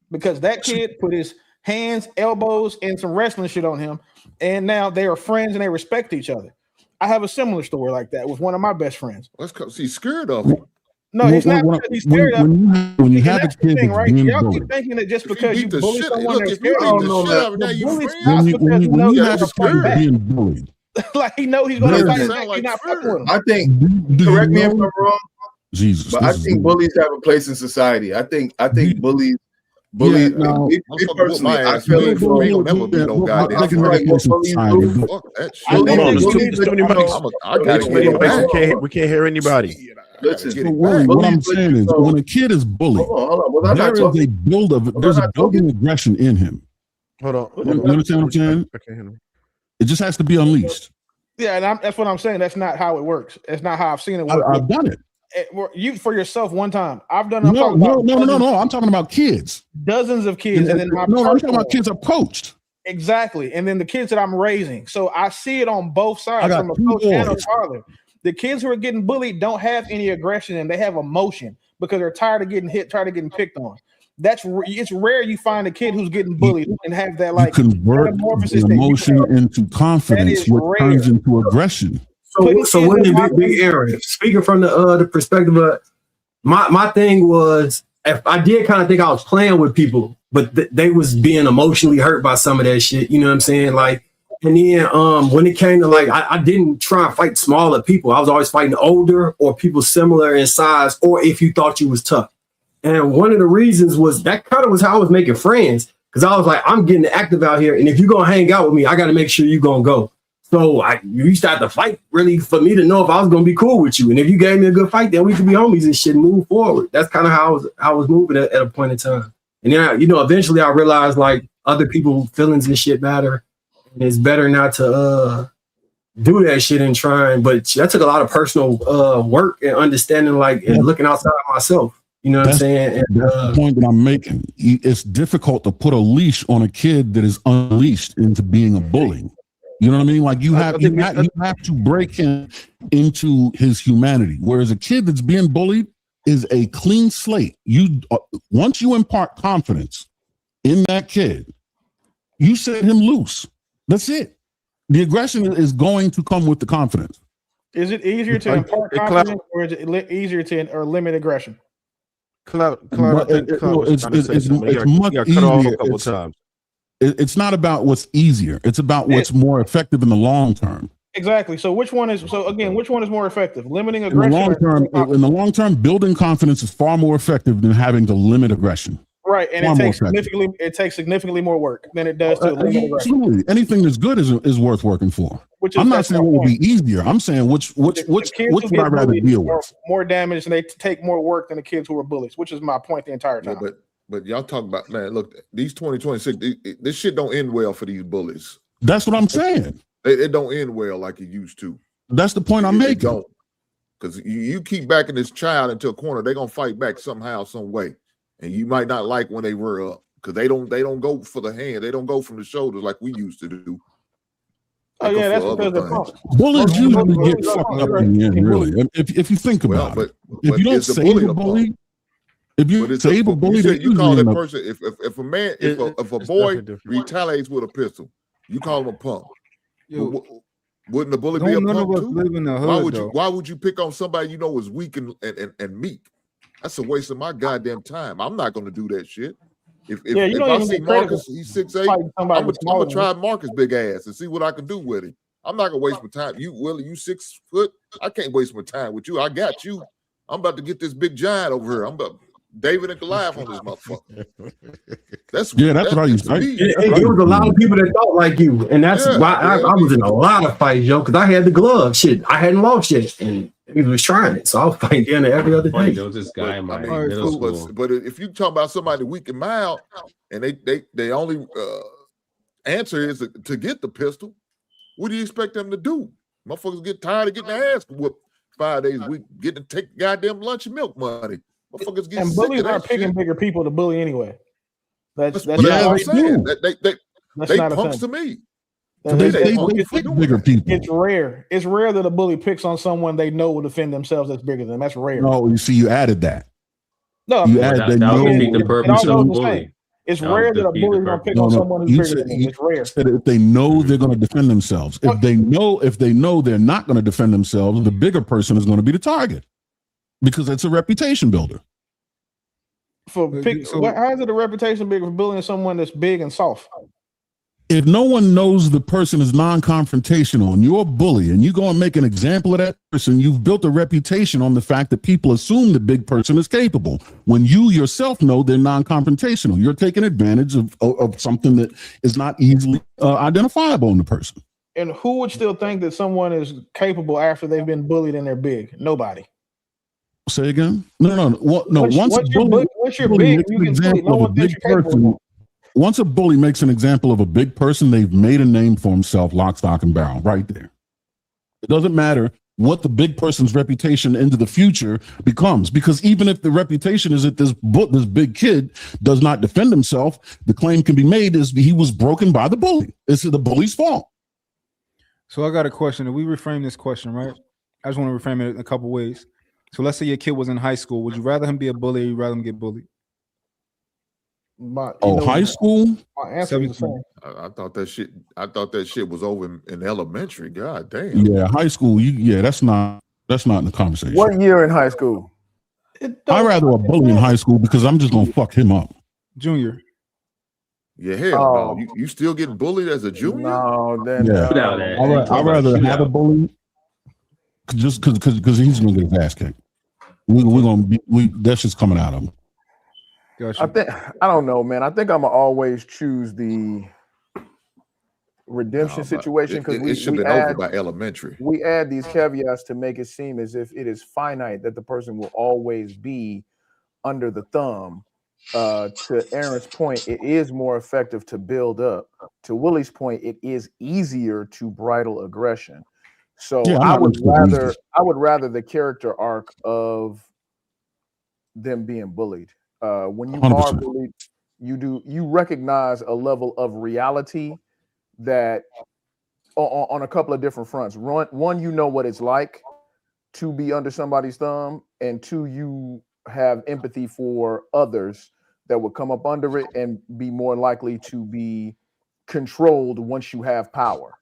J: Because that kid put his hands, elbows, and some wrestling shit on him. And now they are friends and they respect each other. I have a similar story like that with one of my best friends.
M: He's scared of him.
J: No, he's not. He's scared of him.
D: When you have a kid
J: thing, right? Y'all
D: bullied.
J: keep thinking that just because you bully someone,
M: they're scared.
D: When you have a kid being bullied,
J: like he know he's going to fight back. You're not fucking with him.
K: I think. Correct me if I'm wrong.
D: Jesus,
K: but I think bullies have a place in society. I think bullies. Me personally, I feel it for me.
M: Never be no goddamn.
K: I
L: gotta get back. We can't hear anybody.
K: Listen,
D: what I'm saying is, when a kid is bullied, there's a building aggression in him.
L: Hold on.
D: You understand what I'm saying? It just has to be unleashed.
J: Yeah, and that's what I'm saying. That's not how it works. That's not how I've seen it work.
D: I've done it.
J: You for yourself one time. I've done.
D: No. I'm talking about kids.
J: Dozens of kids, and then
D: I'm talking about kids I've coached.
J: Exactly, and then the kids that I'm raising. So I see it on both sides, from a coach and a father. The kids who are getting bullied don't have any aggression, and they have emotion because they're tired of getting hit, tired of getting picked on. It's rare you find a kid who's getting bullied and have that like
D: convert emotion into confidence, which turns into aggression.
I: So when the big area, speaking from the perspective of my thing was, if I did kind of think I was playing with people, but they was being emotionally hurt by some of that shit. You know what I'm saying? Like, and then when it came to like, I didn't try and fight smaller people. I was always fighting older or people similar in size, or if you thought you was tough. And one of the reasons was that kind of was how I was making friends, because I was like, I'm getting active out here, and if you're gonna hang out with me, I got to make sure you're gonna go. So you used to have to fight really for me to know if I was gonna be cool with you, and if you gave me a good fight, then we could be homies and shit and move forward. That's kind of how I was moving at a point in time. And then eventually I realized like other people's feelings and shit matter, and it's better not to do that shit and trying. But that took a lot of personal work and understanding, like, and looking outside of myself. You know what I'm saying? And,
D: That's the point that I'm making. It's difficult to put a leash on a kid that is unleashed into being a bully. You know what I mean? Like you have to break him into his humanity. Whereas a kid that's being bullied is a clean slate. You once you impart confidence in that kid, you set him loose. That's it. The aggression is going to come with the confidence.
J: Is it easier to impart confidence, or is it easier to limit aggression?
L: Cloud, it's
D: much easier. It's not about what's easier. It's about what's more effective in the long term.
J: Exactly. So which one is more effective? Limiting aggression.
D: In the long term, building confidence is far more effective than having to limit aggression.
J: Right, and it takes significantly more work than it does to limit aggression.
D: Absolutely. Anything that's good is worth working for. I'm not saying what would be easier. I'm saying which would I rather deal with?
J: More damage, and they take more work than the kids who are bullies, which is my point the entire time.
M: Yeah, but y'all talk about, man, look, these 2026, this shit don't end well for these bullies.
D: That's what I'm saying.
M: It don't end well like it used to.
D: That's the point I'm making.
M: Don't. Because you keep backing this child into a corner, they're gonna fight back somehow, some way. And you might not like when they rear up, because they don't go for the hand, they don't go from the shoulders like we used to do.
J: Oh yeah, that's because they're punks.
D: Bullies usually get fucked up in the end, really. If you think about it, if you don't save a bully, if you save a bully,
M: you call that person. If a man, if a boy retaliates with a pistol, you call him a punk. Wouldn't the bully be a punk too? Why would you pick on somebody you know is weak and meek? That's a waste of my goddamn time. I'm not going to do that shit. If I see Marcus, he's 6'8", I'm gonna try Marcus' big ass and see what I can do with him. I'm not gonna waste my time. You, Willie, you 6 foot. I can't waste my time with you. I got you. I'm about to get this big giant over here. I'm about David and Goliath on this motherfucker. That's
D: what I used to
I: say. There was a lot of people that thought like you, and that's why I was in a lot of fights, yo, because I had the glove. Shit, I hadn't lost yet, and he was trying it, so I was fighting dinner every other day.
H: There was this guy in my middle school.
M: But if you talk about somebody weak and mild, and they only answer is to get the pistol, what do you expect them to do? Motherfuckers get tired of getting their ass whooped 5 days a week, getting to take goddamn lunch and milk money. Motherfuckers get
J: and
M: sick
J: bullies
M: of that
J: aren't picking
M: shit.
J: bigger people to bully anyway. That's
M: what I'm saying. They
J: not a
M: punks
J: thing.
M: to me.
D: They pick bigger people.
J: It's rare. It's rare that a bully picks on someone they know will defend themselves that's bigger than them. That's rare.
D: No, you see, you added that.
J: No,
D: you added that.
H: That would defeat the purpose of the bully.
J: It's rare that a bully is going to pick on someone who's bigger than them. It's rare.
D: If they know they're going to defend themselves, if they know they're not going to defend themselves, the bigger person is going to be the target because it's a reputation builder.
J: How is it a reputation builder for bullying someone that's big and soft?
D: If no one knows the person is non-confrontational and you're a bully and you go and make an example of that person, you've built a reputation on the fact that people assume the big person is capable. When you yourself know they're non-confrontational, you're taking advantage of something that is not easily identifiable in the person.
J: And who would still think that someone is capable after they've been bullied and they're big? Nobody.
D: Say again? No. Once a bully makes an example of a big person, they've made a name for himself, lock, stock, and barrel, right there. It doesn't matter what the big person's reputation into the future becomes, because even if the reputation is that this big kid does not defend himself, the claim can be made is he was broken by the bully. It's the bully's fault.
N: So I got a question. If we reframe this question, right? I just want to reframe it in a couple ways. So let's say your kid was in high school. Would you rather him be a bully or you rather him get bullied?
D: High school?
J: My answer is the same.
M: I thought that shit was over in elementary. God damn.
D: Yeah, high school. That's not in the conversation.
C: What year in high school?
D: I'd rather a bully in high school because I'm just gonna fuck him up.
N: Junior.
M: Yeah, hell no. You still getting bullied as a junior?
C: No, then
D: I'd rather have a bully just because he's gonna get his ass kicked. That's just coming out of him.
C: I don't know, man. I think I'm gonna always choose the redemption situation because
M: it should have been over by elementary.
C: We add these caveats to make it seem as if it is finite, that the person will always be under the thumb. To Aaron's point, it is more effective to build up. To Willie's point, it is easier to bridle aggression. So I would rather the character arc of them being bullied. When you
D: 100%.
C: are bullied, you recognize a level of reality that on a couple of different fronts. One, you know what it's like to be under somebody's thumb, and two, you have empathy for others that would come up under it and be more likely to be controlled once you have power.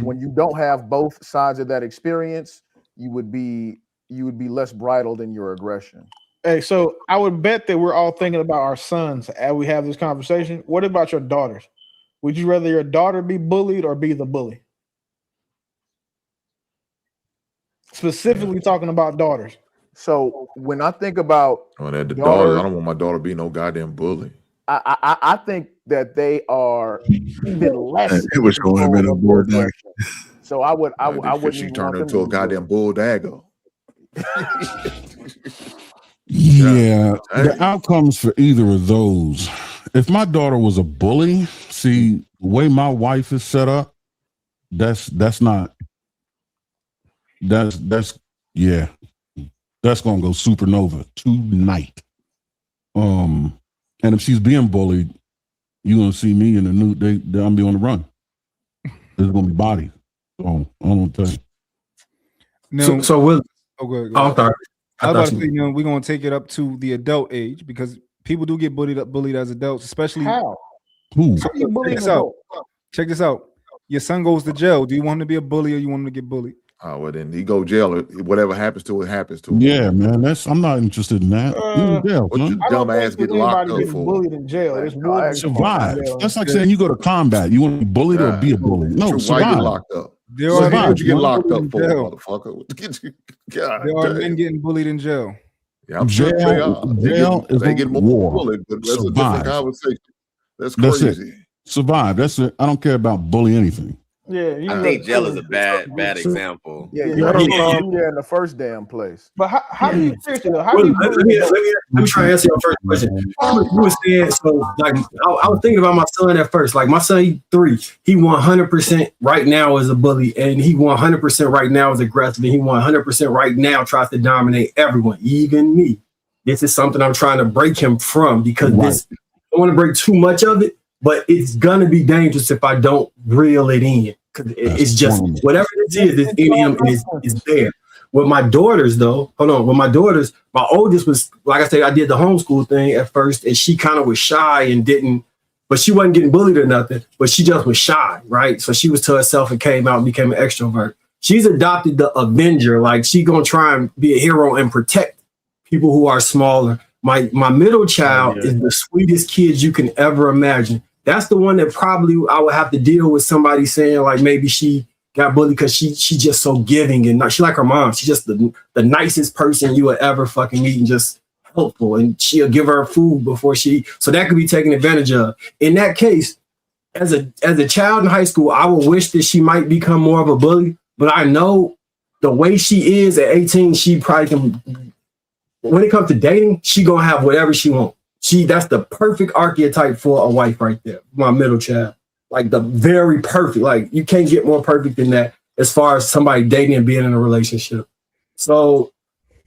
C: When you don't have both sides of that experience, you would be less bridled in your aggression.
J: Hey, so I would bet that we're all thinking about our sons as we have this conversation. What about your daughters? Would you rather your daughter be bullied or be the bully? Specifically talking about daughters.
C: So when I think about
M: the
C: daughters,
M: daughters, I don't want my daughter to be no goddamn bully.
C: I think that they are even less.
A: It was going to have been a board day.
C: So I wouldn't
M: She
C: even
M: turned
C: want
M: into
C: them
M: a
C: to
M: goddamn bull dagger.
D: Yeah, the outcomes for either of those. If my daughter was a bully, see the way my wife is set up, that's gonna go supernova tonight. And if she's being bullied, you're gonna see me in the new. I'm be on the run. There's gonna be bodies. So I don't tell you.
N: No,
I: So we'll.
N: Okay.
I: Oh, sorry.
N: I was about to say, we're gonna take it up to the adult age because people do get bullied as adults, especially.
J: How?
D: Who?
J: How you bully
N: Check
J: an
N: this out.
J: adult?
N: Check this out. Your son goes to jail. Do you want him to be a bully or you want him to get bullied?
M: Oh, well, then he go jail. Whatever happens to it, happens to him.
D: Yeah, man. I'm not interested in that. Jail,
M: What you
J: I don't
M: dumbass
J: think
M: get locked
J: anybody
M: up
J: getting
M: for?
J: bullied in jail. There's more
D: Survive. That's like saying you go to combat. You want to be bullied or be a bully? No,
M: Why you
D: survive.
M: get locked up?
N: There
M: What
N: are
M: you get locked up
N: in
M: for,
N: jail.
M: motherfucker? God
N: There are
M: damn.
N: men getting bullied in jail.
M: Yeah, I'm sure they are.
D: Jail is
M: They
D: a
M: get more
D: war.
M: bullied, but that's a
D: Survive.
M: different conversation. That's
D: That's
M: crazy.
D: it. Survive. That's it. I don't care about bully anything.
J: Yeah,
B: I think jail is a bad example.
C: Yeah, you don't even be there in the first damn place.
J: But how do you seriously though? How
I: Well,
J: do you
I: let
J: bully
I: me
J: adults?
I: try to answer your first question. You were saying, so like I was thinking about my son at first. Like my son, he's 3. He 100% right now is a bully, and he 100% right now is aggressive, and he 100% right now tries to dominate everyone, even me. This is something I'm trying to break him from because this. I don't want to break too much of it, but it's gonna be dangerous if I don't reel it in. Because it's just whatever it is, it's in him and it's there. With my daughters, though, with my daughters, my oldest was, like I said, I did the homeschool thing at first, and she kind of was shy and didn't, but she wasn't getting bullied or nothing, but she just was shy, right? So she was to herself and came out and became an extrovert. She's adopted the Avenger, like she gonna try and be a hero and protect people who are smaller. My middle child is the sweetest kid you can ever imagine. That's the one that probably I would have to deal with somebody saying like maybe she got bullied because she just so giving and she like her mom. She's just the nicest person you would ever fucking meet and just helpful. And she'll give her food before so that could be taken advantage of. In that case, as a child in high school, I would wish that she might become more of a bully. But I know the way she is at 18, she probably can. When it comes to dating, she gonna have whatever she wants. That's the perfect archetype for a wife right there. My middle child, like the very perfect. Like you can't get more perfect than that as far as somebody dating and being in a relationship. So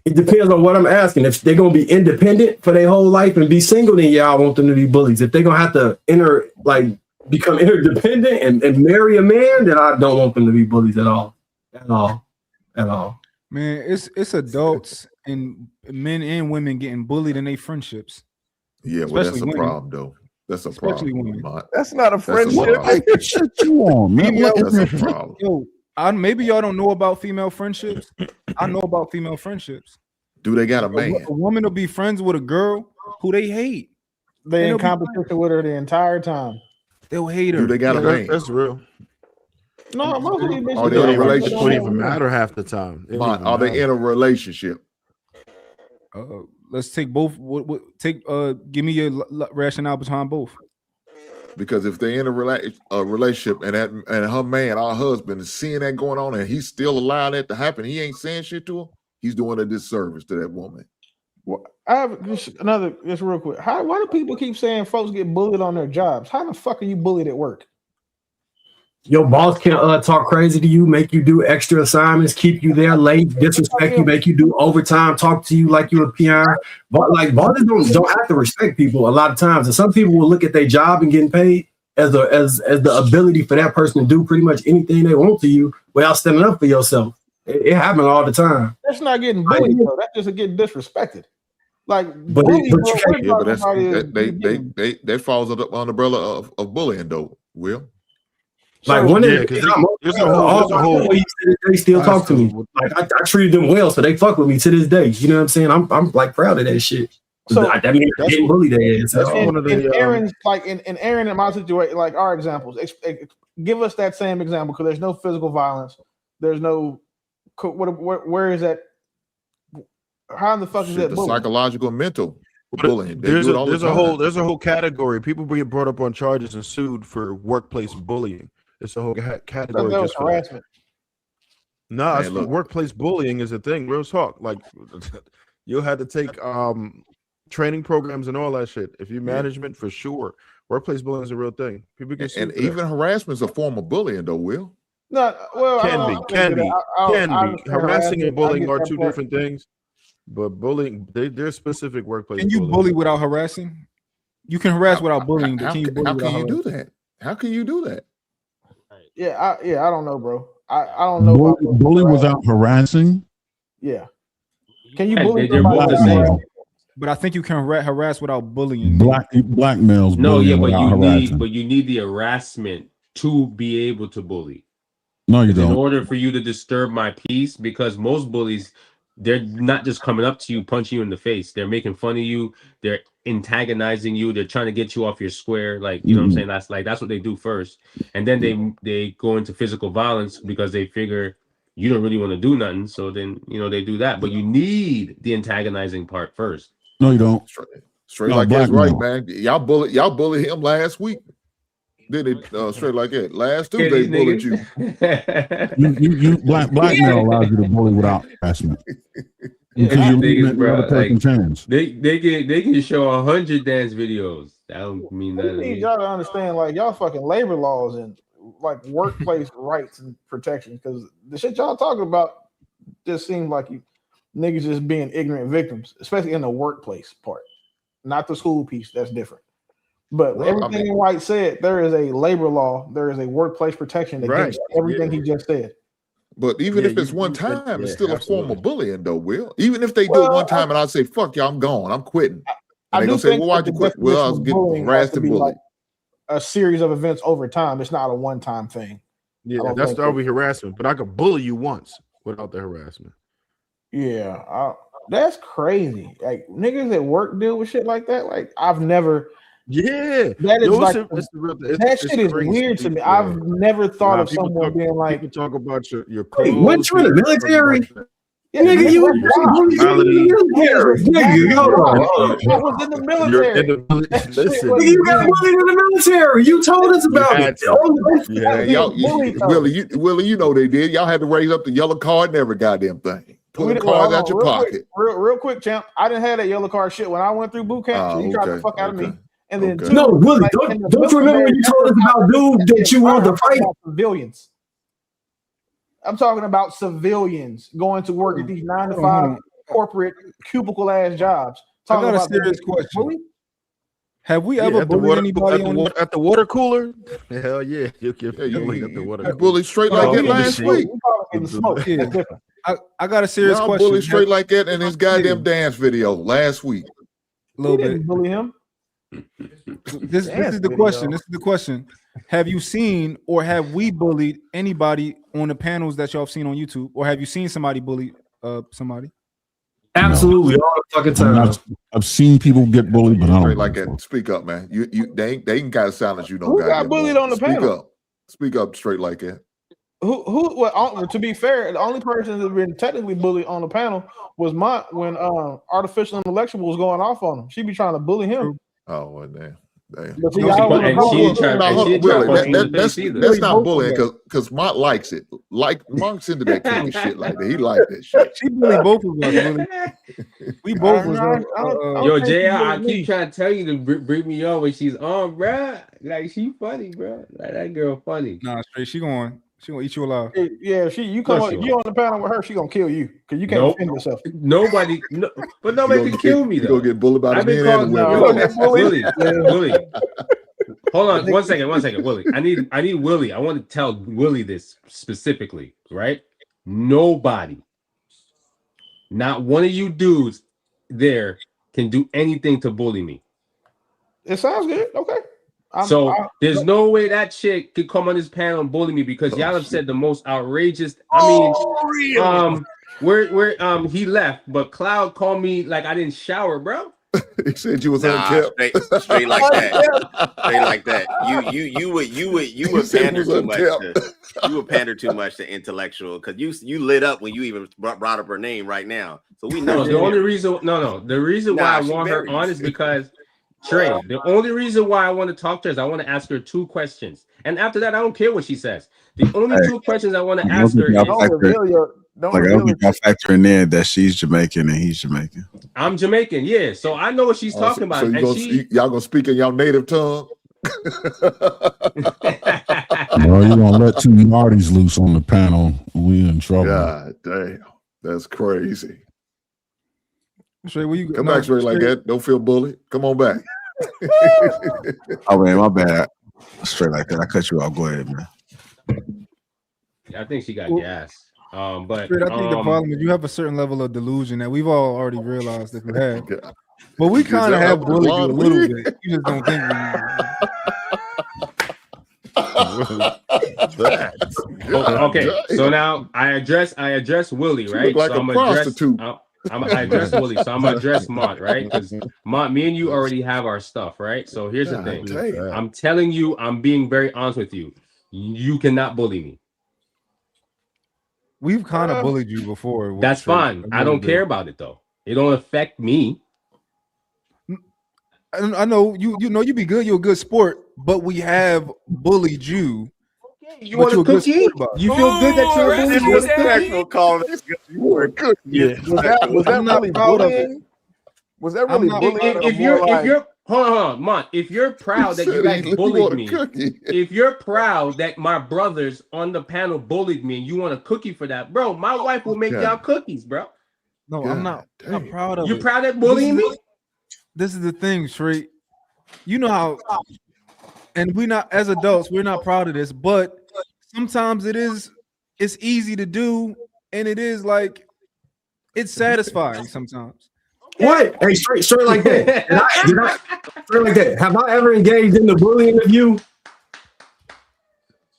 I: it depends on what I'm asking. If they're gonna be independent for their whole life and be single, then yeah, I want them to be bullies. If they're gonna have to become interdependent and marry a man, then I don't want them to be bullies at all.
N: Man, it's adults and men and women getting bullied in their friendships.
M: Yeah, well, that's a
N: women.
M: problem, though. That's a
N: Especially
M: problem.
N: women.
C: That's not a friendship.
D: Shut you on, man.
M: That's a problem.
N: Yo, maybe y'all don't know about female friendships. I know about female friendships.
M: Do they got a man?
N: A woman will be friends with a girl who they hate.
J: They in competition with her the entire time.
N: They'll hate her.
M: Do they got a man?
L: That's real.
J: No, most of these bitches
M: Are they
L: Don't
M: in a relationship?
L: don't even matter half the time. It don't even
M: Are they
L: matter.
M: in a relationship?
N: Let's take both. Give me your rationale behind both.
M: Because if they're in a relationship and her man, our husband, is seeing that going on and he's still allowing that to happen, he ain't saying shit to her, he's doing a disservice to that woman.
J: Well, I have just real quick. Why do people keep saying folks get bullied on their jobs? How the fuck are you bullied at work?
I: Your boss can talk crazy to you, make you do extra assignments, keep you there late, disrespect you, make you do overtime, talk to you like you're a peon. But like bosses don't have to respect people a lot of times. And some people will look at their job and getting paid as the ability for that person to do pretty much anything they want to you without standing up for yourself. It happens all the time.
J: That's not getting bullied, though. That's just getting disrespected. Like,
I: but
J: bully,
I: you can't.
M: Yeah, but that falls under the umbrella of bullying, though. Will.
I: Like one
L: yeah, because there's a whole
I: they still talk to me. Like I treated them well, so they fuck with me to this day. You know what I'm saying? I'm like proud of that shit.
J: So
I: I mean, getting bullied their ass. That's one of the
J: Aaron's like in Aaron and my situation, like our examples. Give us that same example because there's no physical violence. There's no where is that? How in the fuck is that?
M: The
J: bullying?
M: psychological and mental bullying.
L: There's a whole category. People get brought up on charges and sued for workplace bullying. It's a whole category.
J: That was harassment.
L: No, workplace bullying is a thing. Real talk. Like you'll have to take training programs and all that shit. If you're management, for sure, workplace bullying is a real thing. People get
M: and even harassment is a form of bullying, though. Will.
J: No, well,
L: can be. Harassing and bullying are two different things. But bullying, there's specific workplace.
N: Can you bully without harassing? You can harass without bullying.
M: How can you do that? How can you do that?
J: Yeah, I don't know, bro. I don't know.
D: Bully without harassing?
J: Yeah. Can you bully somebody?
N: But I think you can harass without bullying.
D: Blackmails.
H: No, yeah, but you need the harassment to be able to bully.
D: No, you don't.
H: In order for you to disturb my peace, because most bullies, they're not just coming up to you, punching you in the face. They're making fun of you. They're antagonizing you. They're trying to get you off your square. Like, you know what I'm saying? That's what they do first. And then they go into physical violence because they figure you don't really want to do nothing. So then, they do that. But you need the antagonizing part first.
D: No, you don't.
M: Straight like that's right, man. Y'all bullied him last week. Did it straight like that? Last Tuesday bullied you.
D: you blackmail allows you to bully without harassment. Because you're leaving it the other person's hands.
H: They can show 100 dance videos. That don't mean
J: I
H: that.
J: need y'all to understand, like, y'all fucking labor laws and like workplace rights and protections, because the shit y'all talking about just seems like you niggas just being ignorant victims, especially in the workplace part, not the school piece. That's different. But everything White said, there is a labor law, there is a workplace protection against everything he just said.
M: But even if it's one time, it's still a form of bullying, though, Will. Even if they do it one time and I say, fuck y'all, I'm gone, I'm quitting. And they gonna say, well, why'd you quit? Well, I was getting harassed and bullied.
J: Like a series of events over time. It's not a one-time thing.
L: Yeah, that's probably harassment. But I could bully you once without the harassment.
J: Yeah, that's crazy. Like niggas at work deal with shit like that. Like I've never.
L: Yeah,
J: that is that shit is weird to me. I've never thought of someone being like,
L: people talk about your
I: hey, what you in the military?
J: Yeah,
I: nigga, you in the military. Nigga, hold on.
J: I was in the military.
I: Listen, nigga, you got bullied in the military. You told us about it.
M: Yeah, y'all, Willie, you know they did. Y'all had to raise up the yellow card and every goddamn thing. Pull the cards out your pocket.
J: Real quick, champ. I didn't have that yellow card shit when I went through boot camp. So you tried to fuck out of me. And then
I: no, Willie, don't you remember when you told us about dude that you wanted to fight?
J: Civilians. I'm talking about civilians going to work at these 9 to 5 corporate cubicle ass jobs.
N: I got a serious question. Have we ever bullied anybody
L: at the water cooler? Hell yeah, you bullied at the water cooler.
M: Bullied straight like that last week.
N: I got a serious question.
M: Bullied straight like that in his goddamn dance video last week.
N: A little bit.
J: Bully him.
N: This is the question. This is the question. Have you seen or have we bullied anybody on the panels that y'all have seen on YouTube, or have you seen somebody bully somebody?
I: Absolutely, all the fucking time.
D: I've seen people get bullied, but I don't
M: straight like that. Speak up, man. They ain't got to silence you. No,
J: who got bullied on the panel?
M: Speak up straight like that.
J: Who? Well, to be fair, the only person that's been technically bullied on the panel was when artificial intellectual was going off on him. She be trying to bully him.
M: Oh, well, damn. Damn.
J: But see,
H: No,
J: y'all
H: and
J: wanna
H: she ain't
J: vote.
H: trying.
M: Now,
H: And
M: hold
H: she
M: on,
H: ain't trying to
M: Willie.
H: punch me in the face either.
M: That's not
J: both of
M: bullying
J: us.
M: because Mont likes it. Like Monk's into that kinky shit like that. He like that shit.
N: She bully both of us, Willie. We both was
J: I don't
H: Yo,
J: think she
H: JR, I
J: bullied
H: keep
J: me.
H: trying to tell you to bring me on when she's on, bruh. Like, she funny, bro. Like, that girl funny.
N: Nah, straight. She gonna eat you alive.
J: Yeah, you come
H: No,
J: up,
H: she
J: you
H: won't.
J: on the panel with her, she gonna kill you because you can't
H: Nope.
J: defend yourself.
H: Nobody, no, but nobody can kill me
M: You
H: though.
M: gonna get bullied by the
H: I've been
M: men and the
H: called,
M: women.
J: You gonna
H: yo,
J: get bullied.
H: Willie. Hold on, one second, Willie. I need Willie. I want to tell Willie this specifically, right? Nobody, not one of you dudes there can do anything to bully me.
J: It sounds good. Okay.
H: There's no way that chick could come on this panel and bully me because y'all have said the most outrageous. I mean, where he left, but Cloud called me like I didn't shower, bro.
M: He said you was
B: Nah,
M: unkept.
B: straight like that. Straight like that. You would pander too much. You would pander too much to intellectual because you lit up when you even brought up her name right now. So we know.
H: The only reason, the reason why I want her on is because Trey. The only reason why I want to talk to her is I want to ask her 2 questions, and after that, I don't care what she says. The only 2 questions I want to ask her is.
A: I don't think y'all factoring in that she's Jamaican and he's Jamaican.
H: I'm Jamaican, yeah. So I know what she's talking about.
M: So y'all gonna speak in y'all native tongue?
D: Well, you gonna let 2 Martys loose on the panel? We in trouble.
M: God damn, that's crazy.
N: Straight, where you
M: come back straight like that? Don't feel bullied. Come on back.
A: Oh man, my bad. Straight like that. I cut you off. Go ahead, man.
H: I think she got gas. But
N: Straight, I think the problem is you have a certain level of delusion that we've all already realized that we have. But we kind of have bullied you a little bit. You just don't think
H: okay, so now I address Willie,
M: She
H: right?
M: look like
H: so
M: a prostitute.
H: I address Willie, so I'm gonna address Mont, right? Because Mont, me and you already have our stuff, right? So here's the thing. I'm telling you, I'm being very honest with you. You cannot bully me.
N: we've kind of bullied you before.
H: That's fine. I don't care about it though. It don't affect me.
N: I know you know you be good. You're a good sport, but we have bullied you.
H: You want a cookie? You feel good that you're a bully? You want a cookie?
K: You were a cookie.
J: Yeah. Was that really bullying? Was that really bullying?
H: If you're hold on, Mont, if you're proud that you guys bullied me, if you're proud that my brothers on the panel bullied me and you want a cookie for that, bro, my wife will make y'all cookies, bro.
N: No, I'm not proud of
H: you
N: it.
H: Proud of bullying me?
N: This is the thing, Trey. You know how, and we're not, as adults, we're not proud of this, but sometimes it's easy to do, and it is like, it's satisfying sometimes.
I: What? Hey, straight like that. Straight like that. Have I ever engaged in the bullying of you?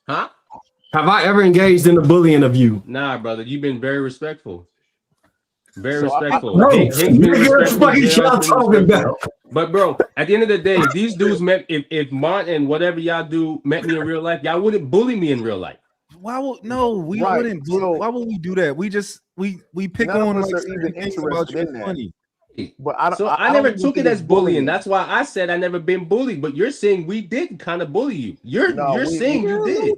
H: Huh?
I: Have I ever engaged in the bullying of you?
H: Nah, brother, you've been very respectful. Very respectful.
I: No,
H: Hank's been respectful,
I: what
H: JR's
I: y'all
H: been
I: talking
H: respectful.
I: about?
H: But bro, at the end of the day, if these dudes met, if Mont and whatever y'all do met me in real life, y'all wouldn't bully me in real life.
N: Why would wouldn't? Why would we do that? We just we pick on like certain things about you. It's funny.
J: But
H: I never took it as bullying. That's why I said I never been bullied. But you're saying we did kind of bully you. You're saying you did.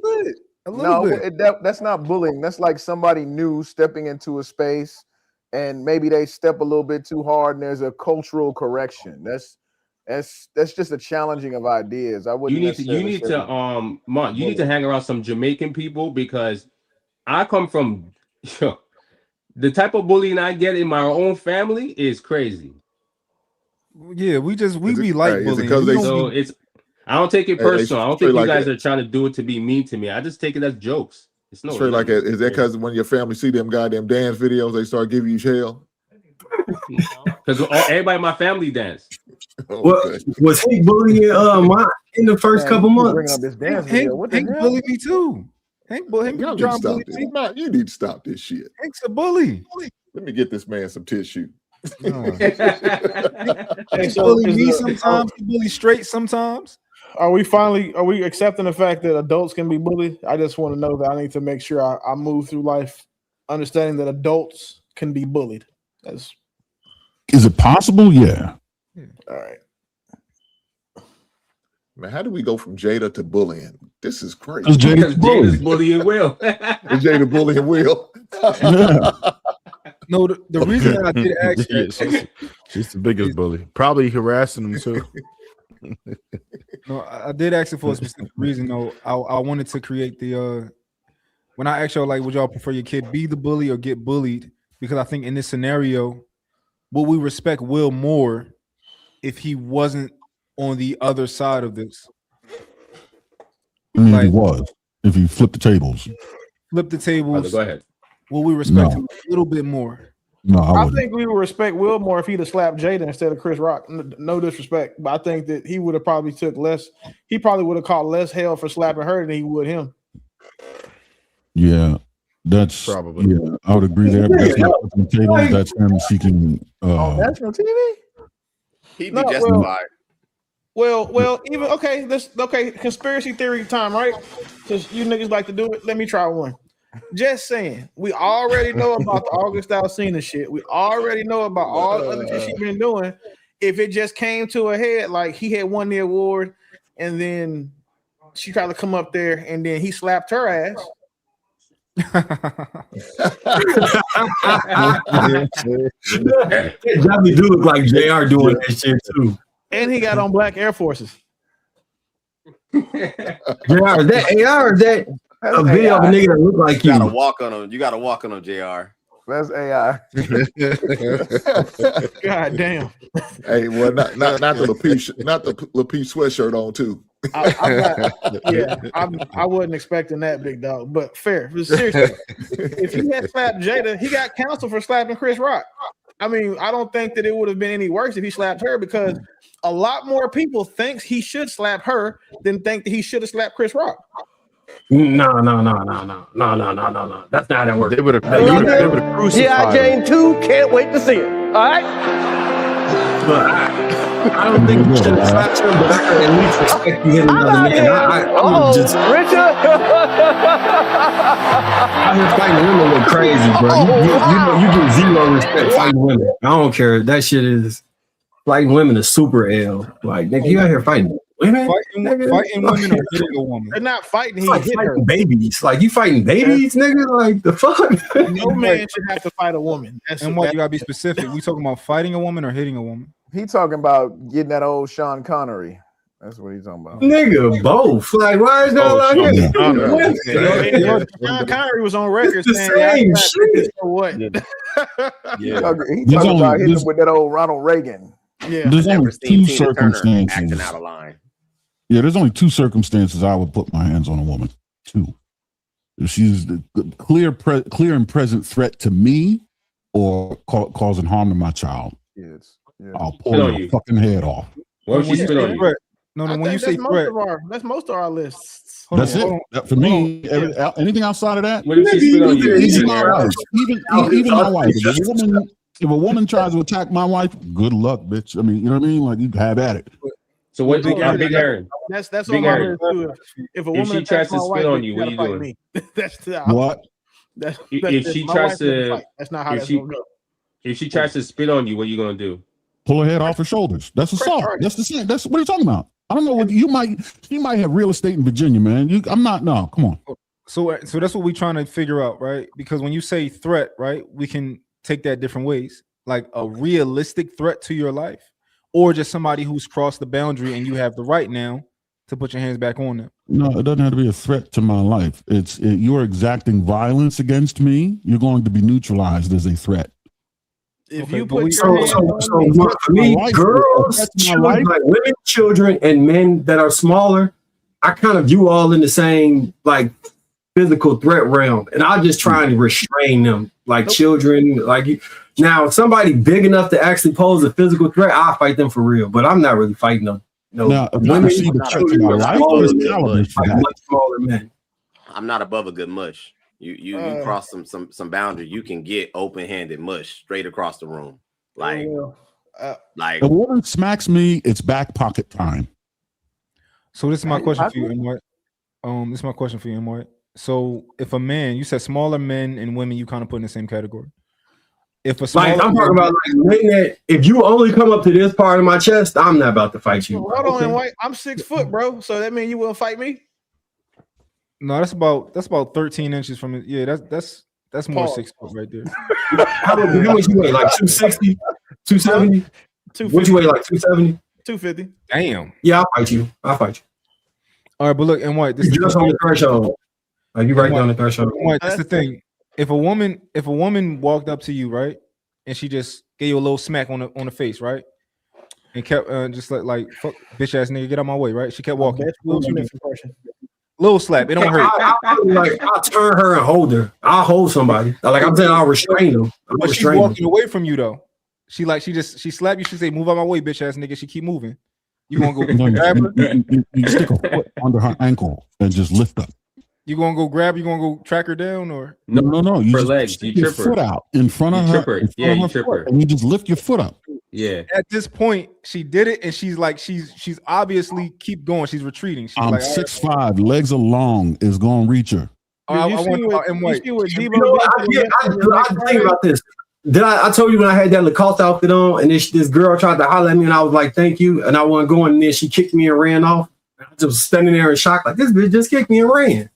N: A little bit.
C: That's not bullying. That's like somebody new stepping into a space, and maybe they step a little bit too hard, and there's a cultural correction. That's just a challenging of ideas. I wouldn't.
H: You need to Mont, you need to hang around some Jamaican people because I come from the type of bullying I get in my own family is crazy.
N: Yeah, we be like bullying.
H: I don't take it personal. I don't think you guys are trying to do it to be mean to me. I just take it as jokes. It's no
M: straight like that. Is that because when your family see them goddamn dance videos, they start giving you hell?
H: Because everybody in my family dance.
I: Was he bullying in the first couple months?
C: Bring up this dance
N: Hank
C: video. What the hell?
N: bullied me too. Hank trying to bully me.
M: You need to stop this shit.
N: Hank's a bully.
M: Let me get this man some tissue.
N: He bully me sometimes. He bully straight sometimes.
J: Are we accepting the fact that adults can be bullied? I just want to know that I need to make sure I move through life understanding that adults can be bullied.
D: Is it possible? Yeah.
J: All right.
M: Man, how do we go from Jada to bullying? This is crazy.
H: Because Jada's bullying Will.
M: Jada bullying Will.
N: No, the reason that I did ask that,
L: she's the biggest bully. Probably harassing him too.
N: no, I did ask it for a specific reason. Though I wanted to create the when I asked y'all like, would y'all prefer your kid be the bully or get bullied? Because I think in this scenario, would we respect Will more if he wasn't on the other side of this?
D: I mean, if he was, if he flipped the tables.
N: Flip the tables.
H: Go ahead.
N: Will we respect him a little bit more?
D: No, I
J: think we would respect Will more if he'd have slapped Jada instead of Chris Rock. No disrespect, but I think that he would have probably took less. He probably would have caught less hell for slapping her than he would him.
D: Yeah, that's probably. Yeah, I would agree there. But that's not flipping the tables. That's him seeking.
J: National TV.
B: He'd be justified.
J: Well, even okay. Conspiracy theory time, right? Since you niggas like to do it, let me try one. Just saying, we already know about the August Alsina shit. We already know about all the other shit she's been doing. If it just came to a head, like he had won the award, and then she tried to come up there, and then he slapped her ass.
I: Johnny do look like JR doing that shit too.
J: And he got on black Air Forces.
I: JR, is that AR or is that a video of a nigga that look like you?
B: You gotta walk on him. You gotta walk on him, JR.
C: That's AI.
J: God damn.
M: Hey, well, not the Lapeef sweatshirt on too.
J: I wasn't expecting that, big dog. But fair. But seriously, if he had slapped Jada, he got canceled for slapping Chris Rock. I mean, I don't think that it would have been any worse if he slapped her, because a lot more people think he should slap her than think that he should have slapped Chris Rock.
I: No. That's not how that works.
L: They would have crucified
P: G.I. Jane 2, can't wait to see it. All right?
I: But I don't think you should have slapped him, but I could at least respect you hitting another man. I'm just
P: Richard.
I: out here fighting women look crazy, bro. You get zero respect fighting women. I don't care. That shit is fighting women is super L. Like, nigga, you out here fighting women?
N: Fighting women or hitting a woman?
J: They're not fighting. He
I: like
J: hit her.
I: fighting babies. Like, you fighting babies, nigga? Like, the fuck?
J: No man should have to fight a woman.
N: And what, you gotta be specific. We talking about fighting a woman or hitting a woman?
C: He talking about getting that old Sean Connery. That's what he's talking about.
I: Nigga, both. Like, why is that like
J: here? Sean Connery was on record
I: the
J: saying,
I: same shit.
J: For what?
C: He talking about hitting with that old Ronald Reagan.
J: Yeah,
D: There's only two
B: Tina Turner
D: circumstances.
B: acting out of line.
D: Yeah, there's only two circumstances I would put my hands on a woman. Two. If she's the clear and present threat to me or causing harm to my child.
C: Yes.
D: I'll pull your fucking head off.
H: What if she spit on you?
N: No, when you say threat,
J: that's most of our lists.
D: That's it. For me, anything outside of that,
H: what if she spit on you?
D: Even my wife. Even my wife. If a woman tries to attack my wife, good luck, bitch. I mean, you know what I mean? Like, you have at it.
H: So what? Big Aaron.
J: That's
H: Big
J: on my
H: Aaron.
J: list too. If a woman
H: she tries to spit on you, what are you doing?
J: Me. That's
D: what?
H: If she tries to,
J: that's not how that's gonna go.
H: If she tries to spit on you, what are you gonna do?
D: Pull her head off her shoulders. That's assault. That's the same. That's what are you talking about? I don't know what you might. She might have real estate in Virginia, man. I'm not. No, come on.
N: So that's what we're trying to figure out, right? Because when you say threat, right, we can take that different ways. Like a realistic threat to your life, or just somebody who's crossed the boundary and you have the right now to put your hands back on them.
D: No, it doesn't have to be a threat to my life. You're exacting violence against me. You're going to be neutralized as a threat.
J: If
N: Okay,
J: you
N: but
J: put
N: we-
J: your hands on
I: So
J: me,
I: for me,
D: life.
I: girls,
D: That's my
I: children,
D: life.
I: like women, children, and men that are smaller, I kind of view all in the same like physical threat realm, and I'm just trying to restrain them, like children. Like now, somebody big enough to actually pose a physical threat, I'll fight them for real. But I'm not really fighting them. No,
D: Now, if I
I: women,
D: see the threat to
I: children,
D: my
I: or
D: life,
I: smaller
D: there's
I: men,
D: caliber for
I: like
D: that.
I: much smaller men.
B: I'm not above a good mush. You cross some boundary, you can get open-handed mush straight across the room. Like
D: If a woman smacks me, it's back pocket time.
N: So this is my question for you, Emoy. This is my question for you, Emoy. So if a man, you said smaller men and women, you kind of put in the same category. If a
I: Like
N: smaller
I: I'm talking
N: man-
I: about like men that if you only come up to this part of my chest, I'm not about to fight you.
J: Hold on, White. I'm 6 foot, bro. So that means you will fight me?
N: No, that's about 13 inches from it. Yeah, that's more
J: Pause.
N: 6 foot right there.
I: How much you weigh? Like 260, 270? What you weigh? Like 270?
J: 250.
N: Damn.
I: Yeah, I'll fight you.
N: All right, but look, and White, this
I: You're
N: is
I: just on the threshold. Like you right there on the threshold.
N: White, that's the thing. If a woman walked up to you, right, and she just gave you a little smack on the face, right, and kept just like fuck bitch ass nigga, get out my way, right? She kept walking. Little slap, it don't hurt.
I: I'll turn her and hold her. I'll hold somebody. Like I'm saying, I'll restrain them.
N: But she's walking away from you though. She slapped you. She say, "Move out my way, bitch ass nigga." She keep moving. You gonna go grab her?
D: You stick a foot under her ankle and just lift up.
N: You gonna go grab? You gonna go track her down or?
D: No. You
H: For
D: just
H: legs,
D: stick
H: you
D: your
H: trip her.
D: foot out in front of
H: You
D: her.
H: trip her.
D: in front
H: Yeah,
D: of
H: you
D: her
H: trip
D: foot,
H: her.
D: and you just lift your foot up.
H: Yeah.
N: At this point, she did it, and she's obviously keep going. She's retreating. She's
D: I'm
N: like,
D: 6'5", legs are long. Is gonna reach her.
N: I want about M White.
I: I think about this. I told you when I had that Lacoste outfit on, and this girl tried to holler at me, and I was like, "Thank you," and I wasn't going. And then she kicked me and ran off. I just was standing there in shock, like this bitch just kicked me and ran.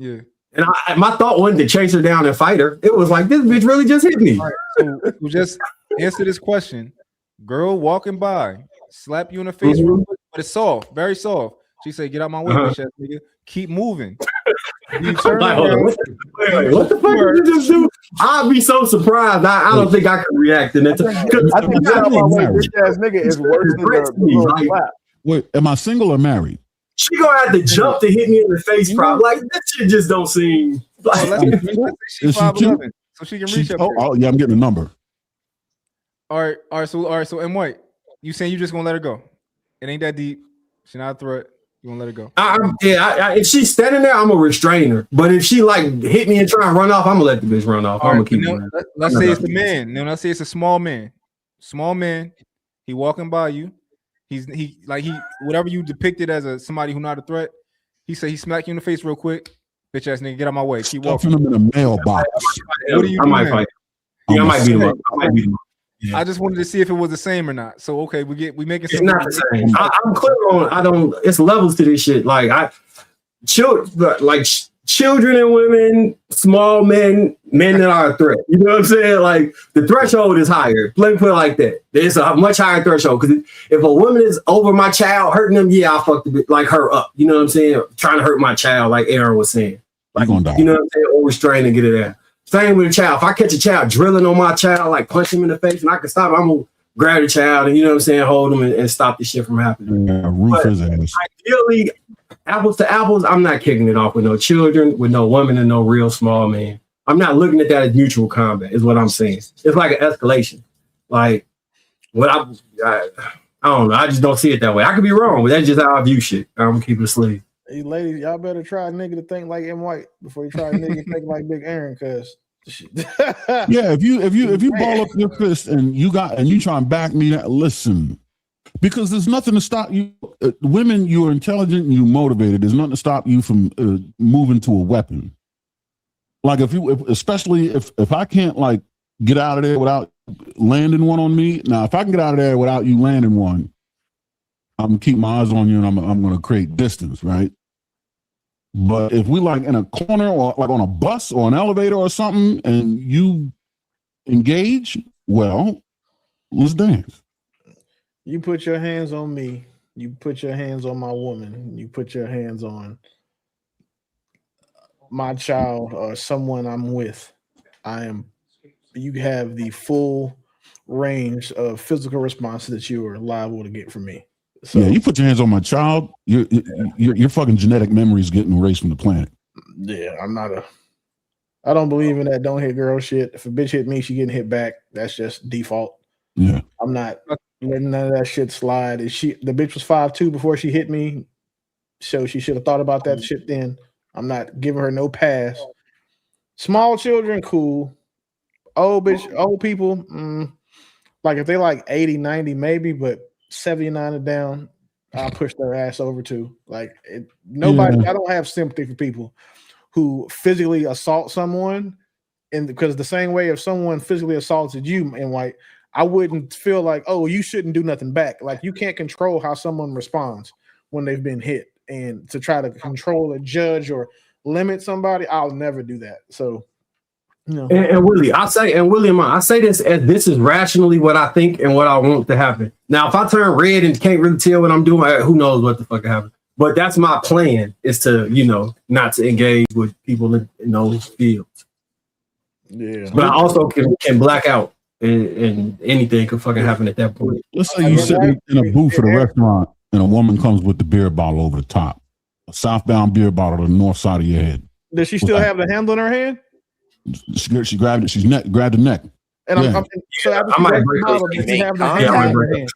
N: Yeah.
I: And my thought wasn't to chase her down and fight her. It was like this bitch really just hit me.
N: All right, so we'll just answer this question. Girl walking by, slap you in the face real quick, but it's soft, very soft. She said, "Get out my way, bitch ass nigga. Keep moving." You turn
I: Like,
N: around.
I: what the fuck did you just do? I'd be so surprised. I don't think I could react to that.
C: I think get out my way, bitch ass nigga is worse than the slap.
D: Wait, am I single or married?
I: She gonna have to jump to hit me in the face, probably. Like that shit just don't seem like.
N: Let's say she's
D: Is she cute?
N: 5'11", so she can reach up.
D: Oh, yeah, I'm getting a number.
N: All right. So M White, you saying you just gonna let her go? It ain't that deep. She's not a threat. You gonna let her go?
I: If she's standing there, I'm gonna restrain her. But if she like hit me and try and run off, I'm gonna let the bitch run off.
N: All
I: I'm
N: right,
I: gonna keep it.
N: let's say it's a man. Now let's say it's a small man. Small man. He walking by you. He whatever you depicted as somebody who not a threat. He said he smacked you in the face real quick. Bitch ass nigga, get out my way. Keep walking.
D: Stuffing them in a mailbox.
N: What do you
I: I
N: do
I: might
N: now?
I: fight. Yeah, I might beat him up. Yeah.
N: I just wanted to see if it was the same or not. So okay, we making
I: It's not the same. I'm clear on. It's levels to this shit. Like children and women, small men that are a threat. You know what I'm saying? Like the threshold is higher. Let me put it like that. There's a much higher threshold because if a woman is over my child, hurting them, yeah, I'll fuck like her up. You know what I'm saying? Trying to hurt my child, like Aaron was saying. Like you know what I'm saying? Or restrain and get it out. Same with a child. If I catch a child drilling on my child, like punch him in the face, and I can stop, I'm gonna grab the child and you know what I'm saying, hold him and stop this shit from happening.
D: Roof his ass.
I: Ideally, apples to apples, I'm not kicking it off with no children, with no woman, and no real small man. I'm not looking at that as mutual combat, is what I'm saying. It's like an escalation. Like what I don't know. I just don't see it that way. I could be wrong, but that's just how I view shit. I'm gonna keep it sleeve.
J: Hey, ladies, y'all better try a nigga to think like M White before you try a nigga to think like Big Aaron, cause
D: Yeah, if you ball up your fist and you try and back me, listen, because there's nothing to stop you. Women, you're intelligent and you're motivated. There's nothing to stop you from moving to a weapon. Like especially if I can't like get out of there without landing one on me. Now, if I can get out of there without you landing one, I'm gonna keep my eyes on you and I'm gonna create distance, right? But if we like in a corner or like on a bus or an elevator or something and you engage, well, let's dance.
J: you put your hands on me, you put your hands on my woman, you put your hands on my child or someone I'm with, you have the full range of physical response that you are liable to get from me. So,
D: yeah, you put your hands on my child, your fucking genetic memories getting erased from the planet.
J: Yeah, I don't believe in that don't hit girl shit. If a bitch hit me, she getting hit back. That's just default.
D: Yeah.
J: I'm not letting none of that shit slide. The bitch was 5'2" before she hit me, so she should have thought about that shit then. I'm not giving her no pass. Small children, cool. Old people, like if they like 80, 90, maybe, but 79 and down, I'll push their ass over too. Like nobody, I don't have sympathy for people who physically assault someone and because the same way if someone physically assaulted you in white, I wouldn't feel like, oh, you shouldn't do nothing back. Like you can't control how someone responds when they've been hit, and to try to control a judge or limit somebody, I'll never do that. So,
I: And Willie, I say this as this is rationally what I think and what I want to happen. Now, if I turn red and can't really tell what I'm doing, who knows what the fuck happened. But that's my plan, is to, not to engage with people in those fields.
J: Yeah.
I: But I also can black out, and anything could fucking happen at that point.
D: Let's say you sit in a booth at a restaurant and a woman comes with the beer bottle over the top, a southbound beer bottle to the north side of your head.
J: Does she still have the handle in her hand?
D: She grabbed it. She's grabbed the neck.
J: And so after she grabbed the bottle, does she have the handle in her hand?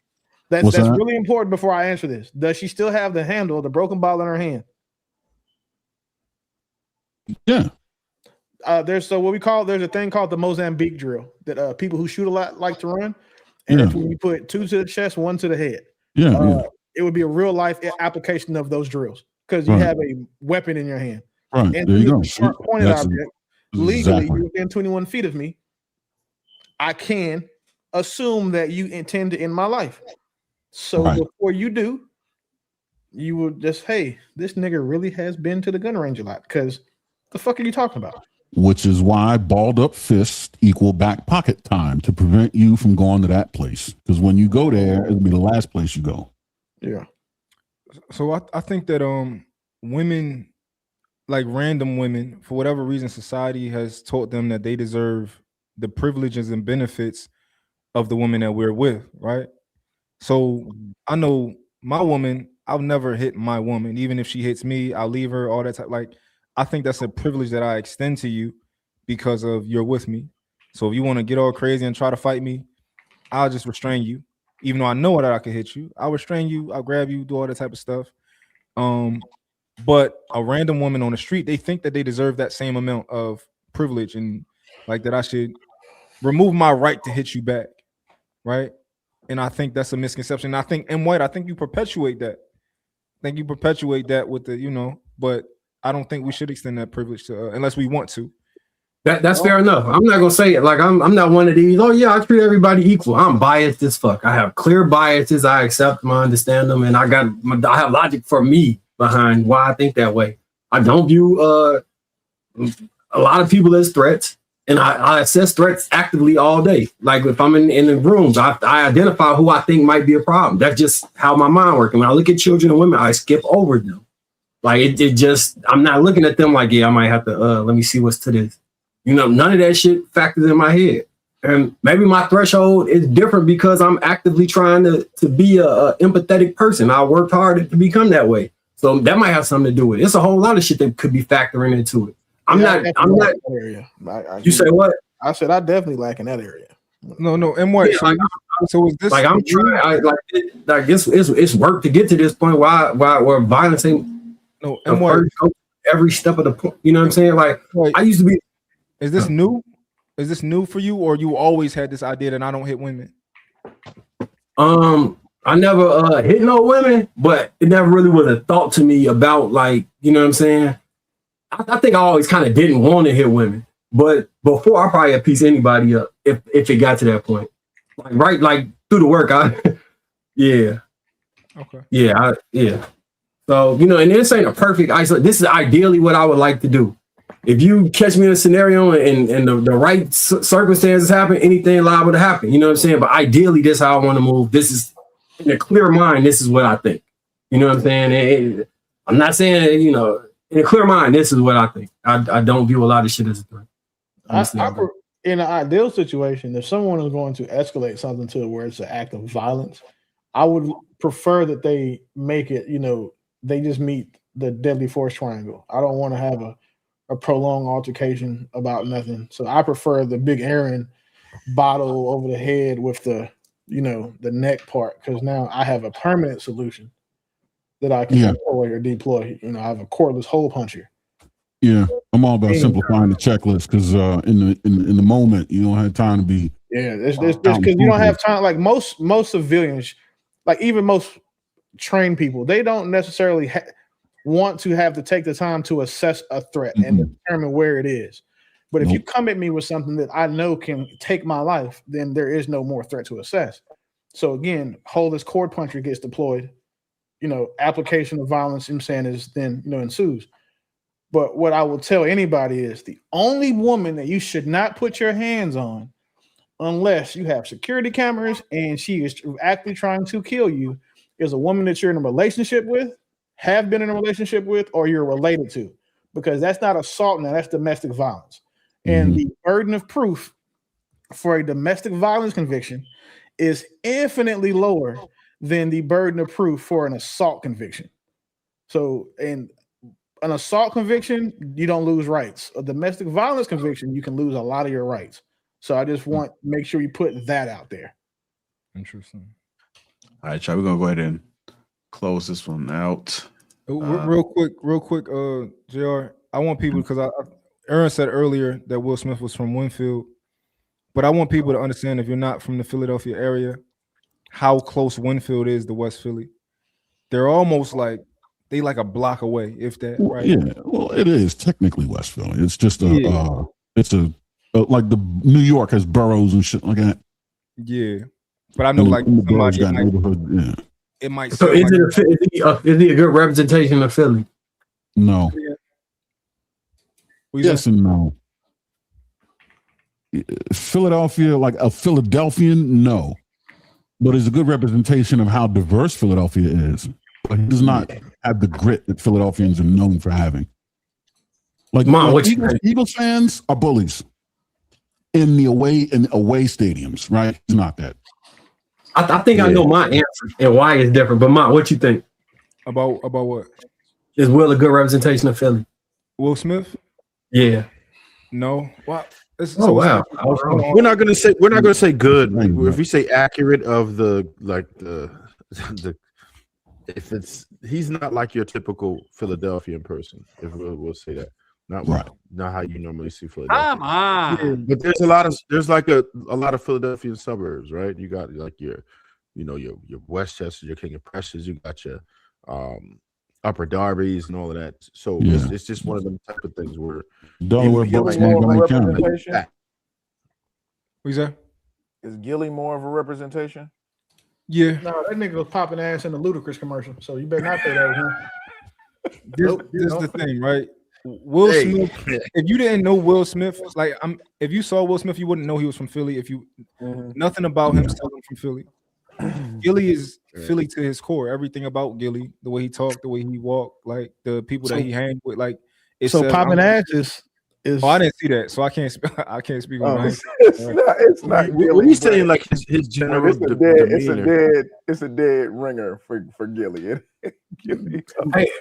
J: That's really important before I answer this. Does she still have the handle, the broken bottle in her hand?
D: Yeah.
J: There's a thing called the Mozambique drill that people who shoot a lot like to run. And it's when you put 2 to the chest, 1 to the head. It would be a real life application of those drills because you have a weapon in your hand.
D: Right.
J: And
D: there you go.
J: Sharp pointed object. Legally, you're within 21 feet of me. I can assume that you intend to end my life. So before you do, you will just, hey, this nigga really has been to the gun range a lot. Because the fuck are you talking about?
D: Which is why balled up fists equal back pocket time, to prevent you from going to that place. Because when you go there, it'll be the last place you go.
J: Yeah.
N: So I think that women, like random women, for whatever reason, society has taught them that they deserve the privileges and benefits of the women that we're with, right? So I know my woman, I'll never hit my woman. Even if she hits me, I'll leave her, all that type. Like, I think that's a privilege that I extend to you because of you're with me. So if you want to get all crazy and try to fight me, I'll just restrain you. Even though I know that I can hit you, I'll restrain you, I'll grab you, do all that type of stuff. But a random woman on the street, they think that they deserve that same amount of privilege and like that I should remove my right to hit you back, right? And I think that's a misconception. I think in white, I think you perpetuate that. I think you perpetuate that with the, but I don't think we should extend that privilege to unless we want to.
I: That's fair enough. I'm not gonna say it like I'm not one of these. Oh yeah, I treat everybody equal. I'm biased as fuck. I have clear biases. I accept them, I understand them, and I have logic for me behind why I think that way. I don't view a lot of people as threats, and I assess threats actively all day. Like if I'm in the rooms, I identify who I think might be a problem. That's just how my mind works. And when I look at children and women, I skip over them. Like it just, I'm not looking at them like, yeah, I might have to let me see what's to this. None of that shit factors in my head. And maybe my threshold is different because I'm actively trying to be a empathetic person. I worked hard to become that way. So that might have something to do with it. It's a whole lot of shit that could be factoring into it. I'm not.
J: Area.
I: You say what?
J: I said I definitely lack in that area.
N: No, and what?
I: Yeah,
N: so is this
I: like I'm trying? Like it's work to get to this point. Why violence ain't every step of the point? You know what I'm saying? Like I used to be.
N: Is this new? Is this new for you, or you always had this idea that I don't hit women?
I: I never hit no women, but it never really was a thought to me about like, you know what I'm saying? I think I always kind of didn't want to hit women, but before I probably had piece anybody up if it got to that point. Like through the work, yeah.
N: Okay.
I: Yeah, yeah. So, and this ain't a perfect isolate. This is ideally what I would like to do. If you catch me in a scenario and the right circumstances happen, anything liable to happen. You know what I'm saying? But ideally, this is how I want to move. This is in a clear mind. This is what I think. You know what I'm saying? I'm not saying, in a clear mind, this is what I think. I don't view a lot of shit as a threat.
J: In an ideal situation, if someone is going to escalate something to where it's an act of violence, I would prefer that they make it, they just meet the deadly force triangle. I don't want to have a prolonged altercation about nothing. So I prefer the big Aaron bottle over the head with the, the neck part, because now I have a permanent solution that I can deploy or deploy. I have a cordless hole puncher.
D: Yeah, I'm all about simplifying the checklist because in the moment you don't have time to be.
J: Yeah, there's because you don't have time. Like most civilians, like even most trained people, they don't necessarily want to have to take the time to assess a threat and determine where it is. But if you come at me with something that I know can take my life, then there is no more threat to assess. So again, this cord puncher gets deployed, application of violence, I'm saying, is then, ensues. But what I will tell anybody is the only woman that you should not put your hands on unless you have security cameras and she is actively trying to kill you is a woman that you're in a relationship with, have been in a relationship with, or you're related to, because that's not assault now, that's domestic violence. And the burden of proof for a domestic violence conviction is infinitely lower than the burden of proof for an assault conviction. So, in an assault conviction, you don't lose rights. A domestic violence conviction, you can lose a lot of your rights. So I just want to make sure you put that out there.
N: Interesting.
A: All right, y'all, we're gonna go ahead and close this one out.
N: Real quick, JR. I want people, because Aaron said earlier that Will Smith was from Winfield, but I want people to understand, if you're not from the Philadelphia area, how close Winfield is to West Philly. They're almost like a block away, if that. Right?
D: Yeah, well, it is technically West Philly. It's just like the New York has boroughs and shit like that.
N: Yeah, but I know like somebody
D: got neighborhood. Yeah,
N: it might.
I: So is he a good representation of Philly?
D: No. Yes and no. Philadelphia, like a Philadelphian, no. But it's a good representation of how diverse Philadelphia is. But he does not have the grit that Philadelphians are known for having. Like Eagles fans are bullies in away stadiums, right? It's not that.
I: I think I know my answer and why it's different. But Mont, what you think?
N: About what?
I: Is Will a good representation of Philly?
N: Will Smith?
I: Yeah.
N: No. Wow.
L: Wow. We're not gonna say good. If we say accurate of the if it's, he's not like your typical Philadelphian person. If we'll say that. Not how you normally see Philadelphia.
Q: Come on.
L: But there's a lot of Philadelphian suburbs, right? You got like your Westchester, your King of Prussia, you got your Upper Darby's and all of that. So it's just one of them type of things where
C: Delaware Bucks, Montgomery County.
N: What's that?
C: Is Gilly more of a representation?
N: Yeah.
J: No, that nigga was popping ass in the Ludacris commercial, so you better not say that with him.
N: This is the thing, right? Will Smith. If you didn't know Will Smith, if you saw Will Smith, you wouldn't know he was from Philly. If you nothing about him telling him from Philly. Gilly is Philly to his core. Everything about Gilly, the way he talked, the way he walked, like the people that he hang with, like it's
J: so popping ass is.
N: Oh, I didn't see that, so I can't speak on that.
C: It's not.
L: What he's saying, like his general
C: It's a dead ringer for Gilly.
I: Hey,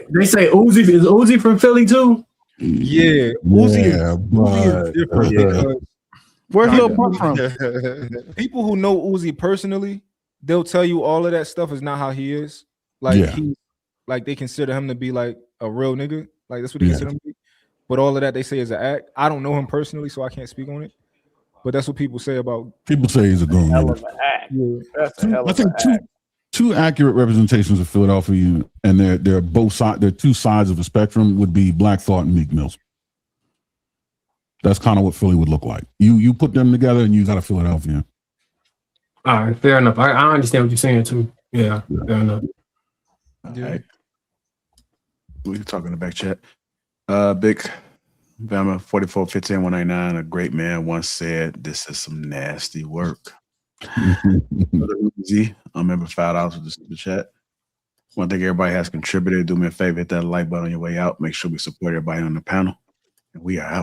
I: they say Uzi is Uzi from Philly too.
N: Yeah, Uzi is different. Because
J: where's Lil Pump from?
N: People who know Uzi personally, they'll tell you all of that stuff is not how he is. Like they consider him to be like a real nigga. Like that's what they consider him to be. But all of that they say is an act. I don't know him personally, so I can't speak on it. But that's what people say about.
D: People say he's a grown nigga.
C: That's a hell of
D: I think
C: an act.
D: two accurate representations of Philadelphia, and they're both sides. They're two sides of the spectrum. Would be Black Thought and Meek Mills. That's kind of what Philly would look like. You put them together, and you got a Philadelphia.
I: All right, fair enough. I understand what you're saying too. Yeah. Fair enough.
A: All right. We can talk in the back chat. Big Bama 4415-199, a great man once said, "This is some nasty work." Uzi, I remember $5 for the super chat. One thing everybody has contributed. Do me a favor, hit that like button on your way out. Make sure we support everybody on the panel. And we are out.